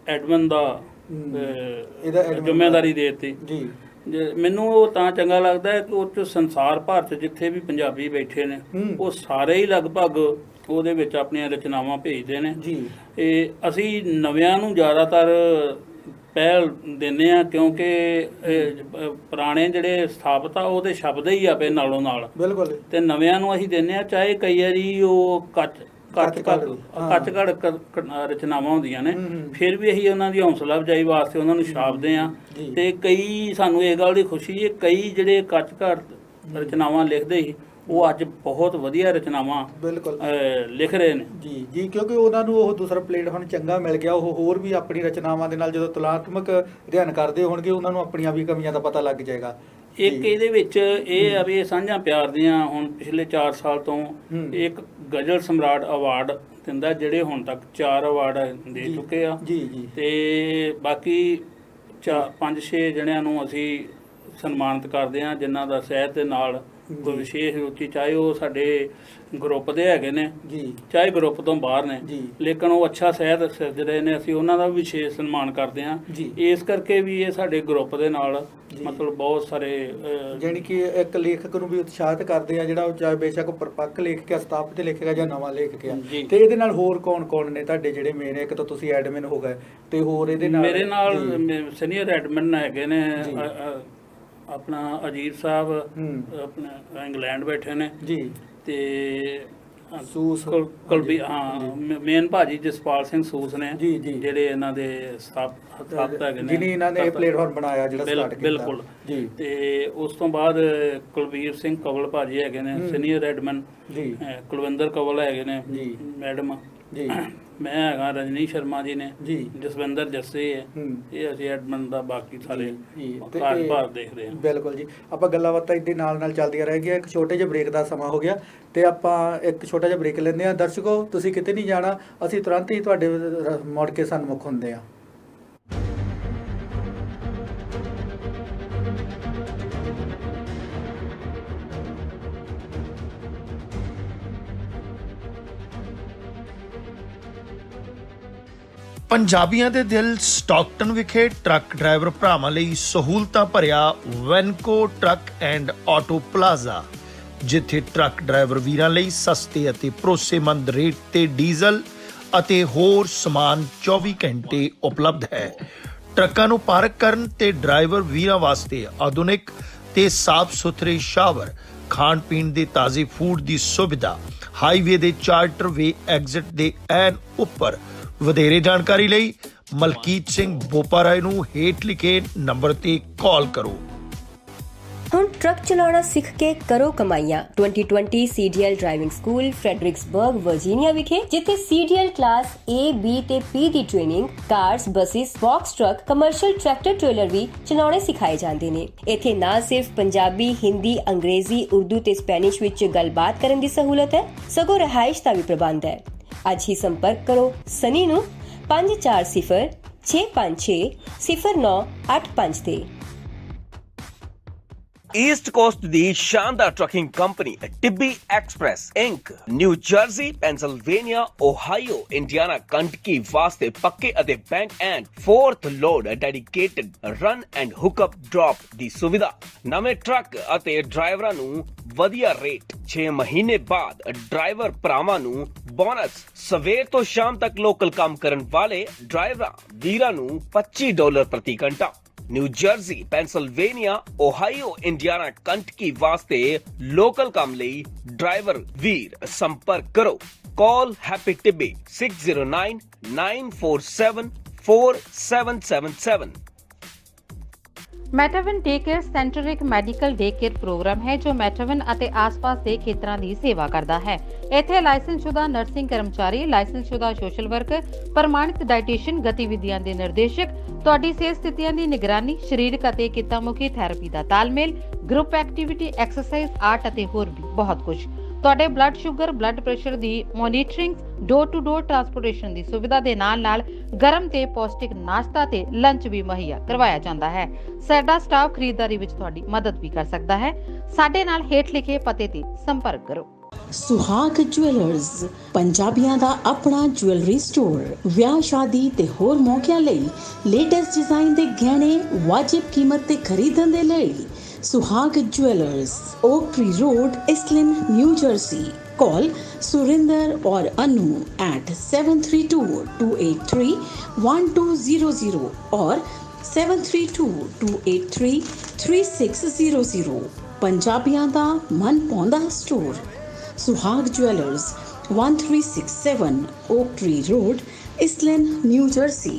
ਐਡਮਿਨ ਦਾ ਜ਼ਿੰਮੇਵਾਰੀ ਦੇ ਦਿੱਤੀ। ਮੈਨੂੰ ਉਹ ਤਾਂ ਚੰਗਾ ਲੱਗਦਾ ਹੈ ਕਿ ਉਹ 'ਚ ਸੰਸਾਰ ਭਰ 'ਚ ਜਿੱਥੇ ਵੀ ਪੰਜਾਬੀ ਬੈਠੇ ਨੇ ਉਹ ਸਾਰੇ ਹੀ ਲਗਭਗ ਉਹਦੇ ਵਿੱਚ ਆਪਣੀਆਂ ਰਚਨਾਵਾਂ ਭੇਜਦੇ ਨੇ। ਇਹ ਅਸੀਂ ਨਵਿਆਂ ਨੂੰ ਜ਼ਿਆਦਾਤਰ ਪਹਿਲ ਦਿੰਦੇ ਆ, ਕਿਉਂਕਿ ਪੁਰਾਣੇ ਜਿਹੜੇ ਸਥਾਪਤ ਆ ਉਹਦੇ ਸ਼ਬਦ ਹੀ ਆਪੇ ਨਾਲੋਂ ਨਾਲ, ਬਿਲਕੁਲ, ਤੇ ਨਵਿਆਂ ਨੂੰ ਅਸੀਂ ਦਿੰਦੇ ਆ, ਚਾਹੇ ਕਈ ਵਾਰੀ ਉਹ ਕੱਚ ਰਚਨਾਵਾਂ ਹੁੰਦੀਆਂ ਨੇ, ਫਿਰ ਵੀ ਅਸੀਂ ਉਹਨਾਂ ਦੀ ਹੌਸਲਾ ਅਫਜ਼ਾਈ ਵਾਸਤੇ ਉਹਨਾਂ ਨੂੰ ਛਾਪਦੇ ਆ। ਤੇ ਕਈ ਸਾਨੂੰ ਇਹ ਗੱਲ ਦੀ ਖੁਸ਼ੀ ਹੈ, ਕਈ ਜਿਹੜੇ ਕੱਚ ਰਚਨਾਵਾਂ ਲਿਖਦੇ ਸੀ ਉਹ ਅੱਜ ਬਹੁਤ ਵਧੀਆ ਰਚਨਾਵਾਂ ਬਿਲਕੁਲ ਲਿਖ ਰਹੇ ਨੇ। ਜੀ, ਕਿਉਂਕਿ ਉਹਨਾਂ ਨੂੰ ਉਹ ਦੂਸਰਾ ਪਲੇਟਫਾਰਮ ਚੰਗਾ ਮਿਲ ਗਿਆ, ਉਹ ਹੋਰ ਵੀ ਆਪਣੀ ਰਚਨਾਵਾਂ ਦੇ ਨਾਲ ਜਦੋਂ ਤੁਲਨਾਤਮਕ ਅਧਿਐਨ ਕਰਦੇ ਹੋਣਗੇ ਉਹਨਾਂ ਨੂੰ ਆਪਣੀਆਂ ਵੀ ਕਮੀਆਂ ਦਾ ਪਤਾ ਲੱਗ ਜਾਏਗਾ। ਇੱਕ ਇਹਦੇ ਵਿੱਚ ਇਹ ਆ ਵੀ ਇਹ ਸਾਂਝਾ ਪਿਆਰ ਦੀਆਂ ਹੁਣ ਪਿਛਲੇ 4 ਸਾਲ ਤੋਂ ਇੱਕ ਗਜ਼ਲ ਸਮਰਾਟ ਅਵਾਰਡ ਦਿੰਦਾ, ਜਿਹੜੇ ਹੁਣ ਤੱਕ 4 ਅਵਾਰਡ ਦੇ ਚੁੱਕੇ ਆ, ਤੇ ਬਾਕੀ 5-6 ਜਣਿਆਂ ਨੂੰ ਅਸੀਂ ਸਨਮਾਨਿਤ ਕਰਦੇ ਹਾਂ ਜਿਨ੍ਹਾਂ ਦਾ ਸਾਹਿਤ ਦੇ ਨਾਲ ਕੋਈ ਵਿਸ਼ੇਸ਼ ਰੁਚੀ, ਚਾਹੇ ਉਹ ਸਾਡੇ ਗਰੁੱਪ ਦੇ ਹੈਗੇ ਨੇ ਚਾਹੇ ਗਰੁੱਪ ਤੋਂ ਬਾਹਰ ਨੇ, ਲੇਕਿਨ ਉਹ ਅੱਛਾ ਸਾਹਿਤ ਸਿਰਜ ਰਹੇ ਨੇ, ਅਸੀਂ ਉਹਨਾਂ ਦਾ ਵੀ ਵਿਸ਼ੇਸ਼ ਸਨਮਾਨ ਕਰਦੇ ਹਾਂ। ਇਸ ਕਰਕੇ ਵੀ ਇਹ ਸਾਡੇ ਗਰੁੱਪ ਦੇ ਨਾਲ ਮਤਲਬ ਬਹੁਤ ਸਾਰੇ ਜਾਣੀ ਕਿ ਇੱਕ ਲੇਖਕ ਨੂੰ ਵੀ ਉਤਸ਼ਾਹਿਤ ਕਰਦੇ ਆ, ਜਿਹੜਾ ਚਾਹੇ ਬੇਸ਼ੱਕ ਪਰਪੱਕ ਲੇਖਕ ਆ, ਸਥਾਪਿਤ ਲੇਖਕ ਆ ਜਾਂ ਨਵਾਂ ਲੇਖਕ ਆ। ਤੇ ਇਹਦੇ ਨਾਲ ਹੋਰ ਕੌਣ ਨੇ ਤੁਹਾਡੇ ਜਿਹੜੇ ਮੇਨ? ਇੱਕ ਤਾਂ ਤੁਸੀਂ ਐਡਮਿਨ ਹੋ ਗਏ, ਤੇ ਹੋਰ ਇਹਦੇ ਨਾਲ ਮੇਰੇ ਨਾਲ ਸੀਨੀਅਰ ਐਡਮਿਨ ਹੈਗੇ ਨੇ ਆਪਣਾ ਅਜੀਤ ਸਾਹਿਬ, ਆਪਣਾ ਇੰਗਲੈਂਡ ਬੈਠੇ ਨੇ ਜੀ, ਤੇ ਸੂਸ ਮੇਨ ਭਾਜੀ ਜਸਪਾਲ ਸਿੰਘ ਸੂਸ ਨੇ ਜਿਹੜੇ ਇਹਨਾਂ ਦੇ ਸਥਾਪਕ ਹੈਗੇ ਨੇ, ਜਿਹਨੇ ਇਹਨਾਂ ਨੇ ਪਲੇਟਫਾਰਮ ਬਣਾਇਆ ਜਿਹੜਾ ਸਟਾਰਟ ਕੀਤਾ। ਬਿਲਕੁਲ ਜੀ। ਤੇ ਉਸ ਤੋਂ ਬਾਅਦ ਕੁਲਬੀਰ ਸਿੰਘ ਕੰਵਲ ਭਾਜੀ ਹੈਗੇ ਨੇ ਸੀਨੀਅਰ ਐਡਮਿਨ ਜੀ, ਕੁਲਵਿੰਦਰ ਕੰਵਲ ਹੈਗੇ ਨੇ ਮੈਡਮ ਜੀ, ਮੈਂ ਹੈਗਾ, ਰਜਨੀ ਸ਼ਰਮਾ ਜੀ ਨੇ ਜੀ, ਜਸਵਿੰਦਰ ਜੱਸੇ ਹੈ, ਇਹ ਅਸੀਂ ਐਡਮਿਨ ਦਾ ਬਾਕੀ ਸਾਰੇ ਕਾਰੋਬਾਰ ਦੇਖ ਰਹੇ ਹਾਂ। ਬਿਲਕੁਲ ਜੀ, ਆਪਾਂ ਗੱਲਾਂ ਬਾਤਾਂ ਇਹਦੇ ਨਾਲ ਚੱਲਦੀਆਂ ਰਹਿ ਗਈਆਂ। ਇੱਕ ਛੋਟੇ ਜਿਹੇ ਬ੍ਰੇਕ ਦਾ ਸਮਾਂ ਹੋ ਗਿਆ ਤੇ ਆਪਾਂ ਇੱਕ ਛੋਟਾ ਜਿਹਾ ਬ੍ਰੇਕ ਲੈਂਦੇ ਹਾਂ। ਦਰਸ਼ਕੋ, ਤੁਸੀਂ ਕਿਤੇ ਨਹੀਂ ਜਾਣਾ, ਅਸੀਂ ਤੁਰੰਤ ਹੀ ਤੁਹਾਡੇ ਮੁੜ ਕੇ ਸਨਮੁਖ ਹੁੰਦੇ ਹਾਂ। ਪੰਜਾਬੀਆਂ ਦੇ ਦਿਲ ਸਟਾਕਟਨ ਵਿਖੇ ਟਰੱਕ ਡਰਾਈਵਰ ਭਰਾਵਾਂ ਲਈ ਸਹੂਲਤਾਂ ਭਰਿਆ ਵੈਨਕੋ ਟਰੱਕ ਐਂਡ ਆਟੋ ਪਲਾਜ਼ਾ, ਜਿੱਥੇ ਟਰੱਕ ਡਰਾਈਵਰ ਵੀਰਾਂ ਲਈ ਸਸਤੇ ਅਤੇ ਭਰੋਸੇਮੰਦ ਰੇਟ ਤੇ ਡੀਜ਼ਲ ਅਤੇ ਹੋਰ ਸਮਾਨ 24 ਘੰਟੇ ਉਪਲਬਧ ਹੈ। ਟਰੱਕਾਂ ਨੂੰ ਪਾਰਕ ਕਰਨ ਤੇ ਡਰਾਈਵਰ ਵੀਰਾਂ ਵਾਸਤੇ ਆਧੁਨਿਕ ਤੇ ਸਾਫ਼ ਸੁਥਰੇ ਸ਼ਾਵਰ, ਖਾਣ ਪੀਣ ਦੇ ਤਾਜ਼ੇ ਫੂਡ ਦੀ ਸੁਵਿਧਾ, ਹਾਈਵੇ ਦੇ ਚਾਰਟਰ ਵੇ ਐਗਜ਼ਿਟ ਦੇ ਐਨ ਉੱਪਰ। ਵਧੇਰੇ ਜਾਣਕਾਰੀ ਲਈ ਮਲਕੀਤ ਸਿੰਘ ਬੋਪਾਰਾਏ ਨੂੰ ਹੇਠ ਲਿਖੇ ਨੰਬਰ ਤੇ ਕਾਲ ਕਰੋ। ਹੁਣ ਟਰੱਕ ਚਲਾਉਣਾ ਸਿੱਖ ਕੇ ਕਰੋ ਕਮਾਈਆਂ। 2020 CDL driving school Fredericksburg Virginia ਵਿਖੇ, ਜਿੱਥੇ CDL ਕਲਾਸ A, B ਤੇ P ਦੀ training, cars, buses, box truck, commercial tractor trailer ਵੀ ਚਲਾਉਣੇ ਸਿਖਾਏ ਜਾਂਦੇ ਨੇ। ਇੱਥੇ ਨਾ ਸਿਰਫ ਪੰਜਾਬੀ, ਹਿੰਦੀ, ਅੰਗਰੇਜ਼ੀ, ਉਰਦੂ ਤੇ ਸਪੈਨਿਸ਼ ਵਿੱਚ ਗੱਲਬਾਤ ਕਰਨ ਦੀ ਸਹੂਲਤ ਹੈ, ਸਗੋਂ ਰਿਹਾਇਸ਼ ਦਾ ਵੀ ਪ੍ਰਬੰਧ ਹੈ। ਅੱਜ ਹੀ ਸੰਪਰਕ ਕਰੋ ਸਨੀ ਨੂੰ 540 656 0985 ਤੇ। ईस्ट कोस्ट दी शानदार trucking company Tibbi Express Inc New Jersey, Pennsylvania, Ohio, Indiana, Kentucky वास्ते पक्के अते back and forth load dedicated run and hookup drop दी सुविधा। नवे ट्रक अते ड्राइवरां नू वधिया रेट, 6 महीने बाद ड्राइवर भरावां नू बोनस, सवेर तो शाम तक लोकल काम करन वाले ड्राइवरां वीरां नू $25 प्रति घंटा। New Jersey Pennsylvania Ohio Indiana Kentucky वास्ते लोकल काम लई ड्राइवर वीर संपर्क करो। Call Happy Tibbe 6099474777। Matawan day care center ਇੱਕ ਮੈਡੀਕਲ ਡੇ ਕੇਅਰ ਪ੍ਰੋਗਰਾਮ ਹੈ ਜੋ ਮੈਟਾਵਨ ਅਤੇ ਆਸ-ਪਾਸ ਦੇ ਖੇਤਰਾਂ ਦੀ ਸੇਵਾ ਕਰਦਾ ਹੈ। ਇੱਥੇ ਲਾਇਸੈਂਸਸ਼ੁਦਾ ਨਰਸਿੰਗ ਕਰਮਚਾਰੀ, ਲਾਇਸੈਂਸਸ਼ੁਦਾ ਸੋਸ਼ਲ ਵਰਕਰ, ਪ੍ਰਮਾਣਿਤ ਡਾਈਟੀਸ਼ੀਅਨ, ਗਤੀਵਿਧੀਆਂ ਦੇ ਨਿਰਦੇਸ਼ਕ, ਤੁਹਾਡੀ ਸਿਹਤ ਸਥਿਤੀਆਂ ਦੀ ਨਿਗਰਾਨੀ, ਸਰੀਰਕ ਅਤੇ ਕਿੱਤਾ-ਮੁਖੀ ਥੈਰੇਪੀ ਦਾ ਤਾਲਮੇਲ, ਗਰੁੱਪ ਐਕਟੀਵਿਟੀ, ਐਕਸਰਸਾਈਜ਼, ਆਰਟ ਅਤੇ ਹੋਰ ਵੀ ਬਹੁਤ ਕੁਝ। ਤੁਹਾਡੇ ਬਲੱਡ ਸ਼ੂਗਰ, ਬਲੱਡ ਪ੍ਰੈਸ਼ਰ ਦੀ monitoring, door to door transportation ਦੀ ਸੁਵਿਧਾ ਦੇ ਨਾਲ ਗਰਮ ਤੇ ਪੌਸ਼ਟਿਕ ਨਾਸ਼ਤਾ ਤੇ ਲੰਚ ਵੀ ਮੁਹੱਈਆ ਕਰਵਾਇਆ ਜਾਂਦਾ ਹੈ। ਸਾਡਾ ਸਟਾਫ ਖਰੀਦਦਾਰੀ ਵਿੱਚ ਤੁਹਾਡੀ ਮਦਦ ਵੀ ਕਰ ਸਕਦਾ ਹੈ। ਸਾਡੇ ਨਾਲ ਹੇਠ ਲਿਖੇ ਪਤੇ ਤੇ ਸੰਪਰਕ ਕਰੋ। ਸੁਹਾਗ ਜੁਐਲਰਸ, ਪੰਜਾਬੀਆਂ ਦਾ ਆਪਣਾ ਜੁਐਲਰੀ ਸਟੋਰ। ਵਿਆਹ, ਸ਼ਾਦੀ ਤੇ ਹੋਰ ਮੌਕਿਆਂ ਲਈ ਲੇਟੈਸਟ ਡਿਜ਼ਾਈਨ ਦੇ ਗਹਿਣੇ ਵਾਜਿਬ ਕੀਮਤ ਤੇ ਖਰੀਦਣ ਦੇ ਲਈ Suhag jewellers, Oak Tree Road, Iselin, New Jersey. Call Surinder or Anu at 7322831200 or 7322833600। ਪੰਜਾਬੀਆਂ ਦਾ ਮਨ ਪਾਉਂਦਾ store Suhag jewellers, 1367 Oak Tree Road, Iselin, New Jersey.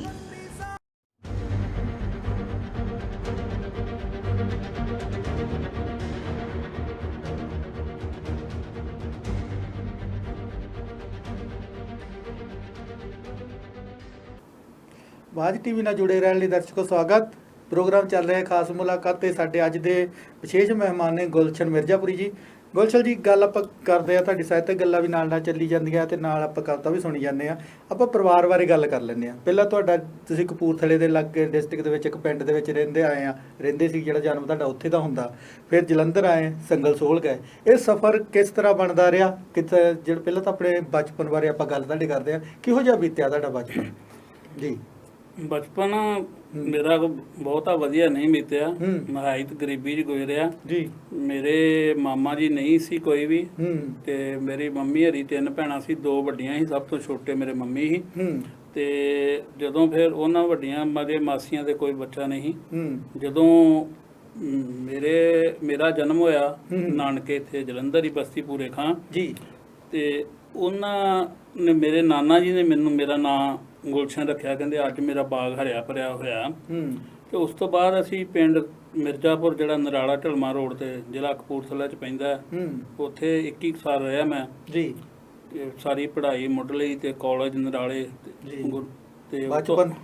Baaz TV ਨਾਲ ਜੁੜੇ ਰਹਿਣ ਲਈ ਦਰਸ਼ਕੋ ਸਵਾਗਤ। ਪ੍ਰੋਗਰਾਮ ਚੱਲ ਰਿਹਾ ਖਾਸ ਮੁਲਾਕਾਤ ਤੇ ਸਾਡੇ ਅੱਜ ਦੇ ਵਿਸ਼ੇਸ਼ ਮਹਿਮਾਨ ਨੇ ਗੁਲਸ਼ਨ ਮਿਰਜ਼ਾਪੁਰੀ ਜੀ। ਗੁਲਸ਼ਨ ਜੀ, ਗੱਲ ਆਪਾਂ ਕਰਦੇ ਆ, ਤੁਹਾਡੀ ਸਾਹਿਤਕ ਗੱਲਾਂ ਵੀ ਨਾਲ ਚੱਲੀ ਜਾਂਦੀਆਂ ਤੇ ਨਾਲ ਆਪਾਂ ਕਵਿਤਾ ਵੀ ਸੁਣੀ ਜਾਂਦੇ ਆ। ਆਪਾਂ ਪਰਿਵਾਰ ਬਾਰੇ ਗੱਲ ਕਰ ਲੈਂਦੇ ਆ। ਪਹਿਲਾਂ ਤੁਸੀਂ ਕਪੂਰਥਲੇ ਦੇ ਇਲਾਕੇ ਡਿਸਟ੍ਰਿਕਟ ਦੇ ਵਿੱਚ ਇੱਕ ਪਿੰਡ ਦੇ ਵਿੱਚ ਰਹਿੰਦੇ ਸੀ, ਜਿਹੜਾ ਜਨਮ ਤੁਹਾਡਾ ਉੱਥੇ ਦਾ ਹੁੰਦਾ। ਫਿਰ ਜਲੰਧਰ ਆਏ, ਸੰਗਲ ਸੋਲ ਗਏ। ਇਹ ਸਫ਼ਰ ਕਿਸ ਤਰ੍ਹਾਂ ਬਣਦਾ ਰਿਹਾ? ਜਿਹੜਾ ਪਹਿਲਾਂ ਤਾਂ ਆਪਣੇ ਬਚਪਨ ਬਾਰੇ ਆਪਾਂ ਗੱਲ ਤੁਹਾਡੇ ਕਰਦੇ ਆ, ਕਿਹੋ ਜਿਹਾ ਬੀਤਿਆ ਤੁਹਾਡਾ ਬਚਪਨ ਜੀ? ਬਚਪਨ ਮੇਰਾ ਬਹੁਤਾ ਵਧੀਆ ਨਹੀਂ ਬੀਤਿਆ। ਮਹਾਈ ਤੇ ਗਰੀਬੀ 'ਚ ਗੁਜ਼ਰਿਆ ਜੀ। ਮੇਰੇ ਮਾਮਾ ਜੀ ਨਹੀਂ ਸੀ ਕੋਈ ਵੀ, ਤੇ ਮੇਰੀ ਮੰਮੀ ਹਰੀ 3 ਭੈਣਾਂ ਸੀ, 2 ਵੱਡੀਆਂ ਸੀ, ਸਭ ਤੋਂ ਛੋਟੇ ਮੇਰੇ ਮੰਮੀ ਸੀ। ਤੇ ਜਦੋਂ ਫਿਰ ਉਹਨਾਂ ਵੱਡੀਆਂ ਮੇਰੇ ਮਾਸੀਆਂ ਦੇ ਕੋਈ ਬੱਚਾ ਨਹੀਂ। ਜਦੋਂ ਮੇਰਾ ਜਨਮ ਹੋਇਆ ਨਾਨਕੇ ਇੱਥੇ ਜਲੰਧਰ ਹੀ ਬਸਤੀ ਪੂਰੇ ਖਾਂ ਜੀ, ਤੇ ਉਹਨਾਂ ਨੇ ਮੇਰੇ ਨਾਨਾ ਜੀ ਨੇ ਮੈਨੂੰ ਮੇਰਾ ਨਾਂ ਗੁਲਸ਼ਨ ਰੱਖਿਆ। ਕਹਿੰਦੇ ਅੱਜ ਮੇਰਾ ਬਾਗ ਹਰਿਆ ਭਰਿਆ ਹੋਇਆ। ਤੇ ਉਸ ਤੋਂ ਬਾਅਦ ਅਸੀਂ ਪਿੰਡ ਮਿਰਜ਼ਾਪੁਰ, ਜਿਹੜਾ ਨਰਾਲਾ ਢਲਮਾ ਰੋਡ ਤੇ ਜ਼ਿਲ੍ਹਾ ਕਪੂਰਥਲਾ 'ਚ ਪੈਂਦਾ, ਉੱਥੇ 21 ਸਾਲ ਰਿਹਾ ਮੈਂ ਜੀ। ਸਾਰੀ ਪੜ੍ਹਾਈ ਮੁੱਢਲੀ ਤੇ ਕਾਲਜ ਨਰਾਲੇ ਤੇ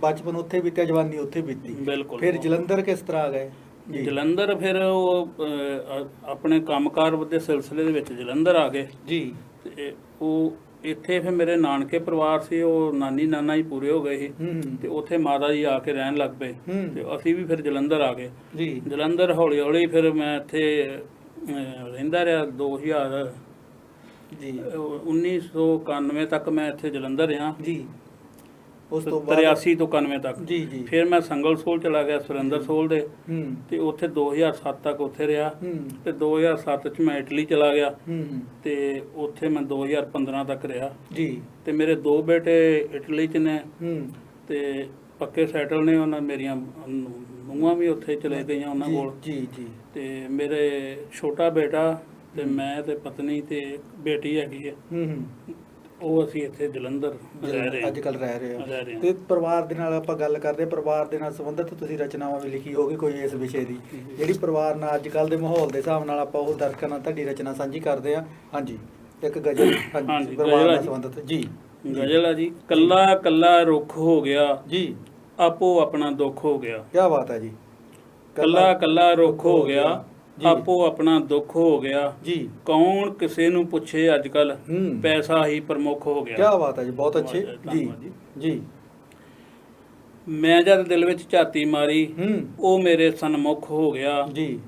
ਬਚਪਨ ਉੱਥੇ ਬੀਤਿਆ, ਜਵਾਨੀ ਉੱਥੇ ਬੀਤੀ। ਬਿਲਕੁਲ। ਫਿਰ ਜਲੰਧਰ ਕਿਸ ਤਰ੍ਹਾਂ ਆ ਗਏ? ਜਲੰਧਰ ਫਿਰ ਉਹ ਆਪਣੇ ਕੰਮਕਾਰ ਦੇ ਸਿਲਸਿਲੇ ਦੇ ਵਿੱਚ ਜਲੰਧਰ ਆ ਗਏ ਜੀ। ਤੇ ਉਹ ਇੱਥੇ ਫਿਰ ਮੇਰੇ ਨਾਨਕੇ ਪਰਿਵਾਰ ਸੀ, ਉਹ ਨਾਨੀ ਨਾਨਾ ਹੀ ਪੂਰੇ ਹੋ ਗਏ ਸੀ, ਤੇ ਉੱਥੇ ਮਾਤਾ ਜੀ ਆ ਕੇ ਰਹਿਣ ਲੱਗ ਪਏ, ਤੇ ਅਸੀਂ ਵੀ ਫਿਰ ਜਲੰਧਰ ਆ ਗਏ ਜੀ। ਜਲੰਧਰ ਹੌਲੀ ਹੌਲੀ ਫਿਰ ਮੈਂ ਇੱਥੇ ਰਹਿੰਦਾ ਰਿਹਾ। 2000 ਜੀ 1991 ਤੱਕ ਮੈਂ ਇੱਥੇ ਜਲੰਧਰ ਰਿਹਾ ਜੀ। ਉਸ ਤੋਂ ਬਾਅਦ 83 ਤੋਂ 91 ਤੱਕ ਜੀ ਜੀ। ਫਿਰ ਮੈਂ ਸੰਗਲ ਸੋਲ ਚਲਾ ਗਿਆ, ਸੁਰਿੰਦਰ ਸੋਲ ਦੇ, ਤੇ ਉੱਥੇ 2007 ਤੱਕ ਉੱਥੇ ਰਿਹਾ। ਤੇ 2007 ਚ ਮੈਂ ਇਟਲੀ ਚਲਾ ਗਿਆ, ਤੇ ਉੱਥੇ ਮੈਂ 2015 ਤੱਕ ਰਿਹਾ ਜੀ। ਤੇ ਮੇਰੇ 2 ਬੇਟੇ ਇਟਲੀ ਚ ਨੇ, ਤੇ ਪੱਕੇ ਸੈਟਲ ਨੇ। ਉਹਨਾਂ ਮੇਰੀਆਂ ਨੂੰਹਾਂ ਵੀ ਉੱਥੇ ਚਲੇ ਗਈਆਂ ਉਹਨਾਂ ਕੋਲ ਜੀ ਜੀ। ਤੇ ਮੇਰੇ ਛੋਟਾ ਬੇਟਾ ਤੇ ਮੈਂ ਤੇ ਪਤਨੀ ਤੇ ਬੇਟੀ ਹੈਗੀ ਹੈ, ਉਹ ਅਸੀਂ ਇੱਥੇ ਜਲੰਧਰ ਰਹਿ ਰਹੇ ਅੱਜ ਕੱਲ੍ਹ ਰਹਿ ਰਹੇ ਹਾਂ। ਤੇ ਪਰਿਵਾਰ ਦੇ ਨਾਲ ਆਪਾਂ ਗੱਲ ਕਰਦੇ, ਪਰਿਵਾਰ ਦੇ ਨਾਲ ਸੰਬੰਧਿਤ ਤੁਸੀਂ ਰਚਨਾਵਾਂ ਵੀ ਲਿਖੀ ਹੋਗੀ ਕੋਈ ਇਸ ਵਿਸ਼ੇ ਦੀ, ਜਿਹੜੀ ਪਰਿਵਾਰ ਨਾਲ ਅੱਜ ਕੱਲ੍ਹ ਦੇ ਮਾਹੌਲ ਦੇ ਹਿਸਾਬ ਨਾਲ ਆਪਾਂ ਉਹ ਦਰਸ਼ਕਾਂ ਨਾਲ ਤੁਹਾਡੀ ਰਚਨਾ ਸਾਂਝੀ ਕਰਦੇ ਆ। ਹਾਂਜੀ, ਇੱਕ ਗਜ਼ਲ ਹਾਂਜੀ ਪਰਿਵਾਰ ਨਾਲ ਸੰਬੰਧਿਤ ਜੀ। ਗਜ਼ਲ ਆ ਜੀ। ਕੱਲਾ ਕੱਲਾ ਰੁੱਖ ਹੋ ਗਿਆ ਜੀ, ਆਪੋ ਆਪਣਾ ਦੁੱਖ ਹੋ ਗਿਆ। ਕੀ ਬਾਤ ਹੈ ਜੀ। ਕੱਲਾ ਕੱਲਾ ਰੁੱਖ ਹੋ ਗਿਆ, ਆਪੋ ਆਪਣਾ ਦੁੱਖ ਹੋ ਗਿਆ ਜੀ। ਕੌਣ ਕਿਸੇ ਨੂੰ ਪੁੱਛੇ ਅੱਜ ਕੱਲ, ਪੈਸਾ ਹੀ ਪ੍ਰਮੁੱਖ ਹੋ ਗਿਆ। ਕੀ ਬਾਤ ਹੈ ਜੀ, ਬਹੁਤ ਅੱਛੇ ਜੀ ਜੀ। ਮੈਂ ਜਦ ਦਿਲ ਵਿੱਚ ਝਾਤੀ ਮਾਰੀ, ਉਹ ਮੇਰੇ ਸਨਮੁਖ ਹੋ ਗਿਆ ਜੀ।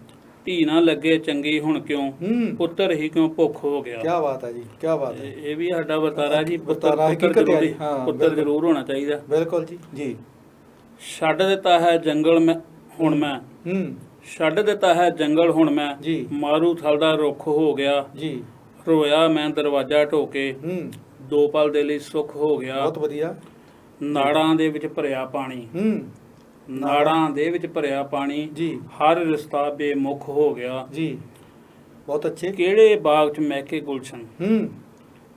ਧੀ ਨਾ ਲੱਗੇ ਚੰਗੀ ਹੁਣ ਕਿਉਂ, ਪੁੱਤਰ ਹੀ ਕਿਉਂ ਭੁੱਖ ਹੋ ਗਿਆ। ਕੀ ਬਾਤ ਹੈ ਜੀ, ਕੀ ਬਾਤ ਹੈ। ਇਹ ਵੀ ਸਾਡਾ ਵਰਤਾਰਾ ਜੀ। ਪੁੱਤਰ ਜ਼ਰੂਰ ਹੋਣਾ ਚਾਹੀਦਾ। ਬਿਲਕੁਲ ਜੀ ਜੀ। ਛੱਡ ਦਿੱਤਾ ਹੈ ਜੰਗਲ ਮੈਂ ਹੁਣ ਮੈਂ, ਛੱਡ ਦਿੱਤਾ ਹੈ ਜੰਗਲ ਹੁਣ ਮੈਂ, ਮਾਰੂ ਥਲ ਦਾ ਰੁੱਖ ਹੋ ਗਿਆ ਜੀ। ਰੋਇਆ ਮੈਂ ਦਰਵਾਜ਼ਾ ਢੋਕੇ, 2 ਪਲ ਦੇ ਲਈ ਸੁੱਖ ਹੋ ਗਿਆ। ਬਹੁਤ ਵਧੀਆ। ਨਾੜਾਂ ਦੇ ਵਿੱਚ ਭਰਿਆ ਪਾਣੀ, ਨਾੜਾਂ ਦੇ ਵਿੱਚ ਭਰਿਆ ਪਾਣੀ ਜੀ, ਹਰ ਰਿਸ਼ਤਾ ਬੇਮੁਖ ਹੋ ਗਿਆ ਜੀ, ਬਹੁਤ ਅੱਛੇ। ਕਿਹੜੇ ਬਾਗ 'ਚ ਮਹਿਕੇ ਗੁਲਸ਼ਨ,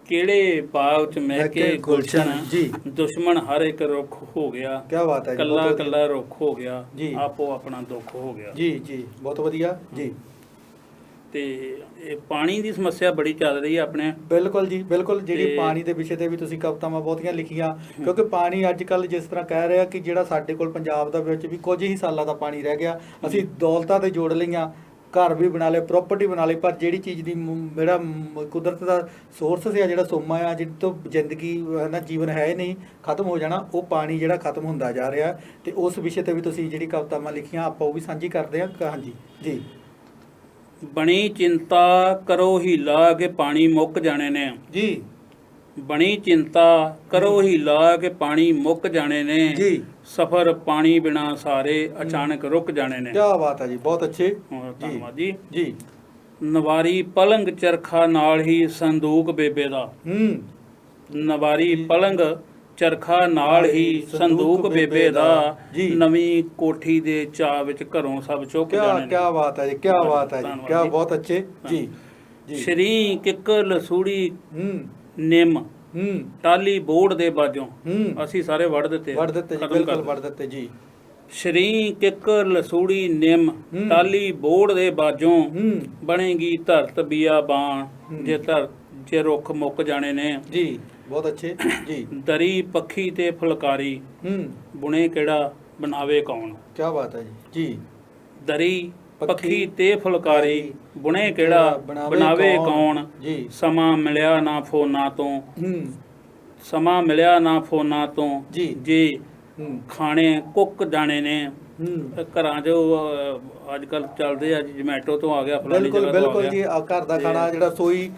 ਕਿਹੜੇ ਬਾਗ 'ਚ ਮਹਿਕੇ ਗੁਲਸ਼ਨ, ਜੀ, ਦੁਸ਼ਮਣ ਹਰ ਇੱਕ ਰੁੱਖ ਹੋ ਗਿਆ, ਕੀ ਬਾਤ ਹੈ ਜੀ, ਕੱਲਾ ਬਹੁਤ ਕੱਲਾ ਰੁੱਖ ਹੋ ਗਿਆ, ਜੀ, ਆਪੋ ਆਪਣਾ ਦੁੱਖ ਹੋ ਗਿਆ। ਜੀ ਜੀ, ਬਹੁਤ ਵਧੀਆ ਜੀ। ਤੇ ਇਹ ਪਾਣੀ ਦੀ ਸਮੱਸਿਆ ਬੜੀ ਚੱਲ ਰਹੀ ਹੈ ਆਪਣੇ। ਬਿਲਕੁਲ ਜੀ, ਬਿਲਕੁਲ। ਜਿਹੜੀ ਪਾਣੀ ਦੇ ਵਿਸ਼ੇ ਤੇ ਵੀ ਤੁਸੀਂ ਕਵਿਤਾਵਾਂ ਬਹੁਤੀਆਂ ਲਿਖੀਆਂ, ਕਿਉਂਕਿ ਪਾਣੀ ਅੱਜ ਕੱਲ੍ਹ ਜਿਸ ਤਰ੍ਹਾਂ ਕਹਿ ਰਿਹਾ ਕਿ ਜਿਹੜਾ ਸਾਡੇ ਕੋਲ ਪੰਜਾਬ ਦਾ ਵਿੱਚ ਵੀ ਕੁਝ ਹੀ ਸਾਲਾਂ ਦਾ ਪਾਣੀ ਰਹਿ ਗਿਆ, ਅਸੀਂ ਦੌਲਤਾਂ ਤੇ ਜੋੜ ਲਈਆਂ, ਘਰ ਵੀ ਬਣਾ ਲਏ, ਪ੍ਰਾਪਰਟੀ ਬਣਾ ਲਈ, ਪਰ ਜਿਹੜੀ ਚੀਜ਼ ਦੀ ਜਿਹੜਾ ਕੁਦਰਤ ਦਾ ਸੋਰਸ ਸੀ, ਜਿਹੜਾ ਸੋਮਾ ਆ, ਜਿਹਦੇ ਤੋਂ ਜ਼ਿੰਦਗੀ ਨਾ ਜੀਵਨ ਹੈ ਹੀ ਨਹੀਂ, ਖਤਮ ਹੋ ਜਾਣਾ, ਉਹ ਪਾਣੀ ਜਿਹੜਾ ਖਤਮ ਹੁੰਦਾ ਜਾ ਰਿਹਾ। ਤੇ ਉਸ ਵਿਸ਼ੇ ਤੇ ਵੀ ਤੁਸੀਂ ਜਿਹੜੀ ਕਵਿਤਾਵਾਂ ਲਿਖੀਆਂ ਆਪਾਂ ਉਹ ਵੀ ਸਾਂਝੀ ਕਰਦੇ ਹਾਂ। ਹਾਂਜੀ ਜੀ। ਬਣੀ ਚਿੰਤਾ ਕਰੋ ਹੀਲਾ ਕਿ ਪਾਣੀ ਮੁੱਕ ਜਾਣੇ ਨੇ ਜੀ, ਬਣੀ ਚਿੰਤਾ ਕਰੋ ਹੀਲਾ ਕਿ ਪਾਣੀ ਮੁੱਕ ਜਾਣੇ ਨੇ ਜੀ, ਸਫਰ ਪਾਣੀ ਬਿਨਾ ਸਾਰੇ ਅਚਾਨਕ ਰੁਕ ਜਾਣੇ ਨੇ। ਕੀ ਬਾਤ ਹੈ ਜੀ, ਬਹੁਤ ਅੱਛੇ। ਧੰਨਵਾਦ ਜੀ। ਜੀ, ਨਵਾਰੀ ਪਲੰਗ ਚਰਖਾ ਨਾਲ ਹੀ ਸੰਦੂਕ ਬੇਬੇ ਦਾ, ਨਵਾਰੀ ਪਲੰਗ ਚਰਖਾ ਨਾਲ ਹੀ ਸੰਦੂਕ ਬੇਬੇ ਦਾ, ਨਵੀਂ ਕੋਠੀ ਦੇ ਚਾਅ ਵਿੱਚ ਘਰੋਂ ਸਭ ਚੁੱਕ ਜਾਣੇ ਨੇ। ਕੀ ਬਾਤ ਹੈ ਜੀ, ਕੀ ਬਾਤ ਹੈ ਜੀ, ਕੀ ਬਹੁਤ ਅੱਛੇ ਜੀ। ਸ਼੍ਰੀ ਕਿੱਕਰ ਲਸੂੜੀ ਨਿੰਮ ਟਾਲੀ ਬੋੜ ਦੇ ਬਾਜੋਂ, ਅਸੀਂ ਸਾਰੇ ਵੜ ਦਿੱਤੇ ਜੀ, ਬਿਲਕੁਲ ਵੜ ਦਿੱਤੇ ਜੀ। ਸ਼੍ਰੀ ਕਿੱਕਰ ਲਸੂੜੀ ਨਿੰਮ ਟਾਲੀ ਬੋੜ ਦੇ ਬਾਜੋਂ, ਬਣੇਗੀ ਧਰਤ ਬੀਆਬਾਨ ਜੇ ਰੁੱਖ ਮੁੱਕ ਜਾਣੇ ਨੇ ਜੀ, ਬਹੁਤ ਅੱਛੇ ਜੀ। ਦਰੀ ਪੱਖੀ ਤੇ ਫੁਲਕਾਰੀ, ਬੁਣੇ ਕਿਹੜਾ ਬਣਾਵੇ ਕੌਣ। ਕੀ ਬਾਤ ਹੈ ਜੀ। ਜੀ, ਦਰੀ ਪੱਖੀ ਤੇ ਫੁਲਕਾਰੀ, ਬੁਣੇ ਕਿਹੜਾ ਬਣਾਵੇ ਕੌਣ। ਸਮਾਂ ਮਿਲਿਆ ਨਾ ਫੋਨਾਂ ਤੋਂ, ਸਮਾਂ ਮਿਲਿਆ ਨਾ ਫੋਨਾਂ ਤੋਂ, ਜੇ ਖਾਣੇ ਕੁੱਕ ਜਾਣੇ ਨੇ। ਘਰਾਂ 'ਚ ਅੱਜ ਕੱਲ੍ਹ ਚੱਲਦੇ ਆ, ਜਮੈਟੋ ਤੋਂ ਆ ਗਿਆ, ਫਲਾਣੀ ਜਗ੍ਹਾ ਤੋਂ ਆ ਗਿਆ। ਬਿਲਕੁਲ ਜੀ, ਘਰ ਦਾ ਖਾਣਾ ਜਿਹੜਾ ਸੋਈ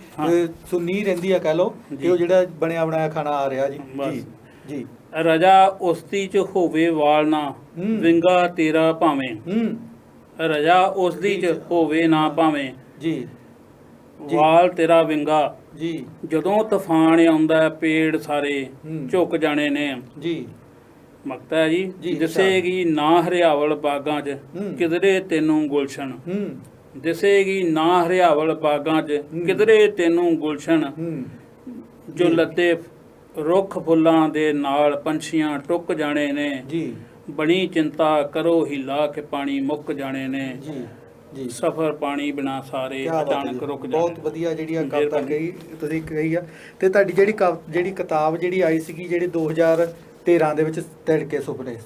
ਸੁੰਨੀ ਰਹਿੰਦੀ ਆ, ਕਹਿ ਲਓ ਕਿ ਉਹ ਜਿਹੜਾ ਬਣਿਆ ਬਣਾਇਆ ਖਾਣਾ ਆ ਰਿਹਾ ਜੀ। ਜੀ ਜੀ। ਰਜਾ ਉਸਦੀ 'ਚ ਹੋਵੇ ਵਾਲ ਨਾ, ਵਿੰਗਾ ਤੇਰਾ ਭਾਵੇਂ, ਰਜਾ ਉਸਦੀ 'ਚ ਹੋਵੇ ਨਾ ਭਾਵੇਂ, ਜੀ, ਵਾਲ ਤੇਰਾ ਵਿੰਗਾ। ਜੀ, ਜਦੋਂ ਤੂਫਾਨ ਆਉਂਦਾ ਪੇੜ ਸਾਰੇ ਝੁਕ ਜਾਣੇ ਨੇ। ਜੀ, ਮਕਤਾ ਹੈ ਜੀ। ਦਿਸੇਗੀ ਨਾ ਹਰਿਆਵਲ ਬਾਗਾਂ 'ਚ ਕਿਧਰੇ ਤੈਨੂੰ ਗੁਲਸ਼ਨ, ਦਿਸੇਗੀ ਨਾ ਹਰਿਆਵਲ ਬਾਗਾਂ 'ਚ ਕਿਧਰੇ ਤੈਨੂੰ ਗੁਲਸ਼ਨ, ਜੋ ਲੱਦੇ ਰੁੱਖ ਫੁੱਲਾਂ ਦੇ ਨਾਲ ਪੰਛੀਆਂ ਟੁੱਕ ਜਾਣੇ ਨੇ। ਜੀ, ਬਣੀ ਚਿੰਤਾ ਕਰੋ ਹੀਲਾ ਕਿ ਪਾਣੀ ਮੁੱਕ ਜਾਣੇ ਨੇ। ਜੀ, ਸਫਰ ਪਾਣੀ ਬਿਨਾ ਸਾਰੇ ਅਚਾਨਕ ਰੁਕ ਜਾਣੇ। ਬਹੁਤ ਵਧੀਆ ਜਿਹੜੀ ਆ ਕਵਿਤਾ ਕਹੀ ਤੁਸੀਂ ਕਹੀ ਆ। ਤੇ ਤੁਹਾਡੀ ਜਿਹੜੀ ਕਿਤਾਬ ਜਿਹੜੀ ਆਈ ਸੀਗੀ, ਜਿਹੜੀ 2013 ਦੇ ਵਿੱਚ ਤਿੜਕੇ ਸੁਪਨੇ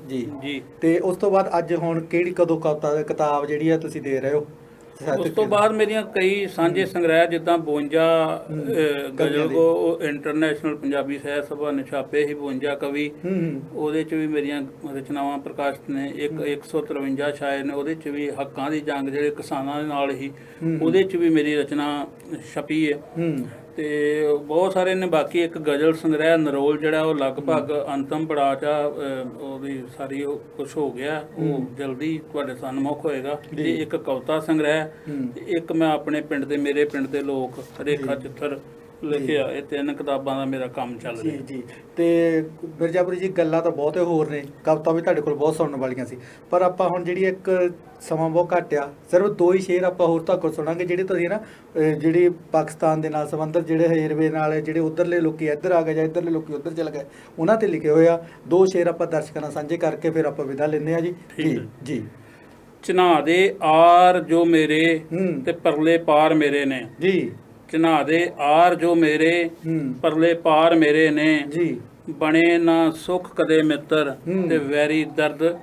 ਜੀ ਜੀ, ਤੇ ਉਸ ਤੋਂ ਬਾਅਦ ਅੱਜ ਹੁਣ ਕਿਹੜੀ ਕਦੋਂ ਕਿਤਾਬ ਜਿਹੜੀ ਆ ਤੁਸੀਂ ਦੇ ਰਹੇ ਹੋ? ਉਸ ਤੋਂ ਬਾਅਦ ਮੇਰੀਆਂ ਕਈ ਸਾਂਝੇ ਸੰਗ੍ਰਹਿ, ਜਿੱਦਾਂ 52 ਗਜ਼ਲ ਇੰਟਰਨੈਸ਼ਨਲ ਪੰਜਾਬੀ ਸਾਹਿਤ ਸਭਾ ਨੇ ਛਾਪੇ ਸੀ, 52 ਕਵੀ, ਉਹਦੇ 'ਚ ਵੀ ਮੇਰੀਆਂ ਰਚਨਾਵਾਂ ਪ੍ਰਕਾਸ਼ਿਤ ਨੇ। 153 ਸ਼ਾਇਰ ਨੇ, ਉਹਦੇ 'ਚ ਵੀ ਹੱਕਾਂ ਦੀ ਜੰਗ ਜਿਹੜੇ ਕਿਸਾਨਾਂ ਦੇ ਨਾਲ ਹੀ, ਉਹਦੇ 'ਚ ਵੀ ਮੇਰੀ ਰਚਨਾ ਛਪੀ ਹੈ। ਤੇ ਬਹੁਤ ਸਾਰੇ ਨੇ। ਬਾਕੀ ਇੱਕ ਗਜ਼ਲ ਸੰਗ੍ਰਹਿ ਨਰੋਲ ਜਿਹੜਾ ਉਹ ਲਗਭਗ ਅੰਤਮ ਪੜਾਅ 'ਚ, ਉਹਦੀ ਸਾਰੀ ਉਹ ਕੁਛ ਹੋ ਗਿਆ, ਉਹ ਜਲਦੀ ਤੁਹਾਡੇ ਸਨਮੁਖ ਹੋਏਗਾ। ਤੇ ਇੱਕ ਕਵਿਤਾ ਸੰਗ੍ਰਹਿ, ਇੱਕ ਮੈਂ ਆਪਣੇ ਪਿੰਡ ਦੇ, ਮੇਰੇ ਪਿੰਡ ਦੇ ਲੋਕ ਰੇਖਾ ਚਿੱਤਰ ਲਿਖਿਆ। ਇਹ 3 ਕਿਤਾਬਾਂ ਦਾ ਮੇਰਾ ਕੰਮ ਚੱਲ ਰਿਹਾ ਜੀ। ਤੇ ਮਿਰਜ਼ਾਪੁਰੀ ਜੀ, ਗੱਲਾਂ ਤਾਂ ਬਹੁਤ ਹੋਰ ਨੇ, ਕਵਿਤਾ ਵੀ ਤੁਹਾਡੇ ਕੋਲ ਬਹੁਤ ਸੁਣਨ ਵਾਲੀਆਂ ਸੀ, ਪਰ ਆਪਾਂ ਹੁਣ ਜਿਹੜੀ ਇੱਕ ਸਮਾਂ ਬਹੁਤ ਘੱਟ ਆ, ਸਿਰਫ 2 ਹੀ ਸ਼ੇਰ ਆਪਾਂ ਹੋਰ ਤੁਹਾਡੇ ਕੋਲ ਸੁਣਾਂਗੇ, ਜਿਹੜੇ ਤੁਸੀਂ ਨਾ ਜਿਹੜੀ ਪਾਕਿਸਤਾਨ ਦੇ ਨਾਲ ਸੰਬੰਧਿਤ, ਜਿਹੜੇ ਹੇਰਵੇ ਨਾਲ, ਜਿਹੜੇ ਉੱਧਰਲੇ ਲੋਕੀ ਇੱਧਰ ਆ ਗਏ ਜਾਂ ਇੱਧਰਲੇ ਲੋਕੀ ਉੱਧਰ ਚਲੇ ਗਏ, ਉਹਨਾਂ ਤੇ ਲਿਖੇ ਹੋਏ ਆ। 2 ਸ਼ੇਰ ਆਪਾਂ ਦਰਸ਼ਕਾਂ ਨਾਲ ਸਾਂਝੇ ਕਰਕੇ ਫਿਰ ਆਪਾਂ ਵਿਦਾ ਲੈਂਦੇ ਆ ਜੀ। ਜੀ ਜੀ। ਚਨਾ ਦੇ ਆਰ ਜੋ ਮੇਰੇ ਤੇ ਪਰਲੇ ਪਾਰ ਮੇਰੇ ਨੇ, ਜੀ, ਚਨਾ ਦੇ ਆਰ ਜੋ ਮੇਰੇ ਪਰਲੇ ਪਾਰ ਮੇਰੇ ਨੇ, ਜੀ, ਬਣੇ ਨਾ ਸੁੱਖ ਕਦੇ ਮਿੱਤਰ ਤੇ ਵੈਰੀ ਦਰਦ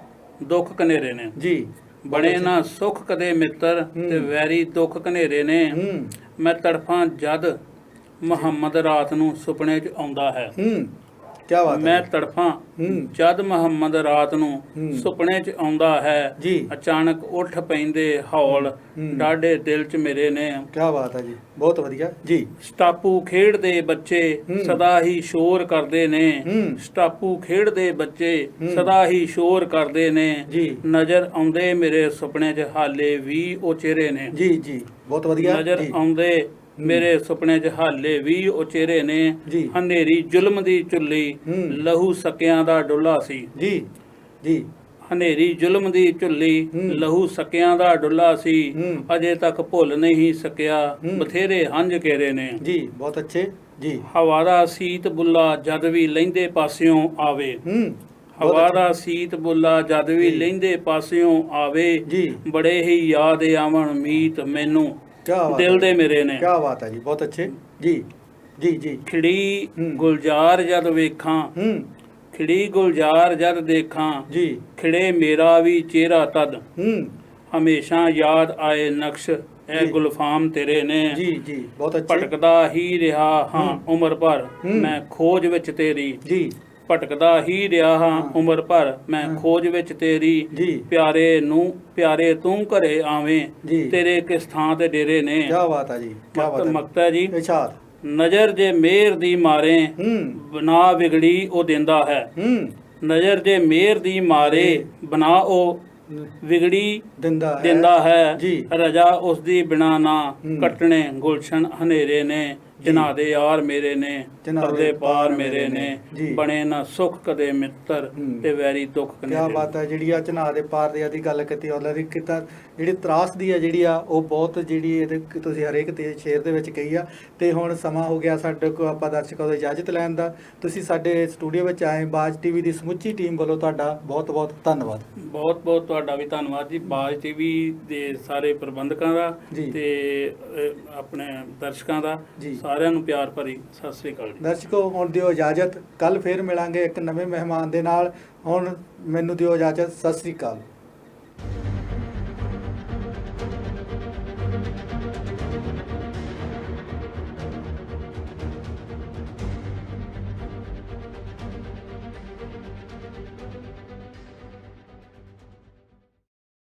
ਦੁੱਖ ਕਨੇਰੇ ਨੇ। ਜੀ, ਬਣੇ ਨਾ ਸੁੱਖ ਕਦੇ ਮਿੱਤਰ ਤੇ ਵੈਰੀ ਦੁੱਖ ਕਨੇਰੇ ਨੇ। ਮੈਂ ਤੜਫਾਂ ਜਦ ਮੁਹੰਮਦ ਰਾਤ ਨੂੰ ਸੁਪਨੇ 'ਚ ਆਉਂਦਾ ਹੈ। ਕਿਆ ਬਾਤ ਹੈ। ਮੈਂ ਤੜਫਾਂ ਜਦ ਮੁਹੰਮਦ ਰਾਤ ਨੂੰ ਸੁਪਨੇ 'ਚ ਆਉਂਦਾ ਹੈ। ਅਚਾਨਕ ਉੱਠ ਪੈਂਦੇ ਹੌਲ ਡਾਢੇ ਦਿਲ 'ਚ ਮੇਰੇ ਨੇ। ਕਿਆ ਬਾਤ ਹੈ ਜੀ, ਬਹੁਤ ਵਧੀਆ ਜੀ। ਸਟਾਪੂ ਖੇਡਦੇ ਬੱਚੇ ਸਦਾ ਹੀ ਸ਼ੋਰ ਕਰਦੇ ਨੇ, ਸਟਾਪੂ ਖੇਡਦੇ ਬੱਚੇ ਸਦਾ ਹੀ ਸ਼ੋਰ ਕਰਦੇ ਨੇ। ਨਜ਼ਰ ਆਉਂਦੇ ਮੇਰੇ ਸੁਪਨੇ 'ਚ ਹਾਲੇ ਵੀ ਉਹ ਚਿਹਰੇ ਨੇ। ਜੀ ਜੀ, ਬਹੁਤ ਵਧੀਆ। ਨਜ਼ਰ ਆਉਂਦੇ ਮੇਰੇ ਸੁਪਨੇ 'ਚ ਹਾਲੇ ਵੀ ਉਹ ਚਿਹਰੇ ਨੇ। ਹਨੇਰੀ ਜ਼ੁਲਮ ਦੀ ਚੁੱਲੀ ਲਹੂ ਸਕਿਆਂ ਦਾ ਡੁੱਲਾ ਸੀ। ਜੀ ਜੀ। ਹਨੇਰੀ ਜ਼ੁਲਮ ਦੀ ਝੁੱਲੀ ਲਹੂ ਸਕਿਆਂ ਦਾ ਡੁੱਲਾ ਸੀ ਅਜੇ ਤੱਕ ਭੁੱਲ ਨਹੀਂ ਸਕਿਆ ਬਥੇਰੇ ਹੰਝ ਕੇਰੇ ਨੇ ਜੀ ਬਹੁਤ ਅੱਛੇ ਜੀ। ਹਵਾ ਦਾ ਸੀਤ ਬੁੱਲਾ ਜਦ ਵੀ ਲਹਿੰਦੇ ਪਾਸਿਓਂ ਆਵੇ ਹਵਾ ਦਾ ਸੀਤ ਬੁੱਲਾ ਜਦ ਵੀ ਲਹਿੰਦੇ ਪਾਸਿਓਂ ਆਵੇ ਬੜੇ ਹੀ ਯਾਦ ਆਵਣ ਮੀਤ ਮੈਨੂੰ ਦਿਲ ਦੇ ਮੇਰੇ ਨੇ। ਕੀ ਬਾਤ ਹੈ ਜੀ, ਬਹੁਤ ਅੱਛੇ ਜੀ ਜੀ ਜੀ। ਖਿੜੀ ਗੁਲਜ਼ਾਰ ਜਦ ਵੇਖਾਂ ਖਿੜੀ ਗੁਲਜ਼ਾਰ ਜਦ ਦੇਖਾਂ ਜੀ ਖਿੜੇ ਮੇਰਾ ਵੀ ਚਿਹਰਾ ਤਦ ਹਮੇਸ਼ਾ ਯਾਦ ਆਏ ਨਕਸ਼ ਇਹ ਗੁਲਫਾਮ ਤੇਰੇ ਨੇ ਜੀ ਜੀ ਬਹੁਤ ਅੱਛੇ। ਭਟਕਦਾ ਹੀ ਰਿਹਾ ਹਾਂ ਉਮਰ ਭਰ ਮੈਂ ਖੋਜ ਵਿੱਚ ਤੇਰੀ ਜੀ ਭਟਕਦਾ ਹੀ ਰਿਹਾ ਹਾਂ ਉਮਰ ਭਰ ਮੈਂ ਖੋਜ ਵਿੱਚ ਤੇਰੀ ਪਿਆਰੇ ਤੂੰ ਘਰੇ ਆਵੇਂ ਤੇਰੇ ਕਿਸ ਥਾਂ ਤੇ ਡੇਰੇ ਨੇ। ਕੀ ਬਾਤ ਹੈ ਜੀ, ਕੀ ਬਾਤ ਹੈ। ਮਕਤਾ ਜੀ ਇਰਸ਼ਾਦ। ਨਜ਼ਰ ਜੇ ਮੇਰ ਦੀ ਮਾਰੇ ਬਣਾ ਵਿਗੜੀ ਉਹ ਦਿੰਦਾ ਹੈ ਨਜ਼ਰ ਜੇ ਮੇਰ ਦੀ ਮਾਰੇ ਬਣਾ ਉਹ ਵਿਗੜੀ ਦਿੰਦਾ ਹੈ ਰਜਾ ਉਸ ਦੀ ਬਿਨਾ ਨਾ ਕੱਟਣੇ ਗੁਲਸ਼ਨ ਹਨੇਰੇ ਨੇ ਜਿਨ੍ਹਾਂ ਦੇ ਯਾਰ ਮੇਰੇ ਨੇ ਪਰਦੇ ਪਾਰ ਮੇਰੇ ਨੇ ਬਣੇ ਨਾ ਸੁਖ ਕਦੇ ਮਿੱਤਰ ਤੇ ਵੈਰੀ ਦੁੱਖ ਕਨੇ। ਕੀ ਬਾਤ ਹੈ। ਜਿਹੜੀ ਆ ਚਨਾਹ ਦੇ ਪਾਰ ਦੀ ਗੱਲ ਕੀਤੀ ਉਹਨਾਂ ਦੀ ਕਿਤਾ ਜਿਹੜੀ ਤਰਾਸਦੀ ਆ ਜਿਹੜੀ ਆ ਉਹ ਬਹੁਤ ਜਿਹੜੀ ਇਹਦੇ ਤੁਸੀਂ ਹਰੇਕ ਤੇ ਸ਼ੇਰ ਦੇ ਵਿੱਚ ਕਹੀ ਆ। ਤੇ ਹੁਣ ਸਮਾਂ ਹੋ ਗਿਆ ਸਾਡੇ ਕੋਲ ਆਪਾਂ ਦਰਸ਼ਕਾਂ ਤੋਂ ਇਜਾਜ਼ਤ ਲੈਣ ਦਾ। ਤੁਸੀਂ ਸਾਡੇ ਸਟੂਡੀਓ ਵਿੱਚ ਆਏ ਬਾਜ ਟੀਵੀ ਦੀ ਸਮੁੱਚੀ ਟੀਮ ਵੱਲੋਂ ਤੁਹਾਡਾ ਬਹੁਤ ਬਹੁਤ ਧੰਨਵਾਦ। ਬਹੁਤ ਬਹੁਤ ਤੁਹਾਡਾ ਵੀ ਧੰਨਵਾਦ ਜੀ ਬਾਜ ਟੀਵੀ ਦੇ ਸਾਰੇ ਪ੍ਰਬੰਧਕਾਂ ਦਾ ਤੇ ਆਪਣੇ ਦਰਸ਼ਕਾਂ ਦਾ ਸਾਰਿਆਂ ਨੂੰ ਪਿਆਰ ਭਰੀ ਸਤਿ ਸ੍ਰੀ ਅਕਾਲ ਜੀ। ਦਰਸ਼ਕੋ ਹੁਣ ਦਿਓ ਇਜਾਜ਼ਤ, ਕੱਲ ਫੇਰ ਮਿਲਾਂਗੇ ਇੱਕ ਨਵੇਂ ਮਹਿਮਾਨ ਦੇ ਨਾਲ। ਹੁਣ ਮੈਨੂੰ ਦਿਓ ਇਜਾਜ਼ਤ, ਸਤਿ ਸ੍ਰੀ ਅਕਾਲ।